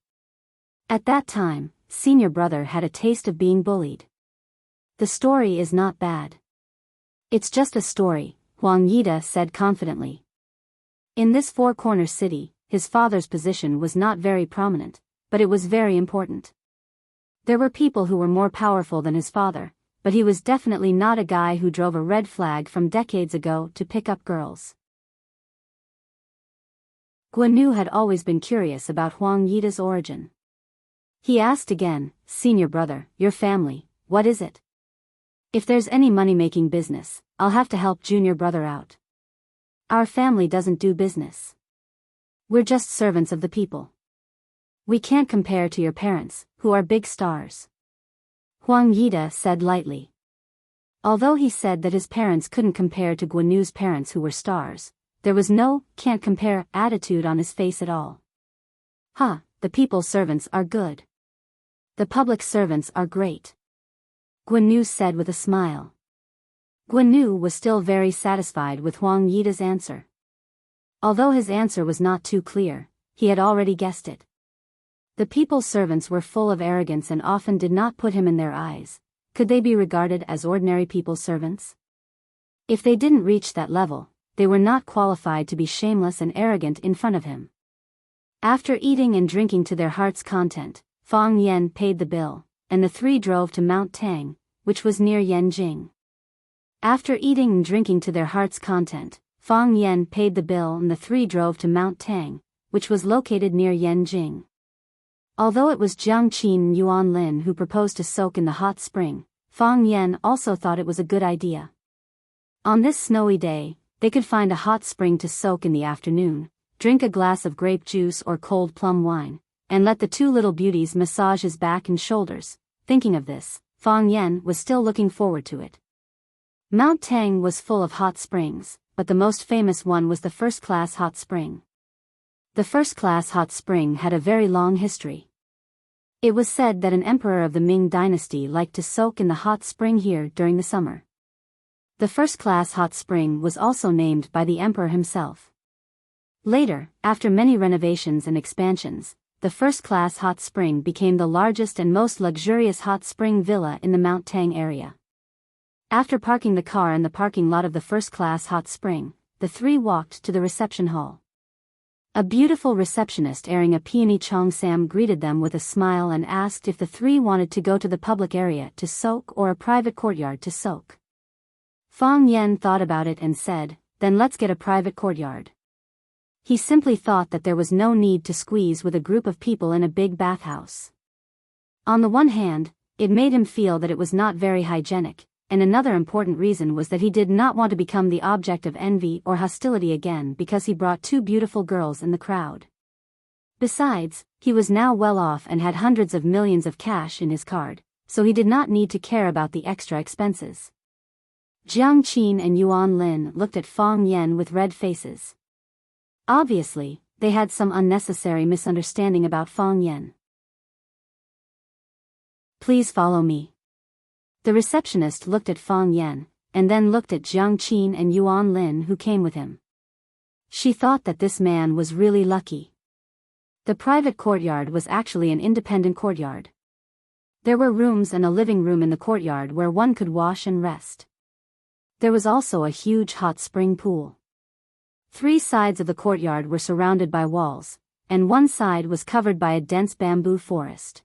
At that time, senior brother had a taste of being bullied. The story is not bad. It's just a story, Huang Yida said confidently. In this four-corner city, his father's position was not very prominent, but it was very important. There were people who were more powerful than his father, but he was definitely not a guy who drove a red flag from decades ago to pick up girls. Guan had always been curious about Huang Yida's origin. He asked again, "Senior brother, your family, what is it? If there's any money-making business, I'll have to help junior brother out. Our family doesn't do business. We're just servants of the people. We can't compare to your parents, who are big stars." Huang Yida said lightly. Although he said that his parents couldn't compare to Guanu's parents who were stars, there was no "can't compare" attitude on his face at all. The people's servants are good. The public servants are great. Guan said with a smile. Guan was still very satisfied with Huang Yida's answer. Although his answer was not too clear, he had already guessed it. The people's servants were full of arrogance and often did not put him in their eyes. Could they be regarded as ordinary people's servants? If they didn't reach that level, they were not qualified to be shameless and arrogant in front of him. After eating and drinking to their heart's content, Fang Yan paid the bill, and the three drove to Mount Tang, which was near Yanjing. After eating and drinking to their heart's content, Fang Yan paid the bill and the three drove to Mount Tang, which was located near Yanjing. Although it was Jiang Qin and Yuan Lin who proposed to soak in the hot spring, Fang Yan also thought it was a good idea. On this snowy day, they could find a hot spring to soak in the afternoon, drink a glass of grape juice or cold plum wine, and let the two little beauties massage his back and shoulders. Thinking of this, Fang Yan was still looking forward to it. Mount Tang was full of hot springs, but the most famous one was the first-class hot spring. The first-class hot spring had a very long history. It was said that an emperor of the Ming dynasty liked to soak in the hot spring here during the summer. The first-class hot spring was also named by the emperor himself. Later, after many renovations and expansions, the first-class hot spring became the largest and most luxurious hot spring villa in the Mount Tang area. After parking the car in the parking lot of the first-class hot spring, the three walked to the reception hall. A beautiful receptionist wearing a peony cheongsam greeted them with a smile and asked if the three wanted to go to the public area to soak or a private courtyard to soak. Fang Yan thought about it and said, "Then let's get a private courtyard." He simply thought that there was no need to squeeze with a group of people in a big bathhouse. On the one hand, it made him feel that it was not very hygienic, and another important reason was that he did not want to become the object of envy or hostility again because he brought two beautiful girls in the crowd. Besides, he was now well off and had hundreds of millions of cash in his card, so he did not need to care about the extra expenses. Jiang Qin and Yuan Lin looked at Fang Yan with red faces. Obviously, they had some unnecessary misunderstanding about Fang Yan. "Please follow me." The receptionist looked at Fang Yan, and then looked at Jiang Qin and Yuan Lin who came with him. She thought that this man was really lucky. The private courtyard was actually an independent courtyard. There were rooms and a living room in the courtyard where one could wash and rest. There was also a huge hot spring pool. 3 sides of the courtyard were surrounded by walls, and one side was covered by a dense bamboo forest.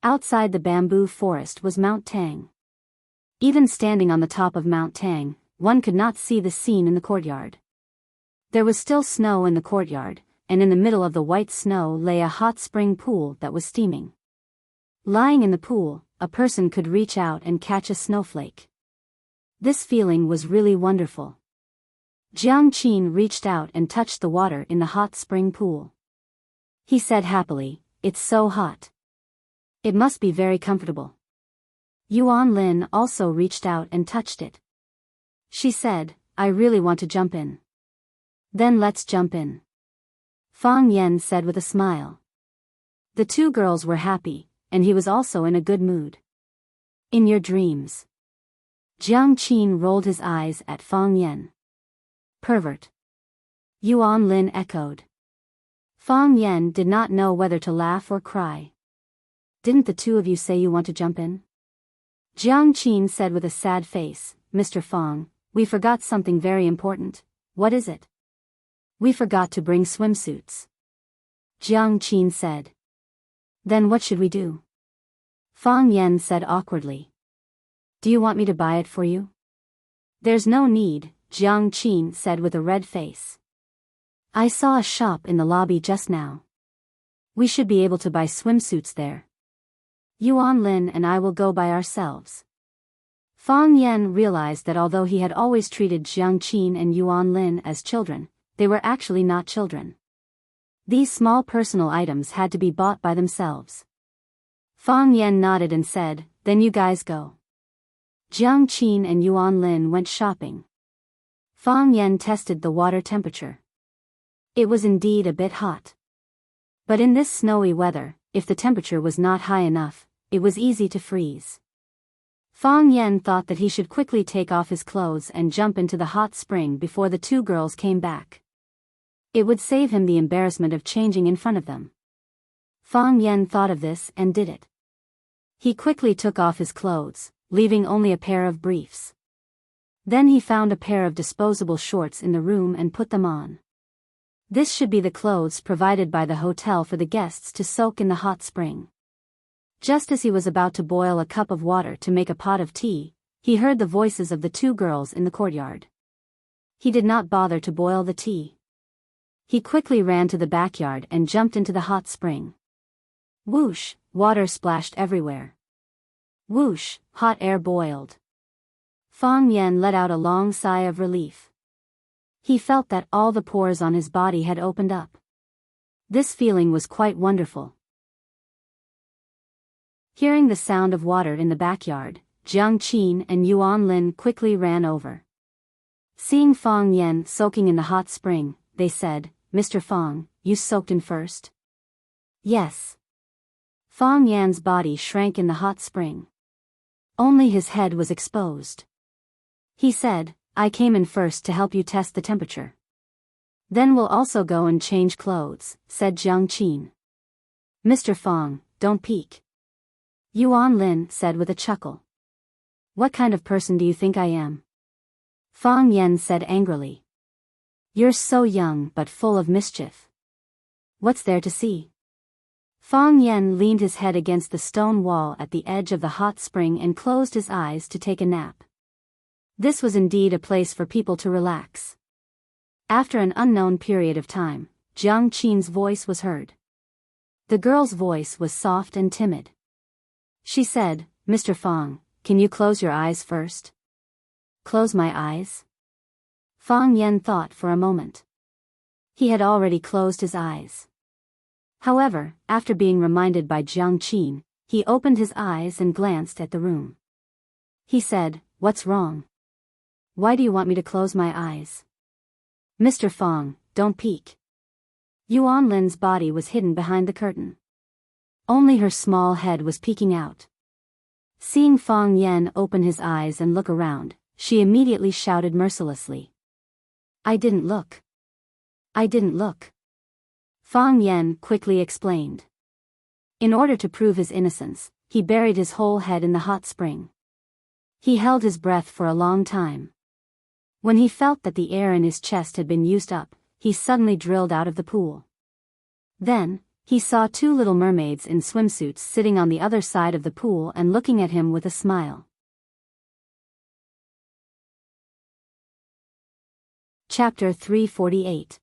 Outside the bamboo forest was Mount Tang. Even standing on the top of Mount Tang, one could not see the scene in the courtyard. There was still snow in the courtyard, and in the middle of the white snow lay a hot spring pool that was steaming. Lying in the pool, a person could reach out and catch a snowflake. This feeling was really wonderful. Jiang Qin reached out and touched the water in the hot spring pool. He said happily, "It's so hot. It must be very comfortable." Yuan Lin also reached out and touched it. She said, I really want to jump in. Then let's jump in. Fang Yan said with a smile. The two girls were happy, and he was also in a good mood. In your dreams. Jiang Qin rolled his eyes at Fang Yan. Pervert. Yuan Lin echoed. Fang Yan did not know whether to laugh or cry. Didn't the two of you say you want to jump in? Jiang Qin said with a sad face, Mr. Fang, we forgot something very important. What is it? We forgot to bring swimsuits. Jiang Qin said. Then what should we do? Fang Yan said awkwardly. Do you want me to buy it for you? There's no need, Jiang Qin said with a red face. I saw a shop in the lobby just now. We should be able to buy swimsuits there. Yuan Lin and I will go by ourselves. Fang Yan realized that although he had always treated Jiang Qin and Yuan Lin as children, they were actually not children. These small personal items had to be bought by themselves. Fang Yan nodded and said, then you guys go. Jiang Qin and Yuan Lin went shopping. Fang Yan tested the water temperature. It was indeed a bit hot. But in this snowy weather, if the temperature was not high enough, it was easy to freeze. Fang Yan thought that he should quickly take off his clothes and jump into the hot spring before the two girls came back. It would save him the embarrassment of changing in front of them. Fang Yan thought of this and did it. He quickly took off his clothes, leaving only a pair of briefs. Then he found a pair of disposable shorts in the room and put them on. This should be the clothes provided by the hotel for the guests to soak in the hot spring. Just as he was about to boil a cup of water to make a pot of tea, he heard the voices of the two girls in the courtyard. He did not bother to boil the tea. He quickly ran to the backyard and jumped into the hot spring. Whoosh, water splashed everywhere. Whoosh, hot air boiled. Fang Yan let out a long sigh of relief. He felt that all the pores on his body had opened up. This feeling was quite wonderful. Hearing the sound of water in the backyard, Jiang Qin and Yuan Lin quickly ran over. Seeing Fang Yan soaking in the hot spring, they said, Mr. Fang, you soaked in first? Yes. Fang Yan's body shrank in the hot spring. Only his head was exposed. He said, I came in first to help you test the temperature. Then we'll also go and change clothes, said Jiang Qin. Mr. Fang, don't peek. Yuan Lin said with a chuckle. What kind of person do you think I am? Fang Yan said angrily. You're so young but full of mischief. What's there to see? Fang Yan leaned his head against the stone wall at the edge of the hot spring and closed his eyes to take a nap. This was indeed a place for people to relax. After an unknown period of time, Jiang Qin's voice was heard. The girl's voice was soft and timid. She said, Mr. Fang, can you close your eyes first? Close my eyes? Fang Yan thought for a moment. He had already closed his eyes. However, after being reminded by Jiang Qin, he opened his eyes and glanced at the room. He said, What's wrong? Why do you want me to close my eyes? Mr. Fang, don't peek. Yuan Lin's body was hidden behind the curtain. Only her small head was peeking out. Seeing Fang Yan open his eyes and look around, she immediately shouted mercilessly. I didn't look. I didn't look. Fang Yan quickly explained. In order to prove his innocence, he buried his whole head in the hot spring. He held his breath for a long time. When he felt that the air in his chest had been used up, he suddenly drilled out of the pool. Then, he saw two little mermaids in swimsuits sitting on the other side of the pool and looking at him with a smile. Chapter 348.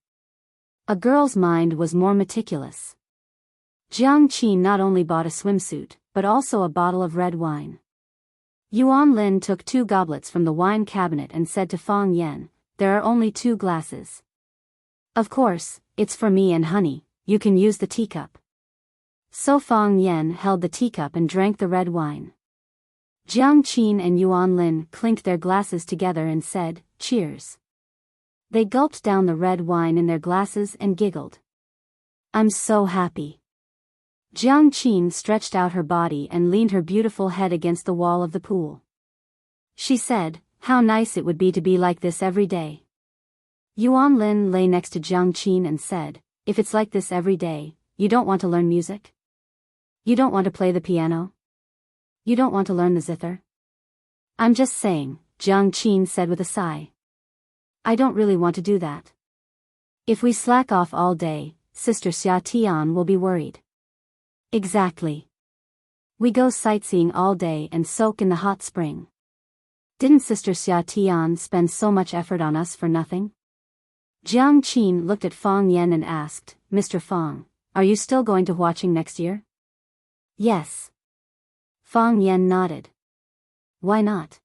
A girl's mind was more meticulous. Jiang Qin not only bought a swimsuit, but also a bottle of red wine. Yuan Lin took 2 goblets from the wine cabinet and said to Fang Yan, There are only 2 glasses. Of course, it's for me and honey, you can use the teacup. So Fang Yan held the teacup and drank the red wine. Jiang Qin and Yuan Lin clinked their glasses together and said, "Cheers." They gulped down the red wine in their glasses and giggled. "I'm so happy." Jiang Qin stretched out her body and leaned her beautiful head against the wall of the pool. She said, "How nice it would be to be like this every day." Yuan Lin lay next to Jiang Qin and said, "If it's like this every day, you don't want to learn music? You don't want to play the piano? You don't want to learn the zither?" "I'm just saying," Jiang Qin said with a sigh. "I don't really want to do that. If we slack off all day, Sister Xia Tian will be worried." "Exactly. We go sightseeing all day and soak in the hot spring. Didn't Sister Xia Tian spend so much effort on us for nothing?" Jiang Qin looked at Fang Yan and asked, "Mr. Fang, are you still going to Huaqing next year?" "Yes." Fang Yan nodded. "Why not?"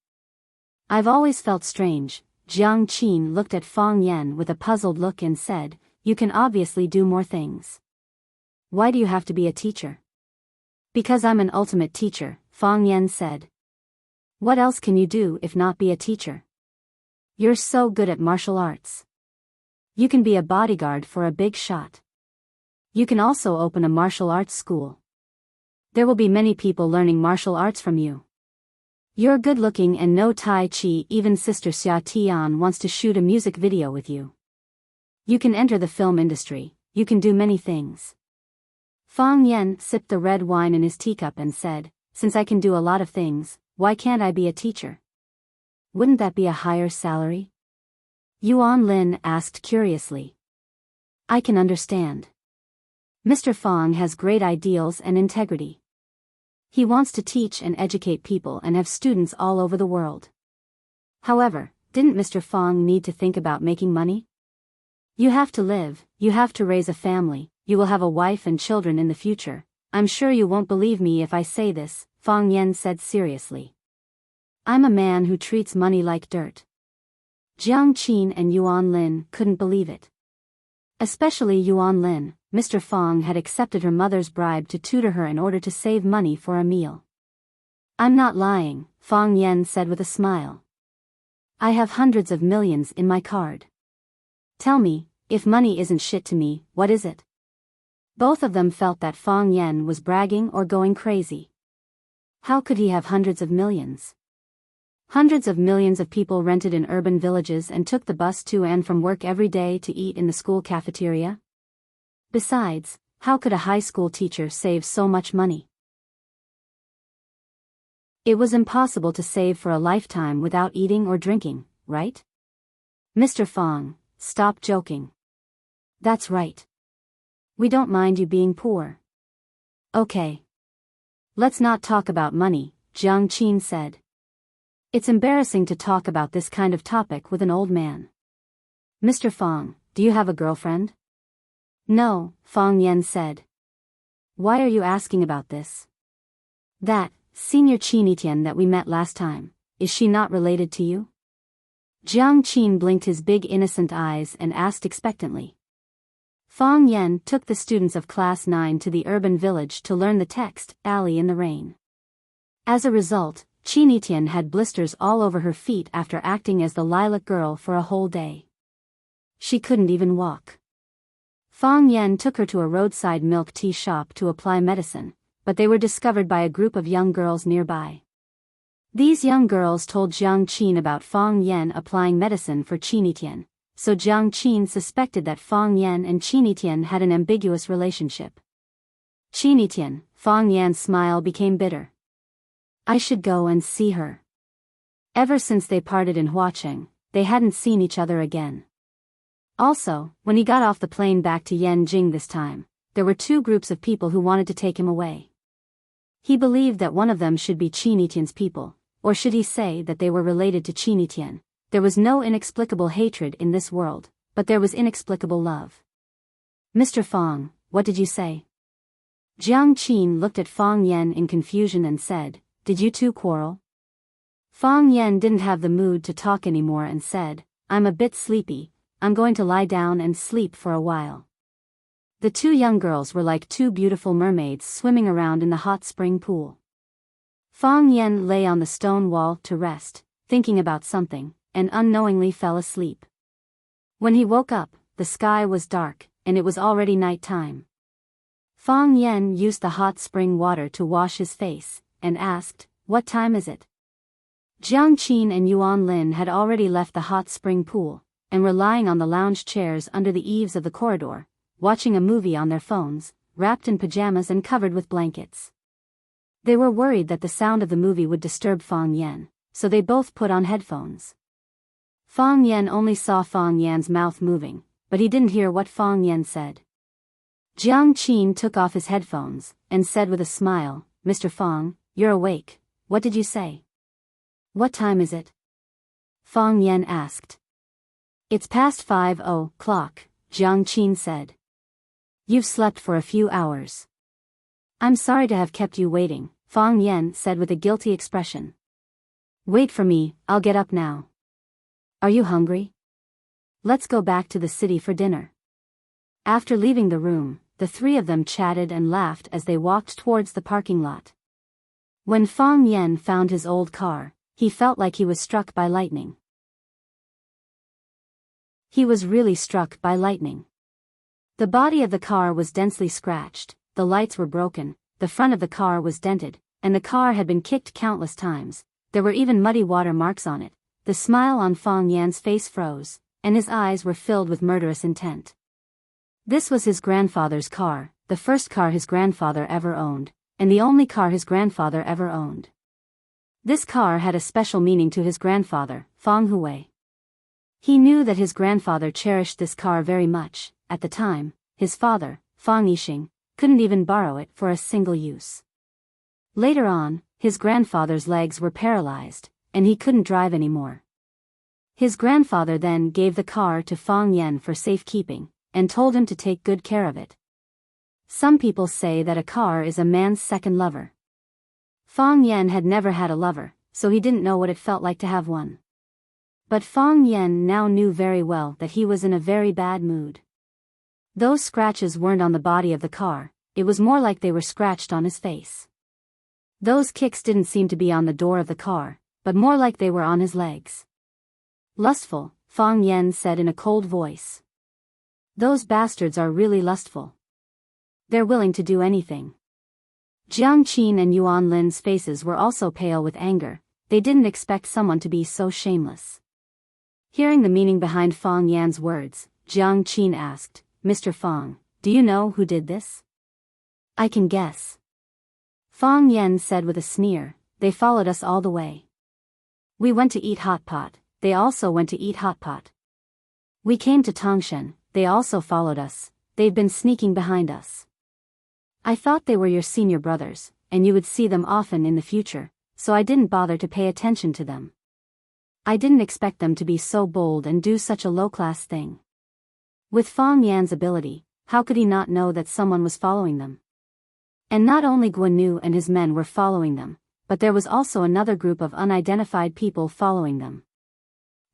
"I've always felt strange." Jiang Qin looked at Fang Yan with a puzzled look and said, "You can obviously do more things. Why do you have to be a teacher?" "Because I'm an ultimate teacher," Fang Yan said. "What else can you do if not be a teacher? You're so good at martial arts. You can be a bodyguard for a big shot. You can also open a martial arts school. There will be many people learning martial arts from you. You're good looking and know Tai Chi. Even Sister Xia Tian wants to shoot a music video with you. You can enter the film industry. You can do many things." Fang Yan sipped the red wine in his teacup and said, "Since I can do a lot of things, why can't I be a teacher? Wouldn't that be a higher salary?" Yuan Lin asked curiously. "I can understand. Mr. Fang has great ideals and integrity. He wants to teach and educate people and have students all over the world. However, didn't Mr. Fang need to think about making money? You have to live, you have to raise a family, you will have a wife and children in the future. I'm sure you won't believe me if I say this," Fang Yan said seriously. "I'm a man who treats money like dirt." Jiang Qin and Yuan Lin couldn't believe it. Especially Yuan Lin. Mr. Fang had accepted her mother's bribe to tutor her in order to save money for a meal. "I'm not lying," Fang Yan said with a smile. "I have hundreds of millions in my card. Tell me, if money isn't shit to me, what is it?" Both of them felt that Fang Yan was bragging or going crazy. How could he have hundreds of millions? Hundreds of millions of people rented in urban villages and took the bus to and from work every day to eat in the school cafeteria. Besides, how could a high school teacher save so much money? It was impossible to save for a lifetime without eating or drinking, right? "Mr. Fang, stop joking." "That's right. We don't mind you being poor." "Okay. Let's not talk about money," Jiang Qin said. "It's embarrassing to talk about this kind of topic with an old man. Mr. Fang, do you have a girlfriend?" "No," Fang Yan said. "Why are you asking about this?" "That, Senior Qinitian that we met last time, is she not related to you?" Jiang Qin blinked his big innocent eyes and asked expectantly. Fang Yan took the students of Class 9 to the urban village to learn the text, Alley in the Rain. As a result, Qinitian had blisters all over her feet after acting as the lilac girl for a whole day. She couldn't even walk. Fang Yan took her to a roadside milk tea shop to apply medicine, but they were discovered by a group of young girls nearby. These young girls told Jiang Qin about Fang Yan applying medicine for Qinitian, so Jiang Qin suspected that Fang Yan and Qinitian had an ambiguous relationship. "Qinitian," Fang Yan's smile became bitter. "I should go and see her." Ever since they parted in Huaqing, they hadn't seen each other again. Also, when he got off the plane back to Yanjing this time, there were two groups of people who wanted to take him away. He believed that one of them should be Qinitian's people, or should he say that they were related to Qinitian. There was no inexplicable hatred in this world, but there was inexplicable love. "Mr. Fang, what did you say?" Jiang Qin looked at Fang Yan in confusion and said, "Did you two quarrel?" Fang Yan didn't have the mood to talk anymore and said, "I'm a bit sleepy, I'm going to lie down and sleep for a while." The two young girls were like two beautiful mermaids swimming around in the hot spring pool. Fang Yen lay on the stone wall to rest, thinking about something, and unknowingly fell asleep. When he woke up, the sky was dark, and it was already night time. Fang Yen used the hot spring water to wash his face, and asked, "What time is it?" Jiang Qin and Yuan Lin had already left the hot spring pool, and were lying on the lounge chairs under the eaves of the corridor, watching a movie on their phones, wrapped in pajamas and covered with blankets. They were worried that the sound of the movie would disturb Fang Yen, so they both put on headphones. Fang Yen only saw Fang Yan's mouth moving, but he didn't hear what Fang Yen said. Jiang Qin took off his headphones, and said with a smile, "Mr. Fang, you're awake. What did you say?" "What time is it?" Fang Yen asked. "It's past 5 o'clock, Jiang Qin said. "You've slept for a few hours." "I'm sorry to have kept you waiting," Fang Yen said with a guilty expression. "Wait for me, I'll get up now." "Are you hungry? Let's go back to the city for dinner." After leaving the room, the three of them chatted and laughed as they walked towards the parking lot. When Fang Yen found his old car, he felt like he was struck by lightning. He was really struck by lightning. The body of the car was densely scratched, the lights were broken, the front of the car was dented, and the car had been kicked countless times. There were even muddy water marks on it. The smile on Fang Yan's face froze, and his eyes were filled with murderous intent. This was his grandfather's car, the first car his grandfather ever owned, and the only car his grandfather ever owned. This car had a special meaning to his grandfather, Fang Hui. He knew that his grandfather cherished this car very much. At the time, his father, Fang Yixing, couldn't even borrow it for a single use. Later on, his grandfather's legs were paralyzed, and he couldn't drive anymore. His grandfather then gave the car to Fang Yen for safekeeping, and told him to take good care of it. Some people say that a car is a man's second lover. Fang Yen had never had a lover, so he didn't know what it felt like to have one. But Fang Yen now knew very well that he was in a very bad mood. Those scratches weren't on the body of the car, it was more like they were scratched on his face. Those kicks didn't seem to be on the door of the car, but more like they were on his legs. "Lustful," Fang Yen said in a cold voice. "Those bastards are really lustful. They're willing to do anything." Jiang Qin and Yuan Lin's faces were also pale with anger. They didn't expect someone to be so shameless. Hearing the meaning behind Fang Yan's words, Jiang Qin asked, "Mr. Fang, do you know who did this?" "I can guess." Fang Yen said with a sneer, "They followed us all the way. We went to eat hot pot, they also went to eat hot pot. We came to Tangshan, they also followed us, they've been sneaking behind us. I thought they were your senior brothers, and you would see them often in the future, so I didn't bother to pay attention to them. I didn't expect them to be so bold and do such a low-class thing." With Fang Yan's ability, how could he not know that someone was following them? And not only Guan Yu and his men were following them, but there was also another group of unidentified people following them.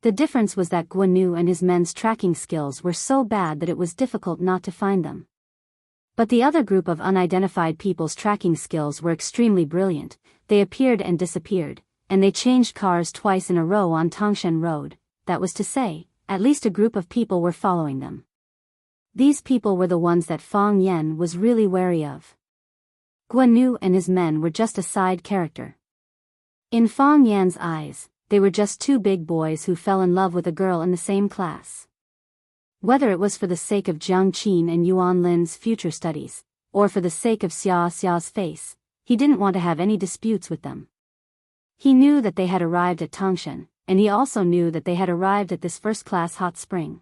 The difference was that Guan Yu and his men's tracking skills were so bad that it was difficult not to find them. But the other group of unidentified people's tracking skills were extremely brilliant. They appeared and disappeared, and they changed cars twice in a row on Tangshan Road. That was to say, at least a group of people were following them. These people were the ones that Fang Yen was really wary of. Guan Yu and his men were just a side character. In Fang Yan's eyes, they were just two big boys who fell in love with a girl in the same class. Whether it was for the sake of Jiang Qin and Yuan Lin's future studies, or for the sake of Xia Xia's face, he didn't want to have any disputes with them. He knew that they had arrived at Tangshan, and he also knew that they had arrived at this first-class hot spring.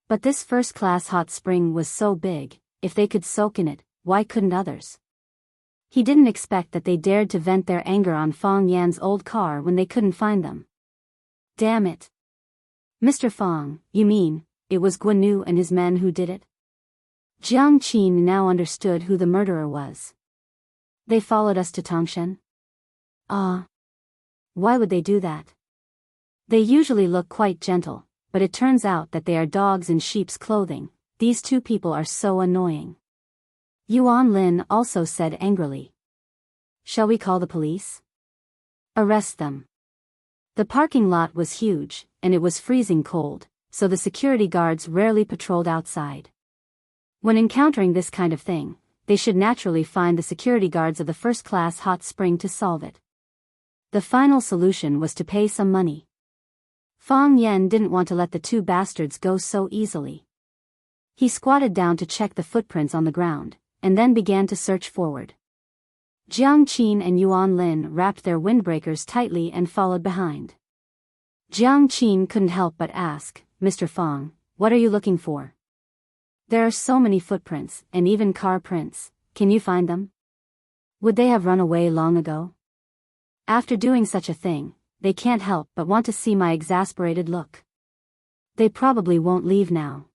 But this first-class hot spring was so big, if they could soak in it, why couldn't others? He didn't expect that they dared to vent their anger on Fang Yan's old car when they couldn't find them. Damn it! Mr. Fang, you mean, it was Guan Yu and his men who did it? Jiang Qin now understood who the murderer was. They followed us to Tangshan? Why would they do that? They usually look quite gentle, but it turns out that they are dogs in sheep's clothing. These two people are so annoying. Yuan Lin also said angrily. Shall we call the police? Arrest them. The parking lot was huge, and it was freezing cold, so the security guards rarely patrolled outside. When encountering this kind of thing, they should naturally find the security guards of the first-class hot spring to solve it. The final solution was to pay some money. Fang Yen didn't want to let the two bastards go so easily. He squatted down to check the footprints on the ground, and then began to search forward. Jiang Qin and Yuan Lin wrapped their windbreakers tightly and followed behind. Jiang Qin couldn't help but ask, "Mr. Fang, what are you looking for? There are so many footprints, and even car prints, can you find them? Would they have run away long ago? After doing such a thing, they can't help but want to see my exasperated look. They probably won't leave now."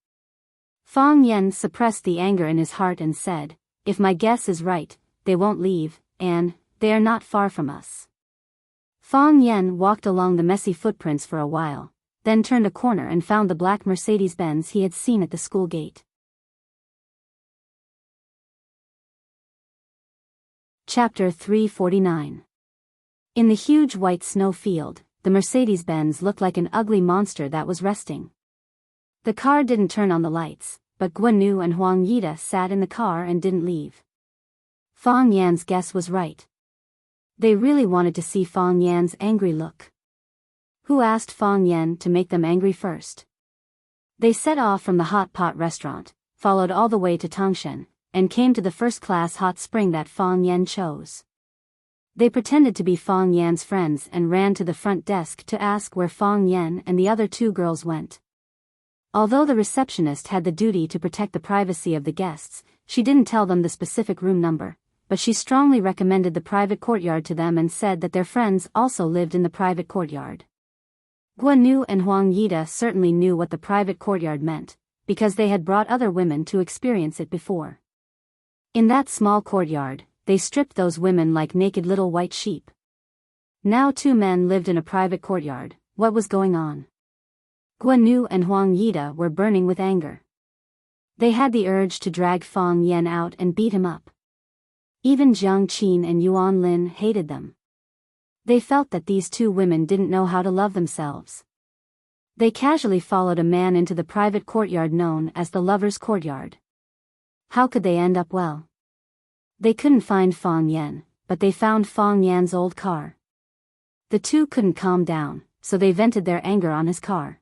Fang Yen suppressed the anger in his heart and said, "If my guess is right, they won't leave, and they are not far from us." Fang Yen walked along the messy footprints for a while, then turned a corner and found the black Mercedes-Benz he had seen at the school gate. Chapter 349. In the huge white snow field, the Mercedes-Benz looked like an ugly monster that was resting. The car didn't turn on the lights, but Guanyu and Huang Yida sat in the car and didn't leave. Fang Yan's guess was right. They really wanted to see Fang Yan's angry look. Who asked Fang Yan to make them angry first? They set off from the hot pot restaurant, followed all the way to Tangshan, and came to the first-class hot spring that Fang Yan chose. They pretended to be Fang Yan's friends and ran to the front desk to ask where Fang Yan and the other two girls went. Although the receptionist had the duty to protect the privacy of the guests, she didn't tell them the specific room number, but she strongly recommended the private courtyard to them and said that their friends also lived in the private courtyard. Guanyu and Huang Yida certainly knew what the private courtyard meant, because they had brought other women to experience it before. In that small courtyard, they stripped those women like naked little white sheep. Now two men lived in a private courtyard. What was going on? Guanyu and Huang Yida were burning with anger. They had the urge to drag Fang Yan out and beat him up. Even Jiang Qin and Yuan Lin hated them. They felt that these two women didn't know how to love themselves. They casually followed a man into the private courtyard known as the Lovers' Courtyard. How could they end up well? They couldn't find Fang Yan, but they found Fang Yan's old car. The two couldn't calm down, so they vented their anger on his car.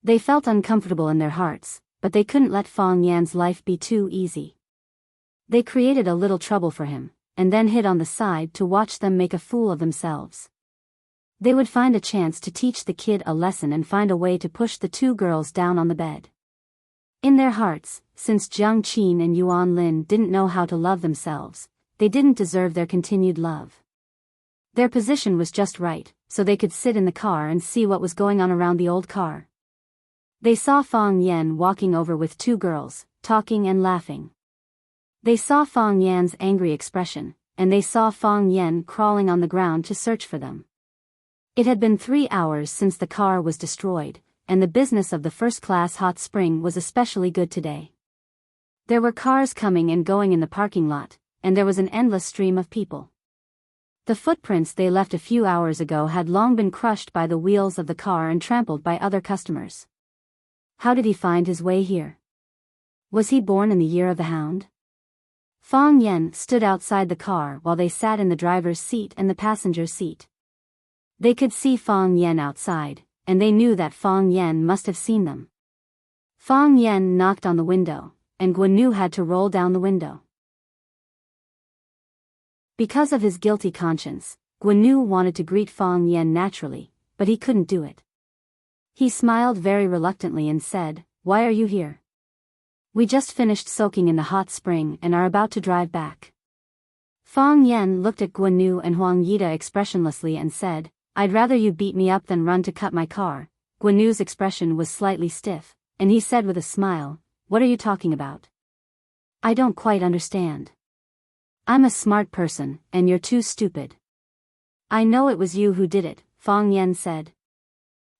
They felt uncomfortable in their hearts, but they couldn't let Fang Yan's life be too easy. They created a little trouble for him, and then hid on the side to watch them make a fool of themselves. They would find a chance to teach the kid a lesson and find a way to push the two girls down on the bed. In their hearts, since Jiang Qin and Yuan Lin didn't know how to love themselves, they didn't deserve their continued love. Their position was just right, so they could sit in the car and see what was going on around the old car. They saw Fang Yan walking over with two girls, talking and laughing. They saw Fang Yan's angry expression, and they saw Fang Yan crawling on the ground to search for them. It had been 3 hours since the car was destroyed, and the business of the first-class hot spring was especially good today. There were cars coming and going in the parking lot, and there was an endless stream of people. The footprints they left a few hours ago had long been crushed by the wheels of the car and trampled by other customers. How did he find his way here? Was he born in the year of the hound? Fang Yan stood outside the car while they sat in the driver's seat and the passenger's seat. They could see Fang Yan outside, and they knew that Fang Yan must have seen them. Fang Yan knocked on the window, and Guanyu had to roll down the window. Because of his guilty conscience, Guanyu wanted to greet Fang Yan naturally, but he couldn't do it. He smiled very reluctantly and said, "Why are you here? We just finished soaking in the hot spring and are about to drive back." Fang Yan looked at Guanyu and Huang Yida expressionlessly and said, "I'd rather you beat me up than run to cut my car." Guanyu's expression was slightly stiff, and he said with a smile, "What are you talking about? I don't quite understand. I'm a smart person, and you're too stupid." "I know it was you who did it," Fang Yan said.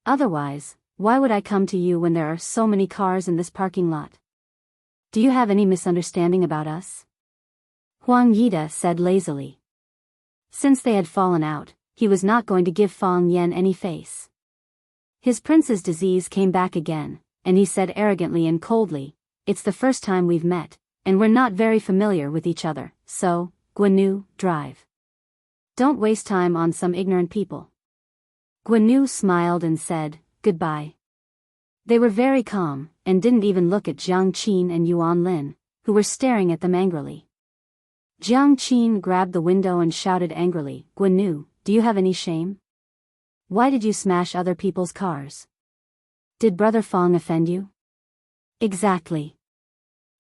"Otherwise, why would I come to you when there are so many cars in this parking lot? Do you have any misunderstanding about us?" Huang Yida said lazily. Since they had fallen out, he was not going to give Fang Yan any face. His prince's disease came back again, and he said arrogantly and coldly, "It's the first time we've met, and we're not very familiar with each other, so, Guan, drive. Don't waste time on some ignorant people." Guan smiled and said, "Goodbye." They were very calm, and didn't even look at Jiang Qin and Yuan Lin, who were staring at them angrily. Jiang Qin grabbed the window and shouted angrily, "Guan, do you have any shame? Why did you smash other people's cars? Did Brother Fang offend you?" "Exactly.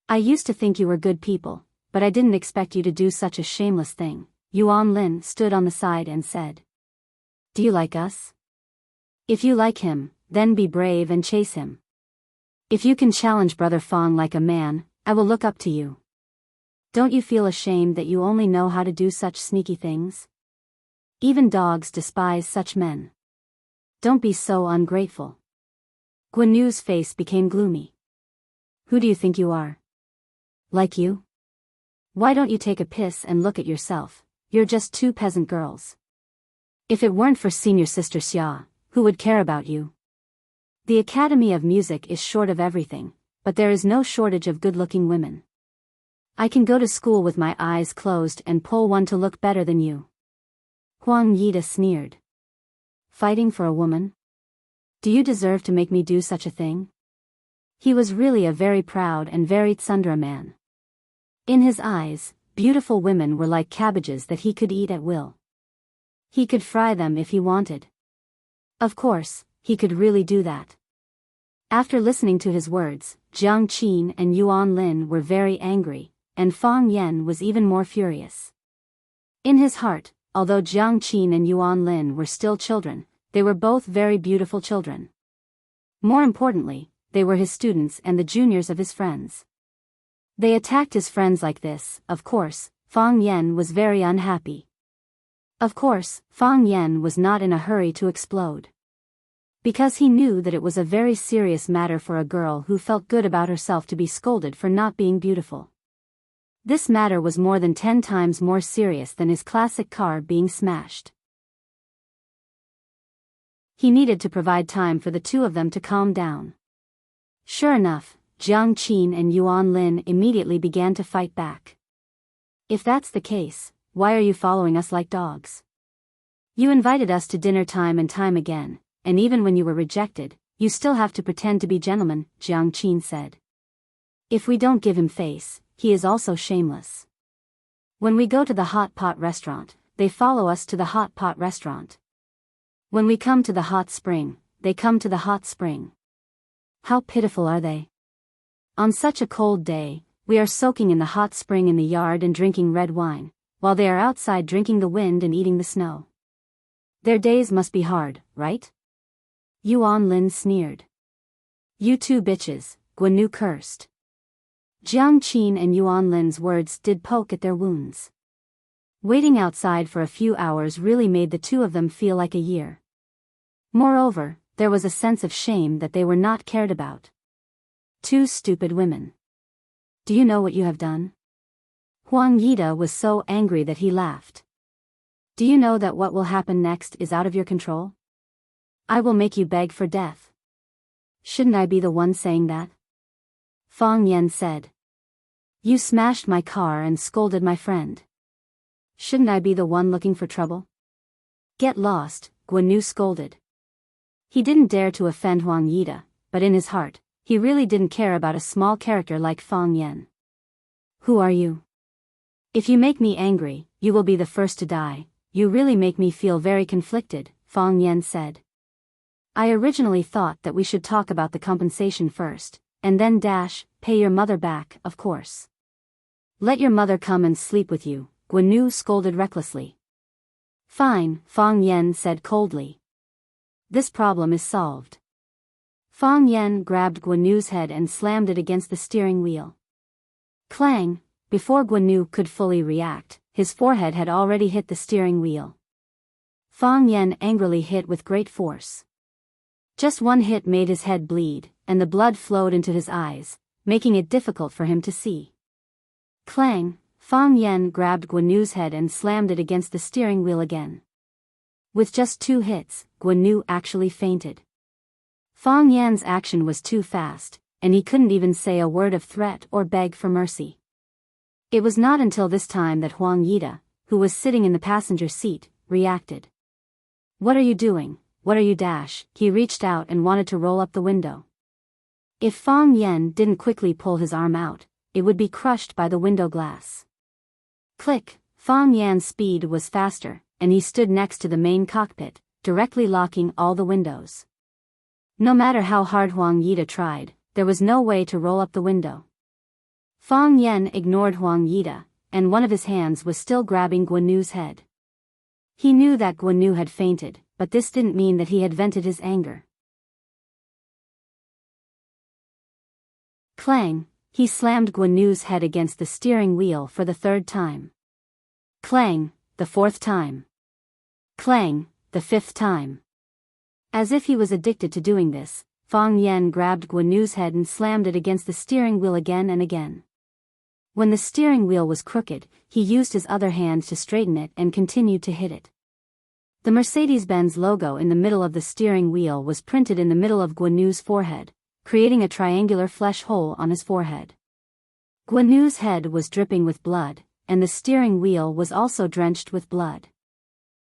I used to think you were good people, but I didn't expect you to do such a shameless thing." Yuan Lin stood on the side and said, "Do you like us? If you like him, then be brave and chase him. If you can challenge Brother Fang like a man, I will look up to you. Don't you feel ashamed that you only know how to do such sneaky things? Even dogs despise such men. Don't be so ungrateful." Guanu's face became gloomy. "Who do you think you are? Like you? Why don't you take a piss and look at yourself? You're just two peasant girls. If it weren't for senior sister Xia, who would care about you? The Academy of Music is short of everything, but there is no shortage of good-looking women. I can go to school with my eyes closed and pull one to look better than you." Huang Yida sneered. "Fighting for a woman? Do you deserve to make me do such a thing?" He was really a very proud and very tsundere man. In his eyes, beautiful women were like cabbages that he could eat at will. He could fry them if he wanted. Of course, he could really do that. After listening to his words, Jiang Qin and Yuan Lin were very angry, and Fang Yan was even more furious. In his heart, although Jiang Qin and Yuan Lin were still children, they were both very beautiful children. More importantly, they were his students and the juniors of his friends. They attacked his friends like this. Of course, Fang Yan was very unhappy. Of course, Fang Yan was not in a hurry to explode. Because he knew that it was a very serious matter for a girl who felt good about herself to be scolded for not being beautiful. This matter was more than 10 times more serious than his classic car being smashed. He needed to provide time for the two of them to calm down. Sure enough, Jiang Qin and Yuan Lin immediately began to fight back. "If that's the case, why are you following us like dogs? You invited us to dinner time and time again, and even when you were rejected, you still have to pretend to be gentlemen," Jiang Qin said. "If we don't give him face, he is also shameless. When we go to the hot pot restaurant, they follow us to the hot pot restaurant. When we come to the hot spring, they come to the hot spring. How pitiful are they? On such a cold day, we are soaking in the hot spring in the yard and drinking red wine, while they are outside drinking the wind and eating the snow. Their days must be hard, right?" Yuan Lin sneered. "You two bitches," Guan cursed. Jiang Qin and Yuan Lin's words did poke at their wounds. Waiting outside for a few hours really made the two of them feel like a year. Moreover, there was a sense of shame that they were not cared about. Two stupid women. "Do you know what you have done?" Huang Yida was so angry that he laughed. "Do you know that what will happen next is out of your control? I will make you beg for death." "Shouldn't I be the one saying that?" Fang Yan said. "You smashed my car and scolded my friend. Shouldn't I be the one looking for trouble?" "Get lost," Guan scolded. He didn't dare to offend Huang Yida, but in his heart, he really didn't care about a small character like Fang Yan. "Who are you? If you make me angry, you will be the first to die. You really make me feel very conflicted," Fang Yan said. "I originally thought that we should talk about the compensation first, and then pay your mother back, of course. Let your mother come and sleep with you," Guan scolded recklessly. "Fine," Fang Yan said coldly. "This problem is solved." Fang Yan grabbed Guan's head and slammed it against the steering wheel. Clang! Before Guan could fully react, his forehead had already hit the steering wheel. Fang Yan angrily hit with great force. Just one hit made his head bleed, and the blood flowed into his eyes, making it difficult for him to see. Clang! Fang Yan grabbed Guanu's head and slammed it against the steering wheel again. With just 2 hits, Guanu actually fainted. Fang Yan's action was too fast, and he couldn't even say a word of threat or beg for mercy. It was not until this time that Huang Yida, who was sitting in the passenger seat, reacted. "What are you doing? What are you dash?" He reached out and wanted to roll up the window. If Fang Yan didn't quickly pull his arm out, it would be crushed by the window glass. Click! Fang Yan's speed was faster, and he stood next to the main cockpit, directly locking all the windows. No matter how hard Huang Yida tried, there was no way to roll up the window. Fang Yan ignored Huang Yida, and one of his hands was still grabbing Guanu's head. He knew that Guanu had fainted, but this didn't mean that he had vented his anger. Clang! He slammed Guanu's head against the steering wheel for the 3rd time. Clang! The 4th time. Clang! The 5th time. As if he was addicted to doing this, Fang Yan grabbed Guanu's head and slammed it against the steering wheel again and again. When the steering wheel was crooked, he used his other hand to straighten it and continued to hit it. The Mercedes-Benz logo in the middle of the steering wheel was printed in the middle of Guanu's forehead, creating a triangular flesh hole on his forehead. Guanu's head was dripping with blood, and the steering wheel was also drenched with blood.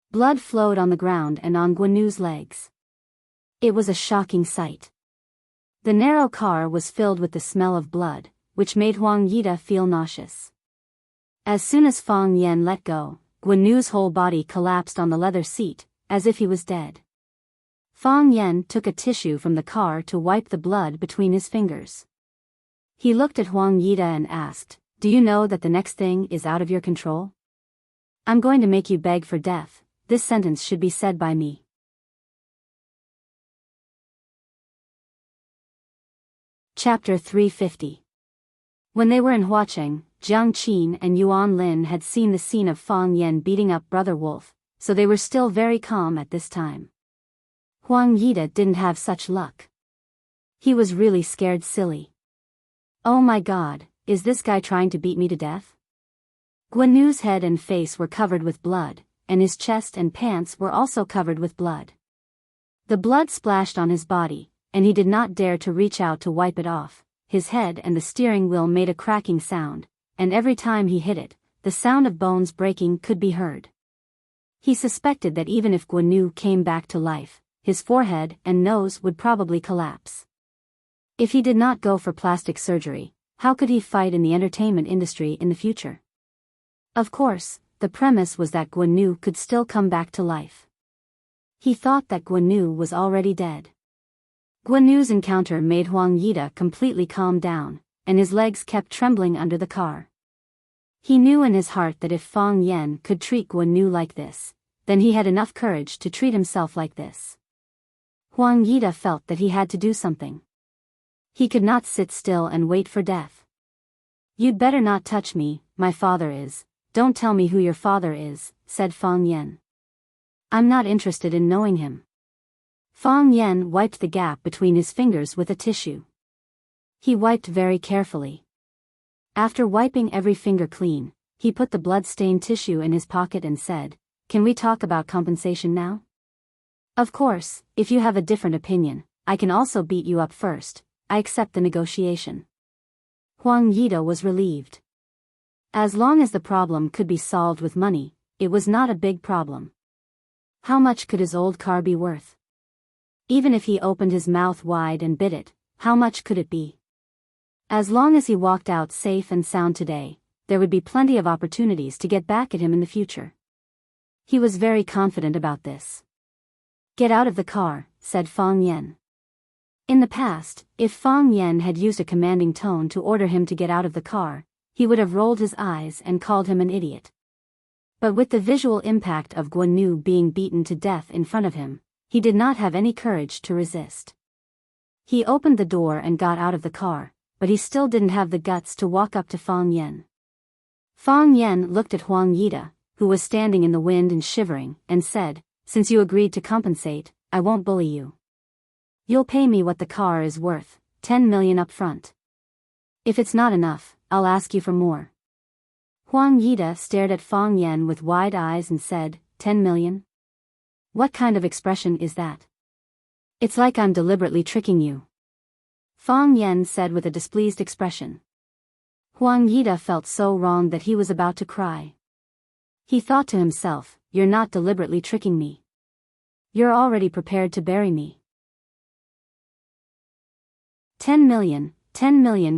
Blood flowed on the ground and on Guanu's legs. It was a shocking sight. The narrow car was filled with the smell of blood, which made Huang Yida feel nauseous. As soon as Fang Yan let go, Guanu's whole body collapsed on the leather seat, as if he was dead. Fang Yan took a tissue from the car to wipe the blood between his fingers. He looked at Huang Yida and asked, "Do you know that the next thing is out of your control? I'm going to make you beg for death. This sentence should be said by me." Chapter 350. When they were in Huacheng, Jiang Qin and Yuan Lin had seen the scene of Fang Yan beating up Brother Wolf, so they were still very calm at this time. Huang Yida didn't have such luck. He was really scared silly. "Oh my God, is this guy trying to beat me to death?" Guanu's head and face were covered with blood, and his chest and pants were also covered with blood. The blood splashed on his body, and he did not dare to reach out to wipe it off. His head and the steering wheel made a cracking sound, and every time he hit it, the sound of bones breaking could be heard. He suspected that even if Guanu came back to life, his forehead and nose would probably collapse. If he did not go for plastic surgery, how could he fight in the entertainment industry in the future? Of course, the premise was that Guanu could still come back to life. He thought that Guanu was already dead. Guanu's encounter made Huang Yida completely calm down, and his legs kept trembling under the car. He knew in his heart that if Fang Yan could treat Guanu like this, then he had enough courage to treat himself like this. Huang Yida felt that he had to do something. He could not sit still and wait for death. "You'd better not touch me, my father is." "Don't tell me who your father is," said Fang Yan. "I'm not interested in knowing him." Fang Yan wiped the gap between his fingers with a tissue. He wiped very carefully. After wiping every finger clean, he put the blood-stained tissue in his pocket and said, "Can we talk about compensation now? Of course, if you have a different opinion, I can also beat you up first. I accept the negotiation." Huang Yida was relieved. As long as the problem could be solved with money, it was not a big problem. How much could his old car be worth? Even if he opened his mouth wide and bit it, how much could it be? As long as he walked out safe and sound today, there would be plenty of opportunities to get back at him in the future. He was very confident about this. "Get out of the car," said Fang Yan. In the past, if Fang Yan had used a commanding tone to order him to get out of the car, he would have rolled his eyes and called him an idiot. But with the visual impact of Guanu being beaten to death in front of him, he did not have any courage to resist. He opened the door and got out of the car, but he still didn't have the guts to walk up to Fang Yan. Fang Yan looked at Huang Yida, who was standing in the wind and shivering, and said, "Since you agreed to compensate, I won't bully you. You'll pay me what the car is worth, 10 million up front. If it's not enough, I'll ask you for more." Huang Yida stared at Fang Yan with wide eyes and said, 10 million? What kind of expression is that? It's like I'm deliberately tricking you. Fang Yan said with a displeased expression. Huang Yida felt so wrong that he was about to cry. He thought to himself, you're not deliberately tricking me. You're already prepared to bury me. 10 million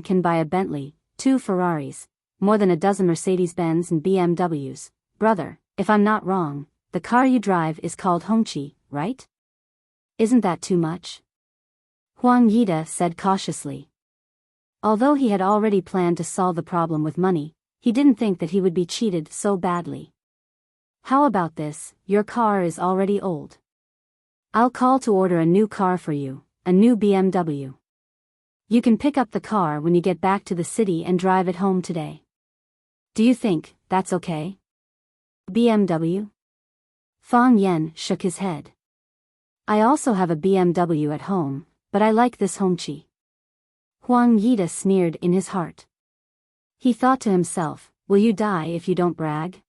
can buy a Bentley, 2 Ferraris, more than a dozen Mercedes-Benz and BMWs. Brother, if I'm not wrong, the car you drive is called Hongqi, right? Isn't that too much? Huang Yida said cautiously. Although he had already planned to solve the problem with money, he didn't think that he would be cheated so badly. How about this, your car is already old. I'll call to order a new car for you, a new BMW. You can pick up the car when you get back to the city and drive it home today. Do you think that's okay? BMW? Fang Yan shook his head. I also have a BMW at home, but I like this Hongqi. Huang Yida sneered in his heart. He thought to himself, will you die if you don't brag?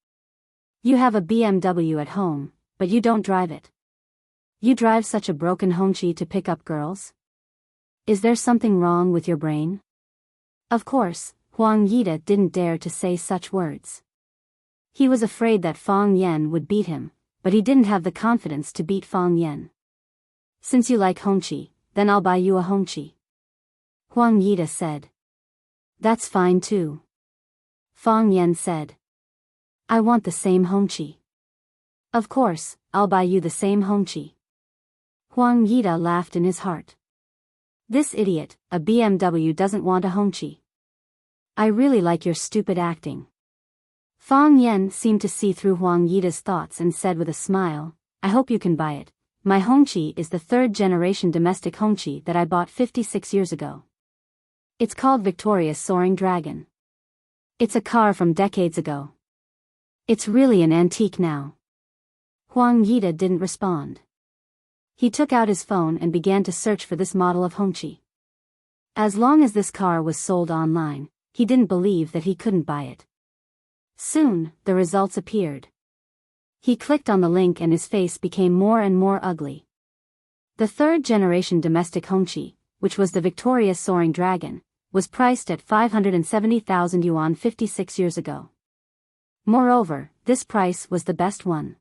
You have a BMW at home, but you don't drive it. You drive such a broken Hongqi to pick up girls? Is there something wrong with your brain? Of course, Huang Yida didn't dare to say such words. He was afraid that Fang Yan would beat him, but he didn't have the confidence to beat Fang Yan. Since you like Hongqi, then I'll buy you a Hongqi. Huang Yida said. That's fine too. Fang Yan said. I want the same Hongqi. Of course, I'll buy you the same Hongqi. Huang Yida laughed in his heart. This idiot, a BMW doesn't want a Hongqi. I really like your stupid acting. Fang Yan seemed to see through Huang Yida's thoughts and said with a smile, I hope you can buy it. My Hongqi is the 3rd generation domestic Hongqi that I bought 56 years ago. It's called Victoria's Soaring Dragon. It's a car from decades ago. It's really an antique now. Huang Yida didn't respond. He took out his phone and began to search for this model of Hongqi. As long as this car was sold online, he didn't believe that he couldn't buy it. Soon, the results appeared. He clicked on the link and his face became more and more ugly. The 3rd generation domestic Hongqi, which was the Victoria's Soaring Dragon, was priced at 570,000 yuan 56 years ago. Moreover, this price was the best one.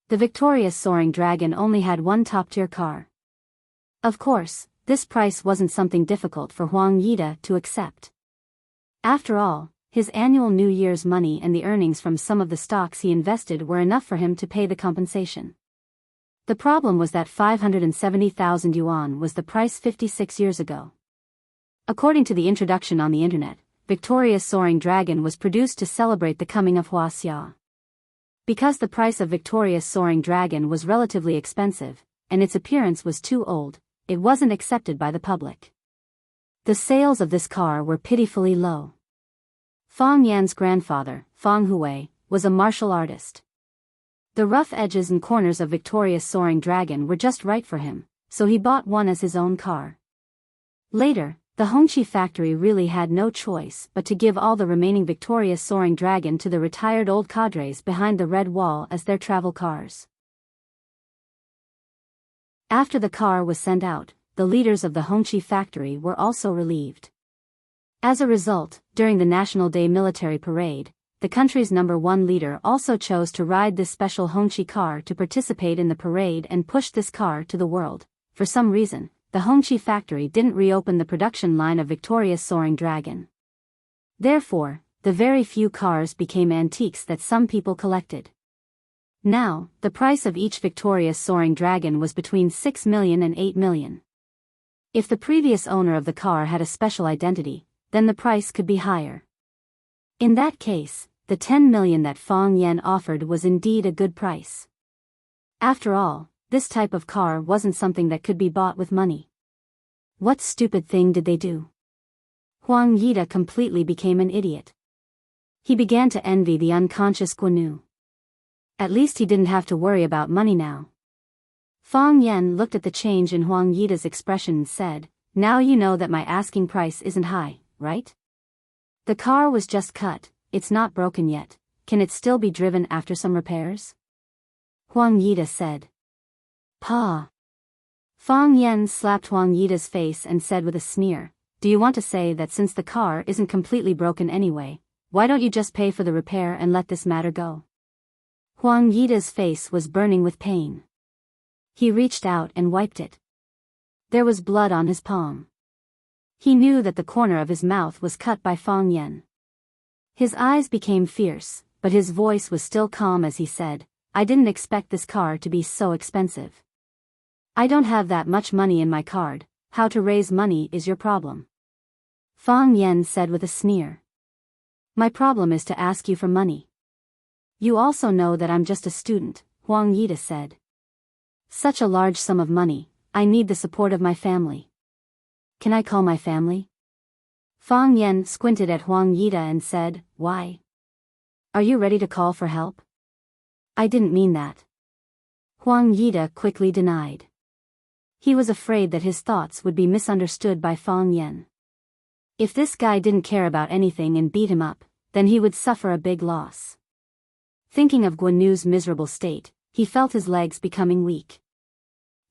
The Victoria's Soaring Dragon only had one top-tier car. Of course, this price wasn't something difficult for Huang Yida to accept. After all, his annual New Year's money and the earnings from some of the stocks he invested were enough for him to pay the compensation. The problem was that 570,000 yuan was the price 56 years ago. According to the introduction on the internet, Victoria's Soaring Dragon was produced to celebrate the coming of Huaxia. Because the price of Victoria's Soaring Dragon was relatively expensive, and its appearance was too old, it wasn't accepted by the public. The sales of this car were pitifully low. Fang Yan's grandfather, Fang Hui, was a martial artist. The rough edges and corners of Victoria's Soaring Dragon were just right for him, so he bought one as his own car. Later, the Hongqi factory really had no choice but to give all the remaining Victoria's Soaring Dragon to the retired old cadres behind the red wall as their travel cars. After the car was sent out, the leaders of the Hongqi factory were also relieved. As a result, during the National Day military parade, the country's #1 leader also chose to ride this special Hongqi car to participate in the parade and push this car to the world. For some reason, the Hongqi factory didn't reopen the production line of Victoria's Soaring Dragon. Therefore, the very few cars became antiques that some people collected. Now, the price of each Victoria's Soaring Dragon was between 6 million and 8 million. If the previous owner of the car had a special identity, then the price could be higher. In that case, the 10 million that Fang Yan offered was indeed a good price. After all, this type of car wasn't something that could be bought with money. What stupid thing did they do? Huang Yida completely became an idiot. He began to envy the unconscious Guanu. At least he didn't have to worry about money now. Fang Yan looked at the change in Huang Yida's expression and said, now you know that my asking price isn't high, right? The car was just cut, it's not broken yet. Can it still be driven after some repairs? Huang Yida said. Pa. Fang Yan slapped Huang Yida's face and said with a sneer, do you want to say that since the car isn't completely broken anyway, why don't you just pay for the repair and let this matter go? Huang Yida's face was burning with pain. He reached out and wiped it. There was blood on his palm. He knew that the corner of his mouth was cut by Fang Yan. His eyes became fierce, but his voice was still calm as he said, I didn't expect this car to be so expensive. I don't have that much money in my card. How to raise money is your problem. Fang Yan said with a sneer. My problem is to ask you for money. You also know that I'm just a student, Huang Yida said. Such a large sum of money, I need the support of my family. Can I call my family? Fang Yan squinted at Huang Yida and said, why? Are you ready to call for help? I didn't mean that. Huang Yida quickly denied. He was afraid that his thoughts would be misunderstood by Fang Yan. If this guy didn't care about anything and beat him up, then he would suffer a big loss. Thinking of Guanu's miserable state, he felt his legs becoming weak.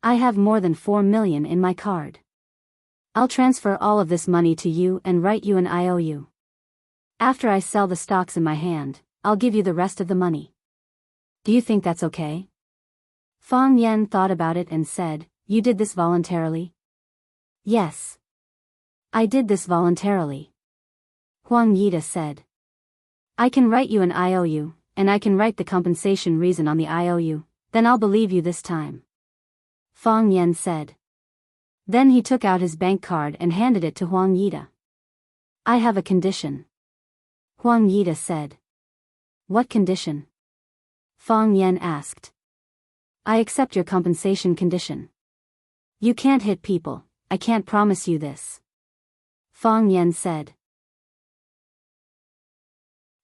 I have more than 4 million in my card. I'll transfer all of this money to you and write you an IOU. After I sell the stocks in my hand, I'll give you the rest of the money. Do you think that's okay? Fang Yan thought about it and said, you did this voluntarily? Yes. I did this voluntarily. Huang Yida said. I can write you an IOU, and I can write the compensation reason on the IOU, then I'll believe you this time. Fang Yan said. Then he took out his bank card and handed it to Huang Yida. I have a condition. Huang Yida said. What condition? Fang Yan asked. I accept your compensation condition. You can't hit people, I can't promise you this. Fang Yan said.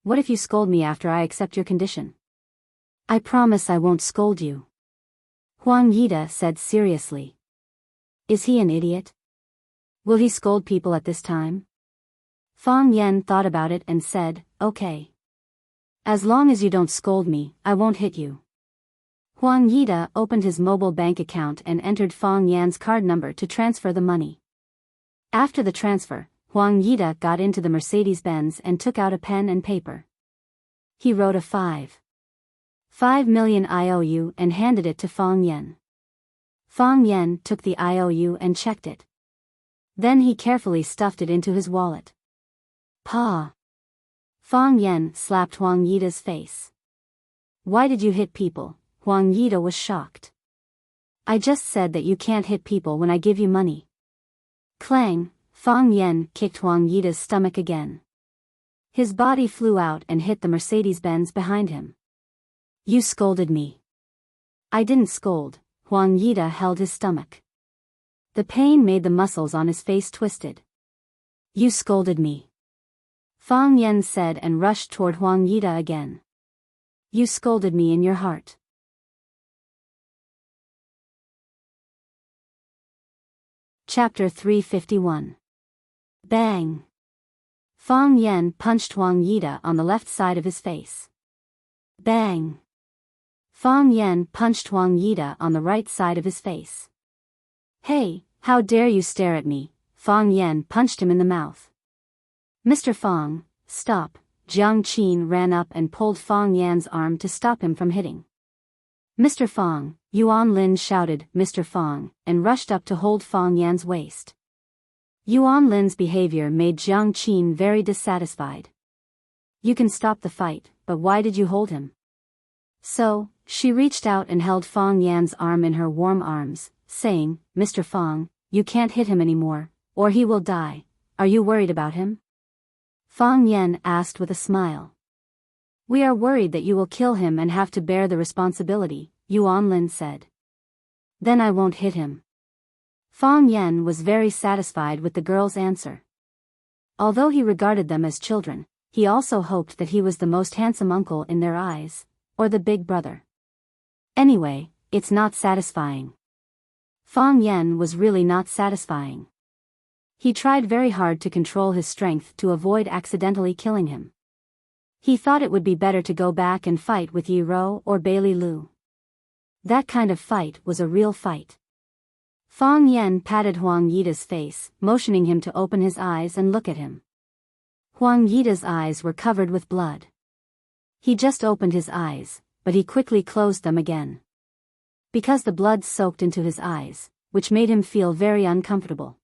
What if you scold me after I accept your condition? I promise I won't scold you. Huang Yida said seriously. Is he an idiot? Will he scold people at this time? Fang Yan thought about it and said, okay. As long as you don't scold me, I won't hit you. Huang Yida opened his mobile bank account and entered Fang Yan's card number to transfer the money. After the transfer, Huang Yida got into the Mercedes-Benz and took out a pen and paper. He wrote a 5 million IOU and handed it to Fang Yan. Fang Yan took the IOU and checked it. Then he carefully stuffed it into his wallet. Pa! Fang Yan slapped Huang Yida's face. Why did you hit people? Huang Yida was shocked. I just said that you can't hit people when I give you money. Clang! Fang Yan kicked Huang Yida's stomach again. His body flew out and hit the Mercedes-Benz behind him. You scolded me. I didn't scold. Huang Yida held his stomach. The pain made the muscles on his face twisted. You scolded me. Fang Yan said and rushed toward Huang Yida again. You scolded me in your heart. Chapter 351. Bang! Fang Yan punched Huang Yida on the left side of his face. Bang! Fang Yan punched Huang Yida on the right side of his face. Hey, how dare you stare at me? Fang Yan punched him in the mouth. Mr. Fang, stop! Jiang Qin ran up and pulled Fang Yan's arm to stop him from hitting. Mr. Fang, Yuan Lin shouted, Mr. Fang, and rushed up to hold Fang Yan's waist. Yuan Lin's behavior made Jiang Qin very dissatisfied. You can stop the fight, but why did you hold him? So, she reached out and held Fang Yan's arm in her warm arms, saying, Mr. Fang, you can't hit him anymore, or he will die. Are you worried about him? Fang Yan asked with a smile. We are worried that you will kill him and have to bear the responsibility, Yuan Lin said. Then I won't hit him. Fang Yan was very satisfied with the girl's answer. Although he regarded them as children, he also hoped that he was the most handsome uncle in their eyes, or the big brother. Anyway, it's not satisfying. Fang Yan was really not satisfying. He tried very hard to control his strength to avoid accidentally killing him. He thought it would be better to go back and fight with Yi Ro or Bailey Lu. That kind of fight was a real fight. Fang Yan patted Huang Yida's face, motioning him to open his eyes and look at him. Huang Yida's eyes were covered with blood. He just opened his eyes, but he quickly closed them again. Because the blood soaked into his eyes, which made him feel very uncomfortable.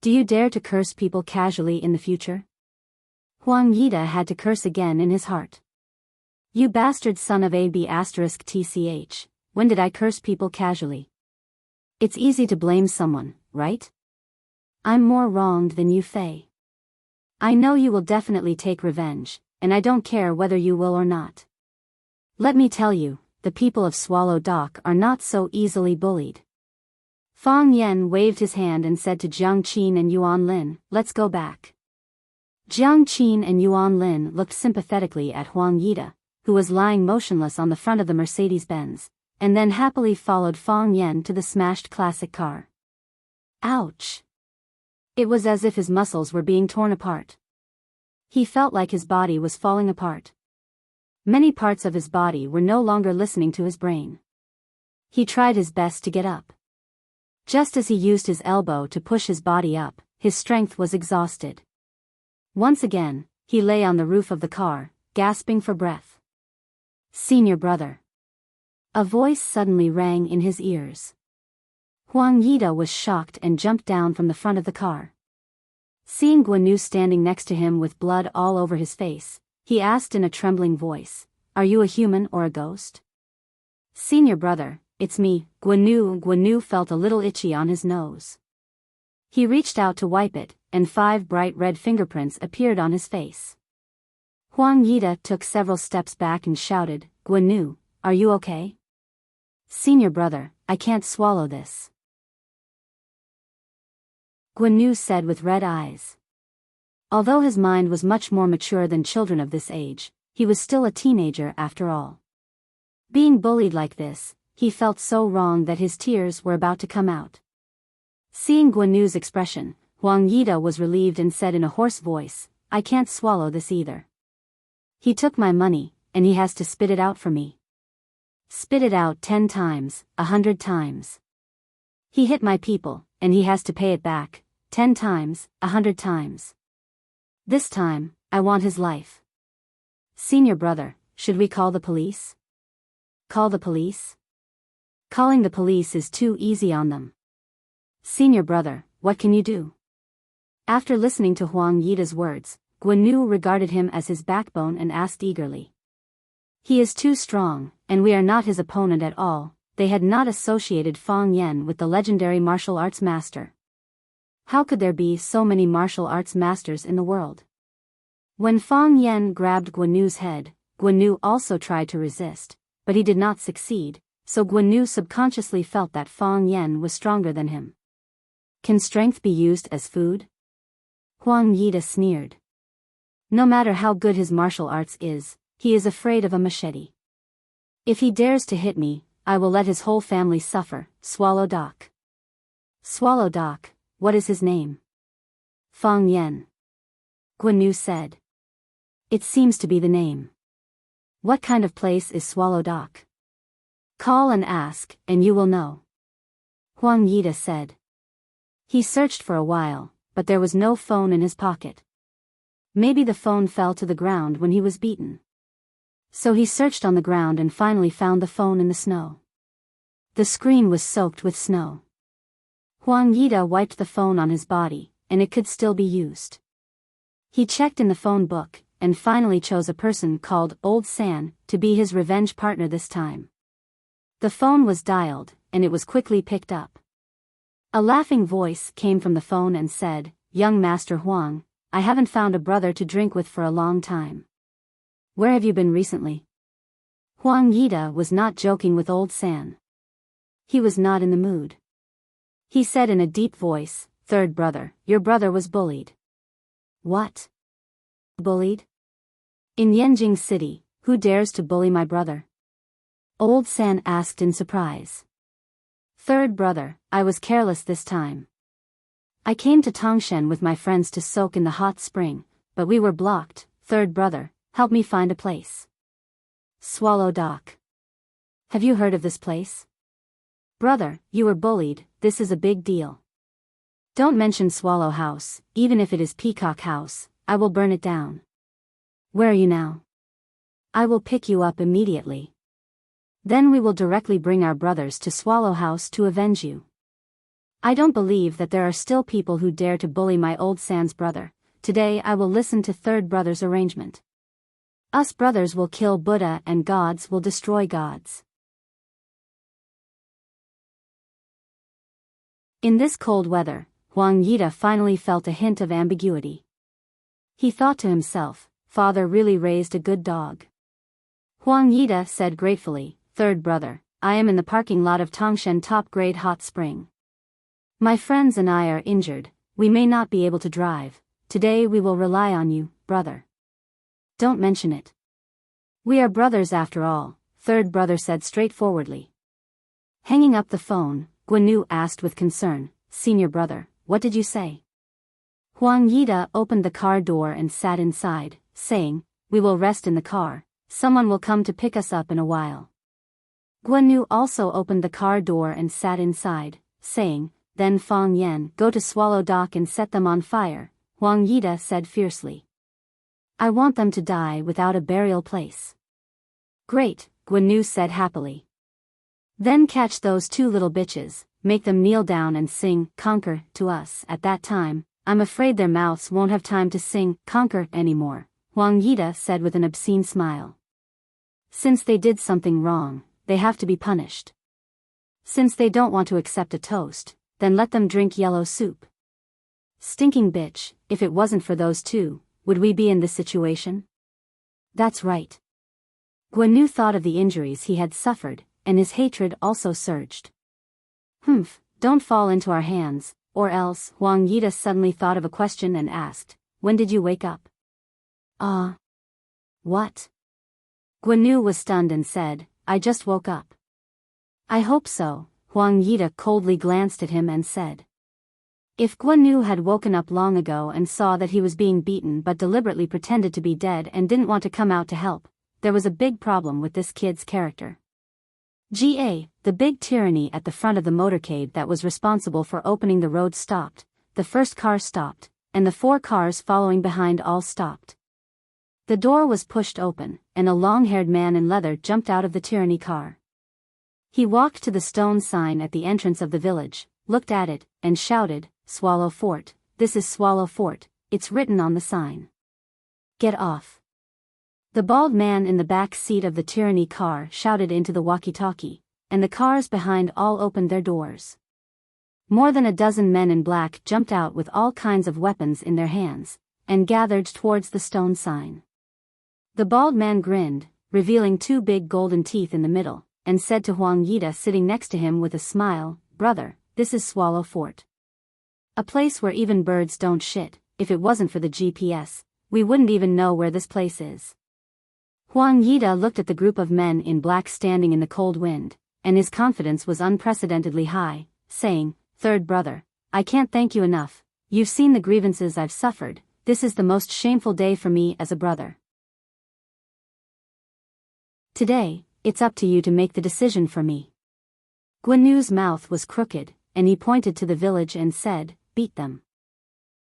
Do you dare to curse people casually in the future? Huang Yida had to curse again in his heart. You bastard son of a b*tch, when did I curse people casually? It's easy to blame someone, right? I'm more wronged than you, Fei. I know you will definitely take revenge, and I don't care whether you will or not. Let me tell you, the people of Swallow Dock are not so easily bullied. Fang Yan waved his hand and said to Jiang Qin and Yuan Lin, let's go back. Jiang Qin and Yuan Lin looked sympathetically at Huang Yida, who was lying motionless on the front of the Mercedes-Benz, and then happily followed Fang Yan to the smashed classic car. Ouch! It was as if his muscles were being torn apart. He felt like his body was falling apart. Many parts of his body were no longer listening to his brain. He tried his best to get up. Just as he used his elbow to push his body up, his strength was exhausted. Once again, he lay on the roof of the car, gasping for breath. Senior brother. A voice suddenly rang in his ears. Huang Yida was shocked and jumped down from the front of the car. Seeing Guan standing next to him with blood all over his face, he asked in a trembling voice, are you a human or a ghost? Senior brother, it's me, Guan. Guan felt a little itchy on his nose. He reached out to wipe it, and 5 bright red fingerprints appeared on his face. Huang Yida took several steps back and shouted, Guan, are you okay? Senior brother, I can't swallow this. Guan said with red eyes. Although his mind was much more mature than children of this age, he was still a teenager after all. Being bullied like this, he felt so wrong that his tears were about to come out. Seeing Guan's expression, Huang Yida was relieved and said in a hoarse voice, I can't swallow this either. He took my money, and he has to spit it out for me. Spit it out 10 times, 100 times. He hit my people, and he has to pay it back, 10 times, 100 times. This time, I want his life. Senior brother, should we call the police? Call the police? Calling the police is too easy on them. Senior brother, what can you do? After listening to Huang Yida's words, Guan regarded him as his backbone and asked eagerly. He is too strong, and we are not his opponent at all. They had not associated Fang Yan with the legendary martial arts master. How could there be so many martial arts masters in the world? When Fang Yan grabbed Guan's head, Guan also tried to resist, but he did not succeed, so Guan subconsciously felt that Fang Yan was stronger than him. Can strength be used as food? Huang Yida sneered. No matter how good his martial arts is, he is afraid of a machete. If he dares to hit me, I will let his whole family suffer. Swallow Dock. Swallow Dock, what is his name? Fang Yan. Guan said. It seems to be the name. What kind of place is Swallow Dock? Call and ask, and you will know. Huang Yida said. He searched for a while, but there was no phone in his pocket. Maybe the phone fell to the ground when he was beaten. So he searched on the ground and finally found the phone in the snow. The screen was soaked with snow. Huang Yida wiped the phone on his body, and it could still be used. He checked in the phone book, and finally chose a person called Old San to be his revenge partner this time. The phone was dialed, and it was quickly picked up. A laughing voice came from the phone and said, Young Master Huang, I haven't found a brother to drink with for a long time. Where have you been recently? Huang Yida was not joking with Old San. He was not in the mood. He said in a deep voice, Third brother, your brother was bullied. What? Bullied? In Yanjing City, who dares to bully my brother? Old San asked in surprise. Third brother, I was careless this time. I came to Tongshan with my friends to soak in the hot spring, but we were blocked. Third brother, help me find a place. Swallow Dock. Have you heard of this place? Brother, you were bullied, this is a big deal. Don't mention Swallow House, even if it is Peacock House, I will burn it down. Where are you now? I will pick you up immediately. Then we will directly bring our brothers to Swallow House to avenge you. I don't believe that there are still people who dare to bully my old Sans brother. Today I will listen to third brother's arrangement. Us brothers will kill Buddha and gods will destroy gods. In this cold weather, Huang Yida finally felt a hint of ambiguity. He thought to himself, father really raised a good dog. Huang Yida said gratefully, third brother, I am in the parking lot of Tongshan Top Grade Hot Spring. My friends and I are injured, we may not be able to drive. Today we will rely on you, brother. Don't mention it. We are brothers after all, third brother said straightforwardly. Hanging up the phone, Guanyu asked with concern, senior brother, what did you say? Huang Yida opened the car door and sat inside, saying, we will rest in the car, someone will come to pick us up in a while. Guanyu also opened the car door and sat inside, saying, then Fang Yan, go to Swallow Dock and set them on fire, Huang Yida said fiercely. I want them to die without a burial place. Great, Guanyu said happily. Then catch those two little bitches, make them kneel down and sing, conquer, to us. At that time, I'm afraid their mouths won't have time to sing, conquer, anymore, Huang Yida said with an obscene smile. Since they did something wrong, they have to be punished. Since they don't want to accept a toast, then let them drink yellow soup. Stinking bitch, if it wasn't for those two, would we be in this situation? That's right. Guanyu thought of the injuries he had suffered, and his hatred also surged. Humph, don't fall into our hands, or else. Huang Yida suddenly thought of a question and asked, when did you wake up? What? Guanyu was stunned and said, I just woke up. I hope so, Huang Yida coldly glanced at him and said. If Guanyu had woken up long ago and saw that he was being beaten but deliberately pretended to be dead and didn't want to come out to help, there was a big problem with this kid's character. The big tyranny at the front of the motorcade that was responsible for opening the road stopped, the first car stopped, and the 4 cars following behind all stopped. The door was pushed open, and a long-haired man in leather jumped out of the tyranny car. He walked to the stone sign at the entrance of the village, looked at it, and shouted, Swallow Fort, this is Swallow Fort, it's written on the sign. Get off. The bald man in the back seat of the tyranny car shouted into the walkie-talkie, and the cars behind all opened their doors. More than a dozen men in black jumped out with all kinds of weapons in their hands, and gathered towards the stone sign. The bald man grinned, revealing 2 big golden teeth in the middle, and said to Huang Yida sitting next to him with a smile, brother, this is Swallow Fort. A place where even birds don't shit. If it wasn't for the GPS, we wouldn't even know where this place is. Huang Yida looked at the group of men in black standing in the cold wind, and his confidence was unprecedentedly high, saying, third brother, I can't thank you enough, you've seen the grievances I've suffered, this is the most shameful day for me as a brother. Today, it's up to you to make the decision for me. Guanyu's mouth was crooked, and he pointed to the village and said, beat them.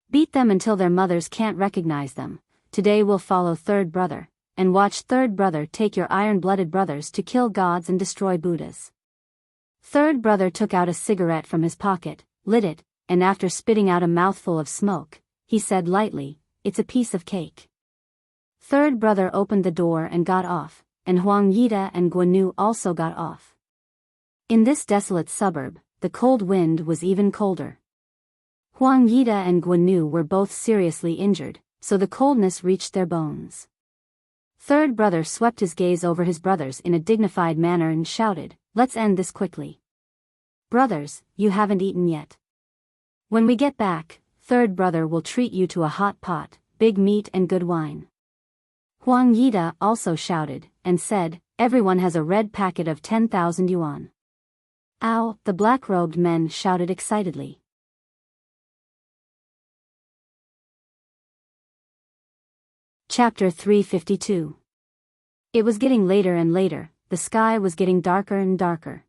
Beat them until their mothers can't recognize them. Today we'll follow third brother, and watch third brother take your iron-blooded brothers to kill gods and destroy Buddhas. Third brother took out a cigarette from his pocket, lit it, and after spitting out a mouthful of smoke, he said lightly, it's a piece of cake. Third brother opened the door and got off, and Huang Yida and Guanyu also got off. In this desolate suburb, the cold wind was even colder. Huang Yida and Guanyu were both seriously injured, so the coldness reached their bones. Third brother swept his gaze over his brothers in a dignified manner and shouted, let's end this quickly. Brothers, you haven't eaten yet. When we get back, third brother will treat you to a hot pot, big meat and good wine. Huang Yida also shouted, and said, everyone has a red packet of 10,000 yuan. Ow, the black-robed men shouted excitedly. Chapter 352. It was getting later and later, the sky was getting darker and darker.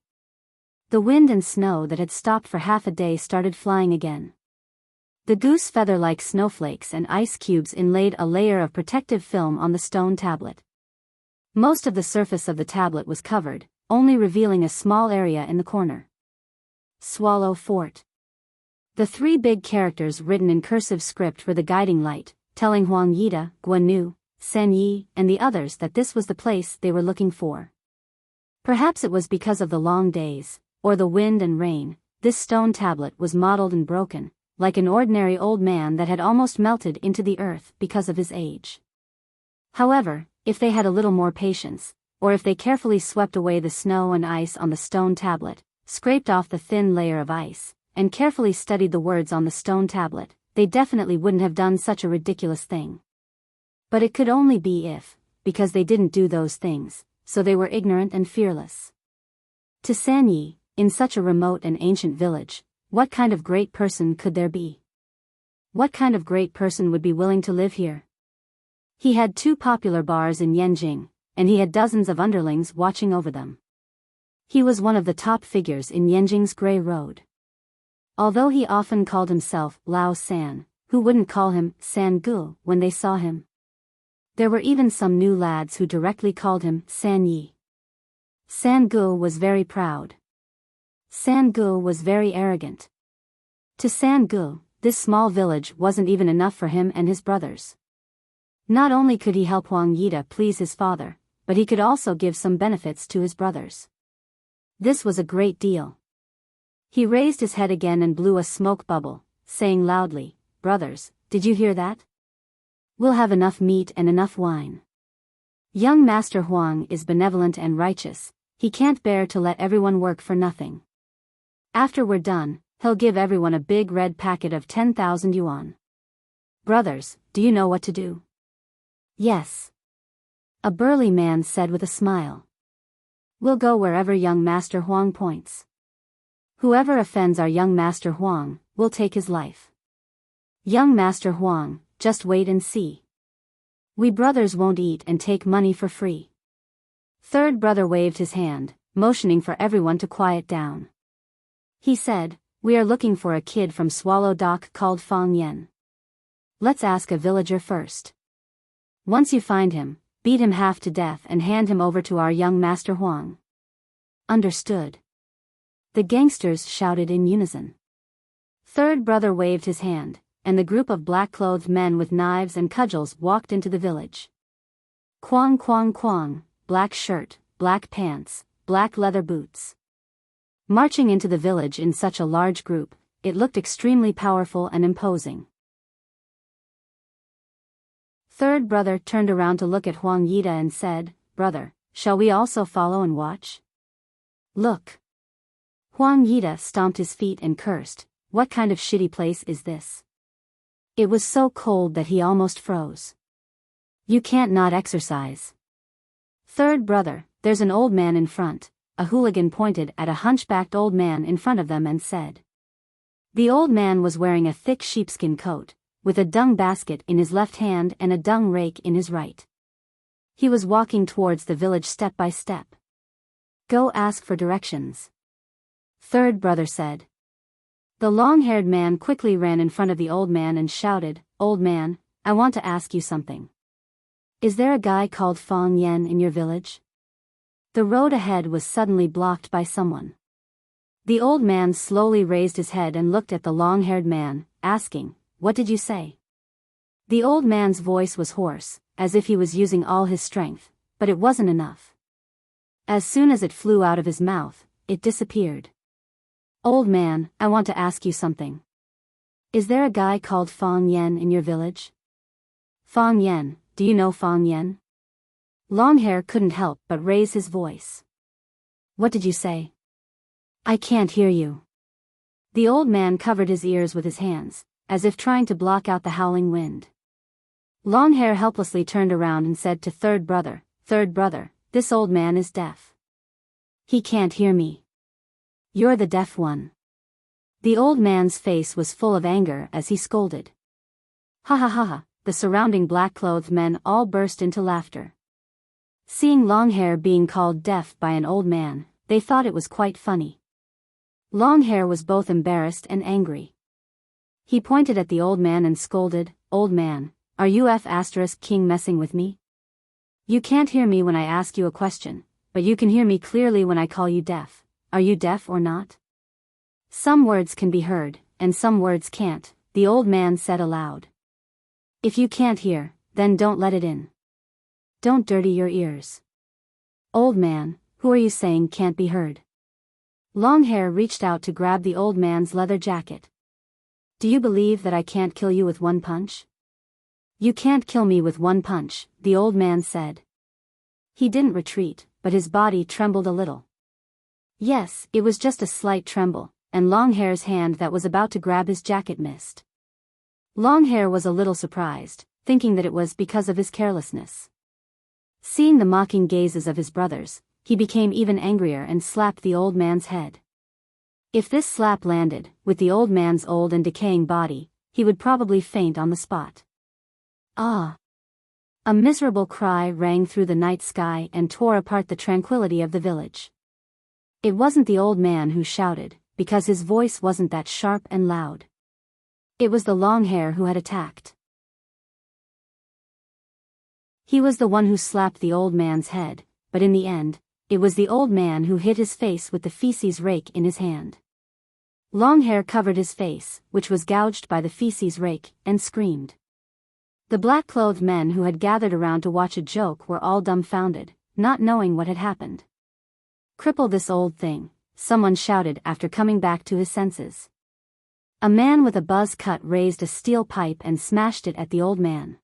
The wind and snow that had stopped for half a day started flying again. The goose feather-like snowflakes and ice cubes inlaid a layer of protective film on the stone tablet. Most of the surface of the tablet was covered, only revealing a small area in the corner. Swallow Fort. The three big characters written in cursive script were the guiding light, telling Huang Yida, Guan San Yi, and the others that this was the place they were looking for. Perhaps it was because of the long days, or the wind and rain, this stone tablet was mottled and broken, like an ordinary old man that had almost melted into the earth because of his age. However, if they had a little more patience, or if they carefully swept away the snow and ice on the stone tablet, scraped off the thin layer of ice, and carefully studied the words on the stone tablet, they definitely wouldn't have done such a ridiculous thing. But it could only be if, because they didn't do those things, so they were ignorant and fearless. To San Yi, in such a remote and ancient village, what kind of great person could there be? What kind of great person would be willing to live here? He had 2 popular bars in Yanjing, and he had dozens of underlings watching over them. He was one of the top figures in Yanjing's Grey Road. Although he often called himself Lao San, who wouldn't call him San Gu when they saw him? There were even some new lads who directly called him San Yi. San Gu was very proud. San Gu was very arrogant. To San Gu, this small village wasn't even enough for him and his brothers. Not only could he help Huang Yida please his father, but he could also give some benefits to his brothers. This was a great deal. He raised his head again and blew a smoke bubble, saying loudly, "Brothers, did you hear that? We'll have enough meat and enough wine. Young Master Huang is benevolent and righteous, he can't bear to let everyone work for nothing. After we're done, he'll give everyone a big red packet of 10,000 yuan. Brothers, do you know what to do?" "Yes," a burly man said with a smile. "We'll go wherever young Master Huang points. Whoever offends our young Master Huang, will take his life. Young Master Huang, just wait and see. We brothers won't eat and take money for free." Third brother waved his hand, motioning for everyone to quiet down. He said, "We are looking for a kid from Swallow Dock called Fang Yan. Let's ask a villager first. Once you find him, beat him half to death and hand him over to our young Master Huang." "Understood." The gangsters shouted in unison. Third brother waved his hand, and the group of black-clothed men with knives and cudgels walked into the village. Quang quang quang, black shirt, black pants, black leather boots. Marching into the village in such a large group, it looked extremely powerful and imposing. Third brother turned around to look at Huang Yida and said, "Brother, shall we also follow and watch?" "Look." Huang Yida stomped his feet and cursed, "What kind of shitty place is this?" It was so cold that he almost froze. "You can't not exercise." "Third brother, there's an old man in front." A hooligan pointed at a hunchbacked old man in front of them and said. The old man was wearing a thick sheepskin coat, with a dung basket in his left hand and a dung rake in his right. He was walking towards the village step by step. "Go ask for directions," third brother said. The long-haired man quickly ran in front of the old man and shouted, "Old man, I want to ask you something. Is there a guy called Fang Yan in your village?" The road ahead was suddenly blocked by someone. The old man slowly raised his head and looked at the long-haired man, asking, "What did you say?" The old man's voice was hoarse, as if he was using all his strength, but it wasn't enough. As soon as it flew out of his mouth, it disappeared. "Old man, I want to ask you something. Is there a guy called Fang Yan in your village?" "Fang Yan, do you know Fang Yan?" Longhair couldn't help but raise his voice. "What did you say?" "I can't hear you." The old man covered his ears with his hands, as if trying to block out the howling wind. Longhair helplessly turned around and said to third brother, "This old man is deaf. He can't hear me. You're the deaf one." The old man's face was full of anger as he scolded. "Ha ha ha ha, the surrounding black-clothed men all burst into laughter. Seeing Longhair being called deaf by an old man, they thought it was quite funny. Longhair was both embarrassed and angry. He pointed at the old man and scolded, "Old man, are you king messing with me? You can't hear me when I ask you a question, but you can hear me clearly when I call you deaf. Are you deaf or not?" "Some words can be heard, and some words can't," the old man said aloud. "If you can't hear, then don't let it in. Don't dirty your ears." "Old man, who are you saying can't be heard?" Longhair reached out to grab the old man's leather jacket. "Do you believe that I can't kill you with one punch?" "You can't kill me with one punch," the old man said. He didn't retreat, but his body trembled a little. Yes, it was just a slight tremble, and Longhair's hand that was about to grab his jacket missed. Longhair was a little surprised, thinking that it was because of his carelessness. Seeing the mocking gazes of his brothers, he became even angrier and slapped the old man's head. If this slap landed, with the old man's old and decaying body, he would probably faint on the spot. Ah! A miserable cry rang through the night sky and tore apart the tranquility of the village. It wasn't the old man who shouted, because his voice wasn't that sharp and loud. It was the Longhair who had attacked. He was the one who slapped the old man's head, but in the end, it was the old man who hit his face with the feces rake in his hand. Longhair covered his face, which was gouged by the feces rake, and screamed. The black-clothed men who had gathered around to watch a joke were all dumbfounded, not knowing what had happened. "Cripple this old thing," someone shouted after coming back to his senses. A man with a buzz cut raised a steel pipe and smashed it at the old man.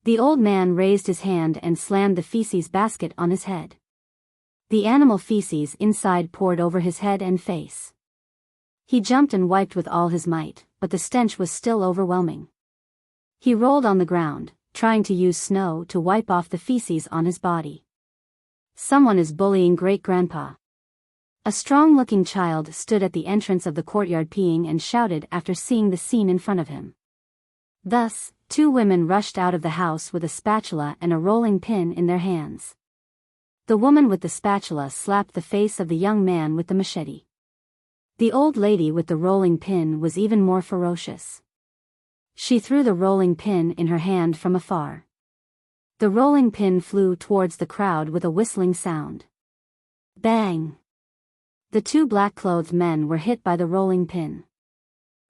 The old man raised his hand and slammed the feces basket on his head. The animal feces inside poured over his head and face. He jumped and wiped with all his might, but the stench was still overwhelming. He rolled on the ground, trying to use snow to wipe off the feces on his body. "Someone is bullying great-grandpa." A strong-looking child stood at the entrance of the courtyard peeing and shouted after seeing the scene in front of him. Thus, two women rushed out of the house with a spatula and a rolling pin in their hands. The woman with the spatula slapped the face of the young man with the machete. The old lady with the rolling pin was even more ferocious. She threw the rolling pin in her hand from afar. The rolling pin flew towards the crowd with a whistling sound. Bang! The two black-clothed men were hit by the rolling pin.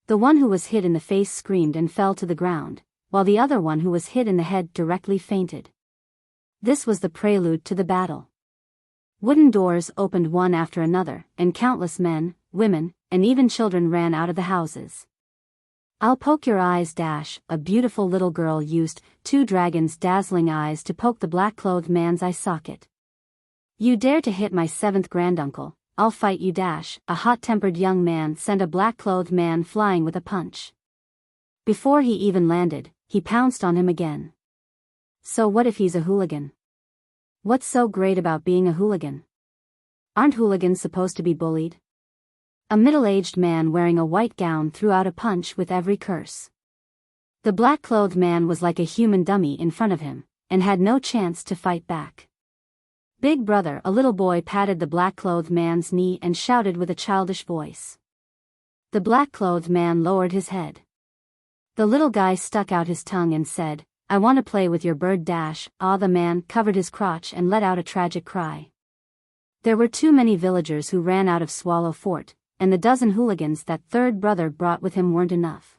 The one who was hit in the face screamed and fell to the ground, while the other one who was hit in the head directly fainted. This was the prelude to the battle. Wooden doors opened one after another, and countless men, women, and even children ran out of the houses. "I'll poke your eyes, a beautiful little girl used two dragons' dazzling eyes to poke the black-clothed man's eye socket. "You dare to hit my seventh granduncle, I'll fight you, a hot-tempered young man sent a black-clothed man flying with a punch. Before he even landed, he pounced on him again. So what if he's a hooligan? What's so great about being a hooligan? Aren't hooligans supposed to be bullied?" A middle-aged man wearing a white gown threw out a punch with every curse. The black-clothed man was like a human dummy in front of him, and had no chance to fight back. "Big brother," a little boy patted the black-clothed man's knee and shouted with a childish voice. The black-clothed man lowered his head. The little guy stuck out his tongue and said, "I want to play with your bird." The man covered his crotch and let out a tragic cry. There were too many villagers who ran out of Swallow Fort, and the dozen hooligans that third brother brought with him weren't enough.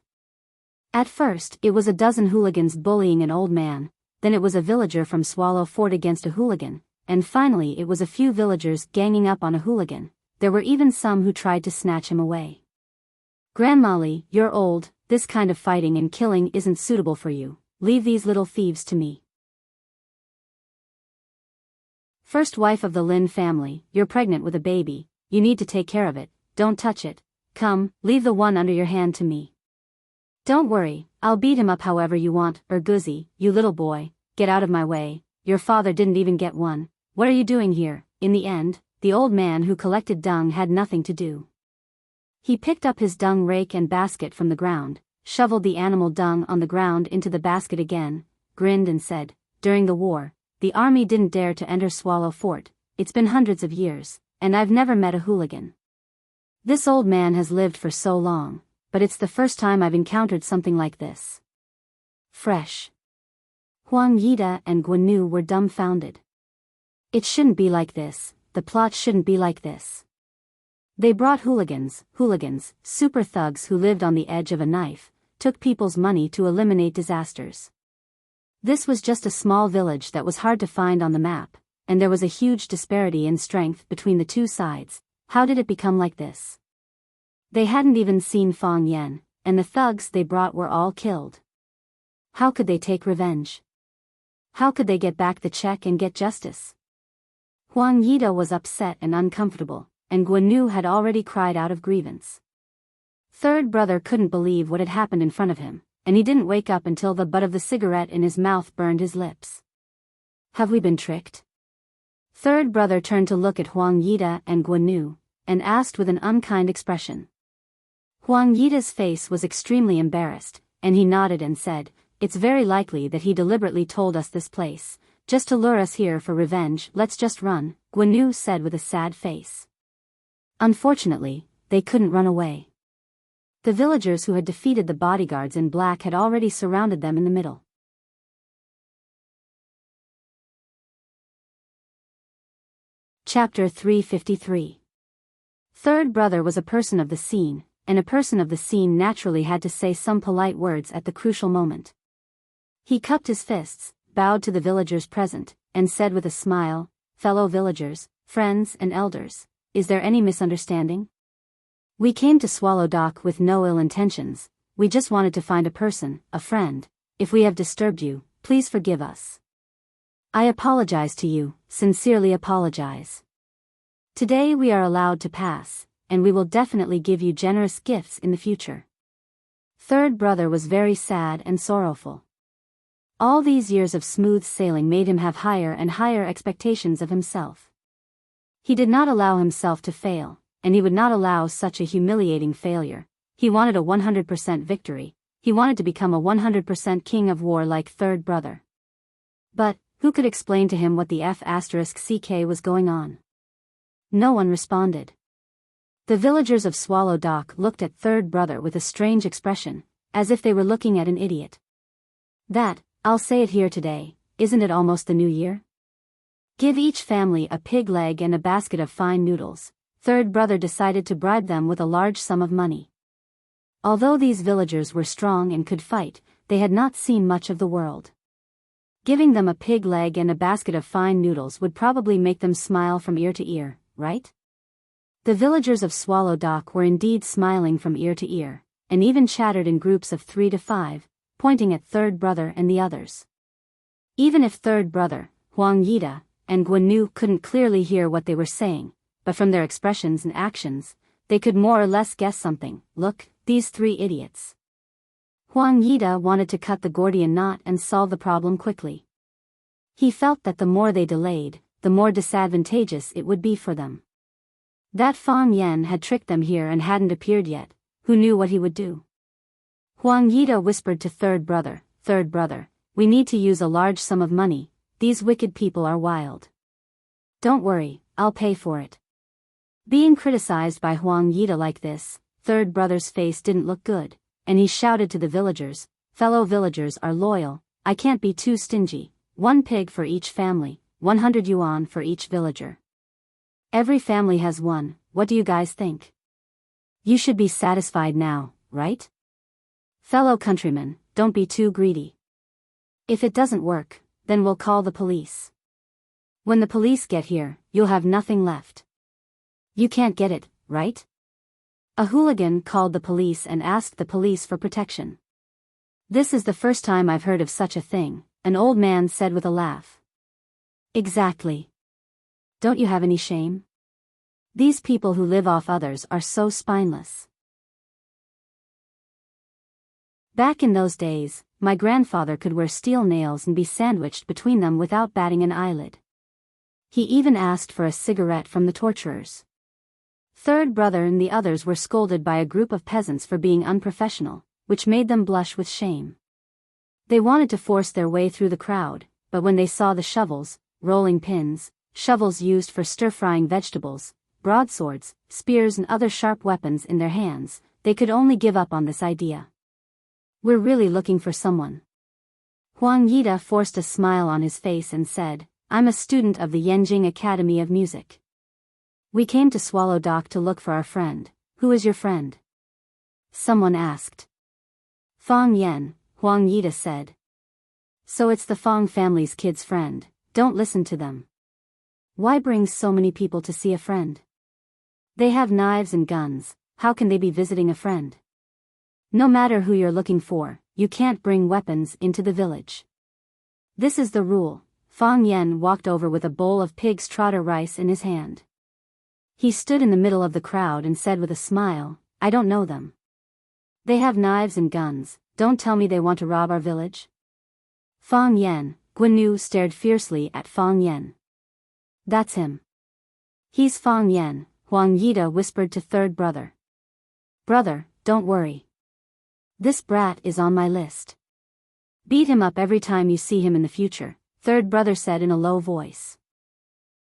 At first, it was a dozen hooligans bullying an old man, then it was a villager from Swallow Fort against a hooligan, and finally it was a few villagers ganging up on a hooligan. There were even some who tried to snatch him away. "Grandmolly, you're old, this kind of fighting and killing isn't suitable for you, leave these little thieves to me." "First wife of the Lin family, you're pregnant with a baby, you need to take care of it. Don't touch it. Come, leave the one under your hand to me." "Don't worry, I'll beat him up however you want." "Guzzy, you little boy, get out of my way, your father didn't even get one. What are you doing here?" In the end, the old man who collected dung had nothing to do. He picked up his dung rake and basket from the ground, shoveled the animal dung on the ground into the basket again, grinned and said, "During the war, the army didn't dare to enter Swallow Fort. It's been hundreds of years, and I've never met a hooligan. This old man has lived for so long, but it's the first time I've encountered something like this. Fresh." Huang Yida and Guan were dumbfounded. It shouldn't be like this, the plot shouldn't be like this. They brought hooligans, super thugs who lived on the edge of a knife, took people's money to eliminate disasters. This was just a small village that was hard to find on the map, and there was a huge disparity in strength between the two sides. How did it become like this? They hadn't even seen Fang Yan, and the thugs they brought were all killed. How could they take revenge? How could they get back the check and get justice? Huang Yida was upset and uncomfortable, and Guan had already cried out of grievance. Third brother couldn't believe what had happened in front of him, and he didn't wake up until the butt of the cigarette in his mouth burned his lips. Have we been tricked? Third brother turned to look at Huang Yida and Guan and asked with an unkind expression. Huang Yida's face was extremely embarrassed, and he nodded and said, "It's very likely that he deliberately told us this place, just to lure us here for revenge. Let's just run," Guan said with a sad face. Unfortunately, they couldn't run away. The villagers who had defeated the bodyguards in black had already surrounded them in the middle. Chapter 353. Third brother was a person of the scene, and a person of the scene naturally had to say some polite words at the crucial moment. He cupped his fists, bowed to the villagers present, and said with a smile, "Fellow villagers, friends and elders, is there any misunderstanding? We came to Swallow Dock with no ill intentions, we just wanted to find a person, a friend. If we have disturbed you, please forgive us. I apologize to you, sincerely apologize. Today we are allowed to pass, and we will definitely give you generous gifts in the future." Third brother was very sad and sorrowful. All these years of smooth sailing made him have higher and higher expectations of himself. He did not allow himself to fail, and he would not allow such a humiliating failure. He wanted a 100% victory. He wanted to become a 100% king of war like third brother. But, who could explain to him what the F***ck was going on? No one responded. The villagers of Swallow Dock looked at third brother with a strange expression, as if they were looking at an idiot. That, I'll say it here today, isn't it almost the new year? Give each family a pig leg and a basket of fine noodles. Third brother decided to bribe them with a large sum of money. Although these villagers were strong and could fight, they had not seen much of the world. Giving them a pig leg and a basket of fine noodles would probably make them smile from ear to ear, right? The villagers of Swallow Dock were indeed smiling from ear to ear, and even chattered in groups of 3 to 5, pointing at third brother and the others. Even if third brother, Huang Yida, and Guan couldn't clearly hear what they were saying, but from their expressions and actions, they could more or less guess something. Look, these 3 idiots. Huang Yida wanted to cut the Gordian knot and solve the problem quickly. He felt that the more they delayed, the more disadvantageous it would be for them. That Fang Yan had tricked them here and hadn't appeared yet. Who knew what he would do? Huang Yida whispered to third brother, we need to use a large sum of money, these wicked people are wild. Don't worry, I'll pay for it. Being criticized by Huang Yida like this, third brother's face didn't look good, and he shouted to the villagers, "Fellow villagers are loyal, I can't be too stingy, 1 pig for each family, 100 yuan for each villager. Every family has 1, what do you guys think? You should be satisfied now, right? Fellow countrymen, don't be too greedy. If it doesn't work, then we'll call the police. When the police get here, you'll have nothing left. You can't get it, right?" A hooligan called the police and asked the police for protection. "This is the first time I've heard of such a thing," an old man said with a laugh. "Exactly. Don't you have any shame? These people who live off others are so spineless." Back in those days, my grandfather could wear steel nails and be sandwiched between them without batting an eyelid. He even asked for a cigarette from the torturers. Third brother and the others were scolded by a group of peasants for being unprofessional, which made them blush with shame. They wanted to force their way through the crowd, but when they saw the shovels, rolling pins, shovels used for stir-frying vegetables, broadswords, spears and other sharp weapons in their hands, they could only give up on this idea. "We're really looking for someone." Huang Yida forced a smile on his face and said, "I'm a student of the Yenjing Academy of Music. We came to Swallow Dock to look for our friend." "Who is your friend?" someone asked. "Fang Yan," Huang Yida said. "So it's the Fang family's kid's friend. Don't listen to them. Why bring so many people to see a friend? They have knives and guns, how can they be visiting a friend? No matter who you're looking for, you can't bring weapons into the village. This is the rule." Fang Yan walked over with a bowl of pig's trotter rice in his hand. He stood in the middle of the crowd and said with a smile, "I don't know them. They have knives and guns, don't tell me they want to rob our village." Fang Yan, Guanyu stared fiercely at Fang Yan. "That's him. He's Fang Yan," Huang Yida whispered to third brother. "Brother, don't worry. This brat is on my list. Beat him up every time you see him in the future," third brother said in a low voice.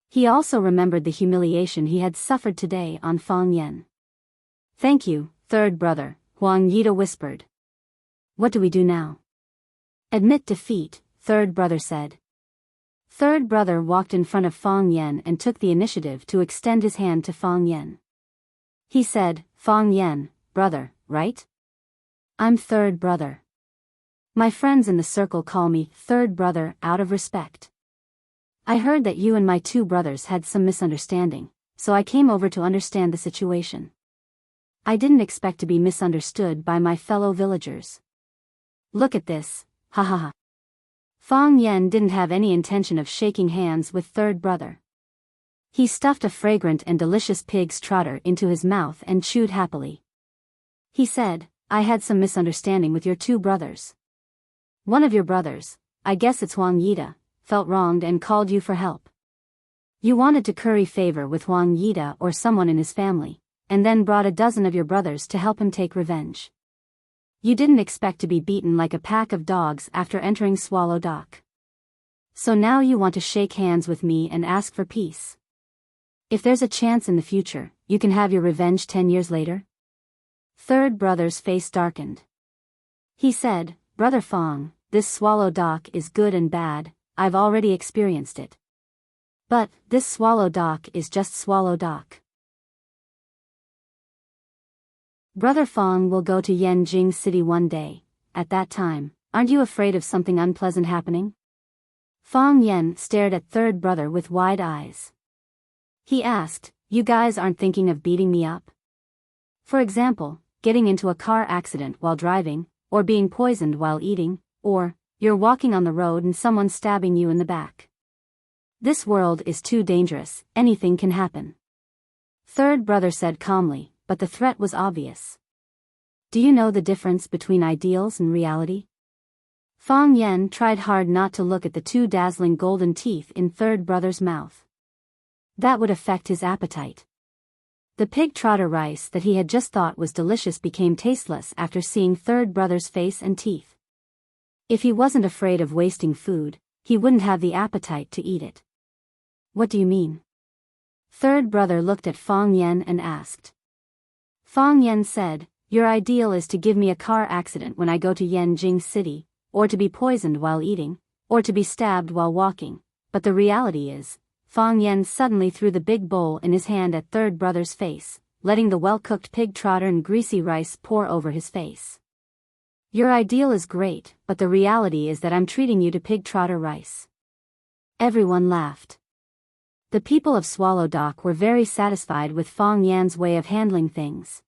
He also remembered the humiliation he had suffered today on Fang Yan. "Thank you, third brother," Huang Yida whispered. "What do we do now?" "Admit defeat," third brother said. Third brother walked in front of Fang Yan and took the initiative to extend his hand to Fang Yan. He said, "Fang Yan, brother, right? I'm third brother. My friends in the circle call me third brother out of respect. I heard that you and my two brothers had some misunderstanding, so I came over to understand the situation. I didn't expect to be misunderstood by my fellow villagers. Look at this, ha ha ha." Fang Yan didn't have any intention of shaking hands with third brother. He stuffed a fragrant and delicious pig's trotter into his mouth and chewed happily. He said, "I had some misunderstanding with your two brothers. One of your brothers, I guess it's Huang Yida, felt wronged and called you for help. You wanted to curry favor with Huang Yida or someone in his family, and then brought a dozen of your brothers to help him take revenge. You didn't expect to be beaten like a pack of dogs after entering Swallow Dock. So now you want to shake hands with me and ask for peace. If there's a chance in the future, you can have your revenge 10 years later?" Third brother's face darkened. He said, "Brother Fang, this Swallow Dock is good and bad, I've already experienced it. But, this Swallow Dock is just Swallow Dock. Brother Fang will go to Yenjing City one day. At that time, aren't you afraid of something unpleasant happening?" Fang Yan stared at third brother with wide eyes. He asked, "You guys aren't thinking of beating me up? For example, getting into a car accident while driving, or being poisoned while eating, or you're walking on the road and someone stabbing you in the back. This world is too dangerous, anything can happen." Third brother said calmly, but the threat was obvious. "Do you know the difference between ideals and reality?" Fang Yan tried hard not to look at the two dazzling golden teeth in third brother's mouth. That would affect his appetite. The pig trotter rice that he had just thought was delicious became tasteless after seeing third brother's face and teeth. If he wasn't afraid of wasting food, he wouldn't have the appetite to eat it. "What do you mean?" Third brother looked at Fang Yan and asked. Fang Yan said, "Your ideal is to give me a car accident when I go to Yenjing City, or to be poisoned while eating, or to be stabbed while walking, but the reality is," Fang Yan suddenly threw the big bowl in his hand at third brother's face, letting the well-cooked pig trotter and greasy rice pour over his face. "Your ideal is great, but the reality is that I'm treating you to pig trotter rice." Everyone laughed. The people of Swallow Dock were very satisfied with Fang Yan's way of handling things.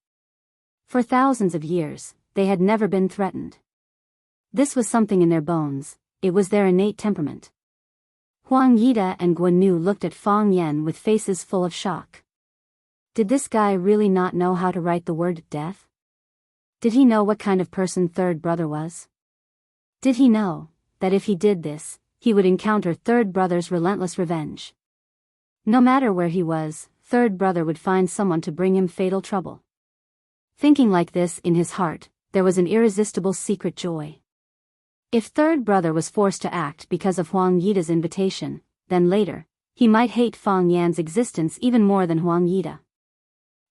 For thousands of years, they had never been threatened. This was something in their bones, it was their innate temperament. Huang Yida and Guanyu looked at Fang Yan with faces full of shock. Did this guy really not know how to write the word death? Did he know what kind of person third brother was? Did he know that if he did this, he would encounter third brother's relentless revenge? No matter where he was, third brother would find someone to bring him fatal trouble. Thinking like this in his heart, there was an irresistible secret joy. If third brother was forced to act because of Huang Yida's invitation, then later, he might hate Fang Yan's existence even more than Huang Yida.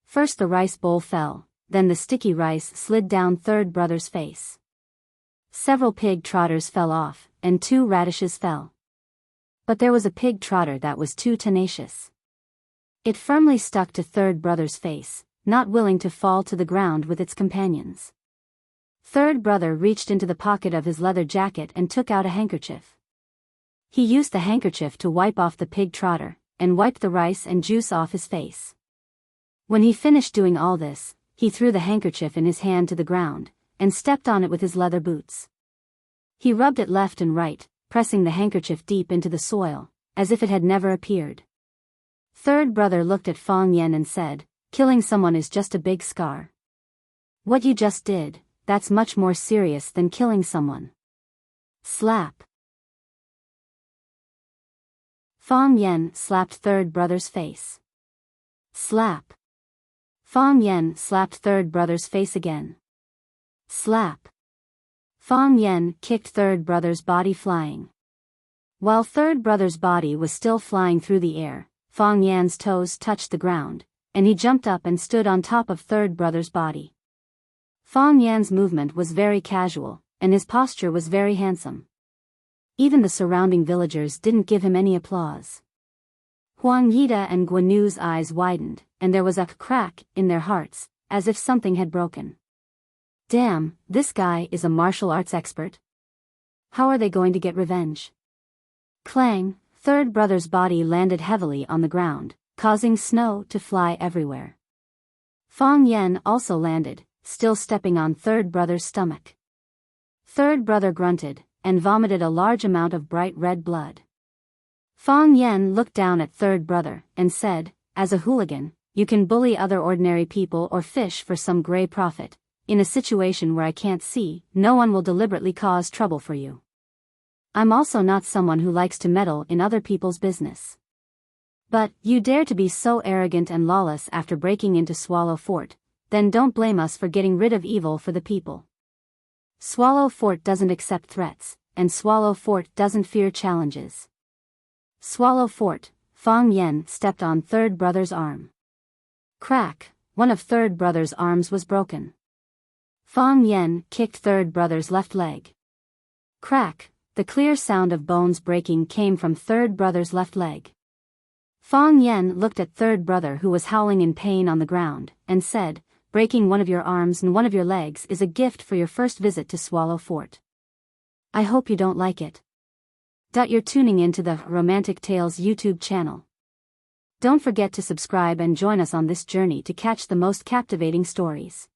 First the rice bowl fell, then the sticky rice slid down third brother's face. Several pig trotters fell off, and 2 radishes fell. But there was a pig trotter that was too tenacious. It firmly stuck to third brother's face, not willing to fall to the ground with its companions. Third brother reached into the pocket of his leather jacket and took out a handkerchief. He used the handkerchief to wipe off the pig trotter, and wipe the rice and juice off his face. When he finished doing all this, he threw the handkerchief in his hand to the ground, and stepped on it with his leather boots. He rubbed it left and right, pressing the handkerchief deep into the soil, as if it had never appeared. Third brother looked at Fang Yan and said, "Killing someone is just a big scar. What you just did, that's much more serious than killing someone." Slap. Fang Yan slapped third brother's face. Slap. Fang Yan slapped third brother's face again. Slap. Fang Yan kicked third brother's body flying. While third brother's body was still flying through the air, Fang Yan's toes touched the ground, and he jumped up and stood on top of third brother's body. Fang Yan's movement was very casual, and his posture was very handsome. Even the surrounding villagers didn't give him any applause. Huang Yida and Guanu's eyes widened, and there was a crack in their hearts, as if something had broken. Damn, this guy is a martial arts expert. How are they going to get revenge? Clang, third brother's body landed heavily on the ground, causing snow to fly everywhere. Fang Yan also landed, still stepping on third brother's stomach. Third brother grunted, and vomited a large amount of bright red blood. Fang Yan looked down at third brother, and said, "As a hooligan, you can bully other ordinary people or fish for some gray profit. In a situation where I can't see, no one will deliberately cause trouble for you. I'm also not someone who likes to meddle in other people's business. But, you dare to be so arrogant and lawless after breaking into Swallow Fort, then don't blame us for getting rid of evil for the people. Swallow Fort doesn't accept threats, and Swallow Fort doesn't fear challenges." Swallow Fort, Fang Yan stepped on third brother's arm. Crack, one of third brother's arms was broken. Fang Yan kicked third brother's left leg. Crack, the clear sound of bones breaking came from third brother's left leg. Fang Yan looked at third brother who was howling in pain on the ground, and said, "Breaking one of your arms and one of your legs is a gift for your first visit to Swallow Fort. I hope you don't like it." You're tuning into the Romantic Tales YouTube channel. Don't forget to subscribe and join us on this journey to catch the most captivating stories.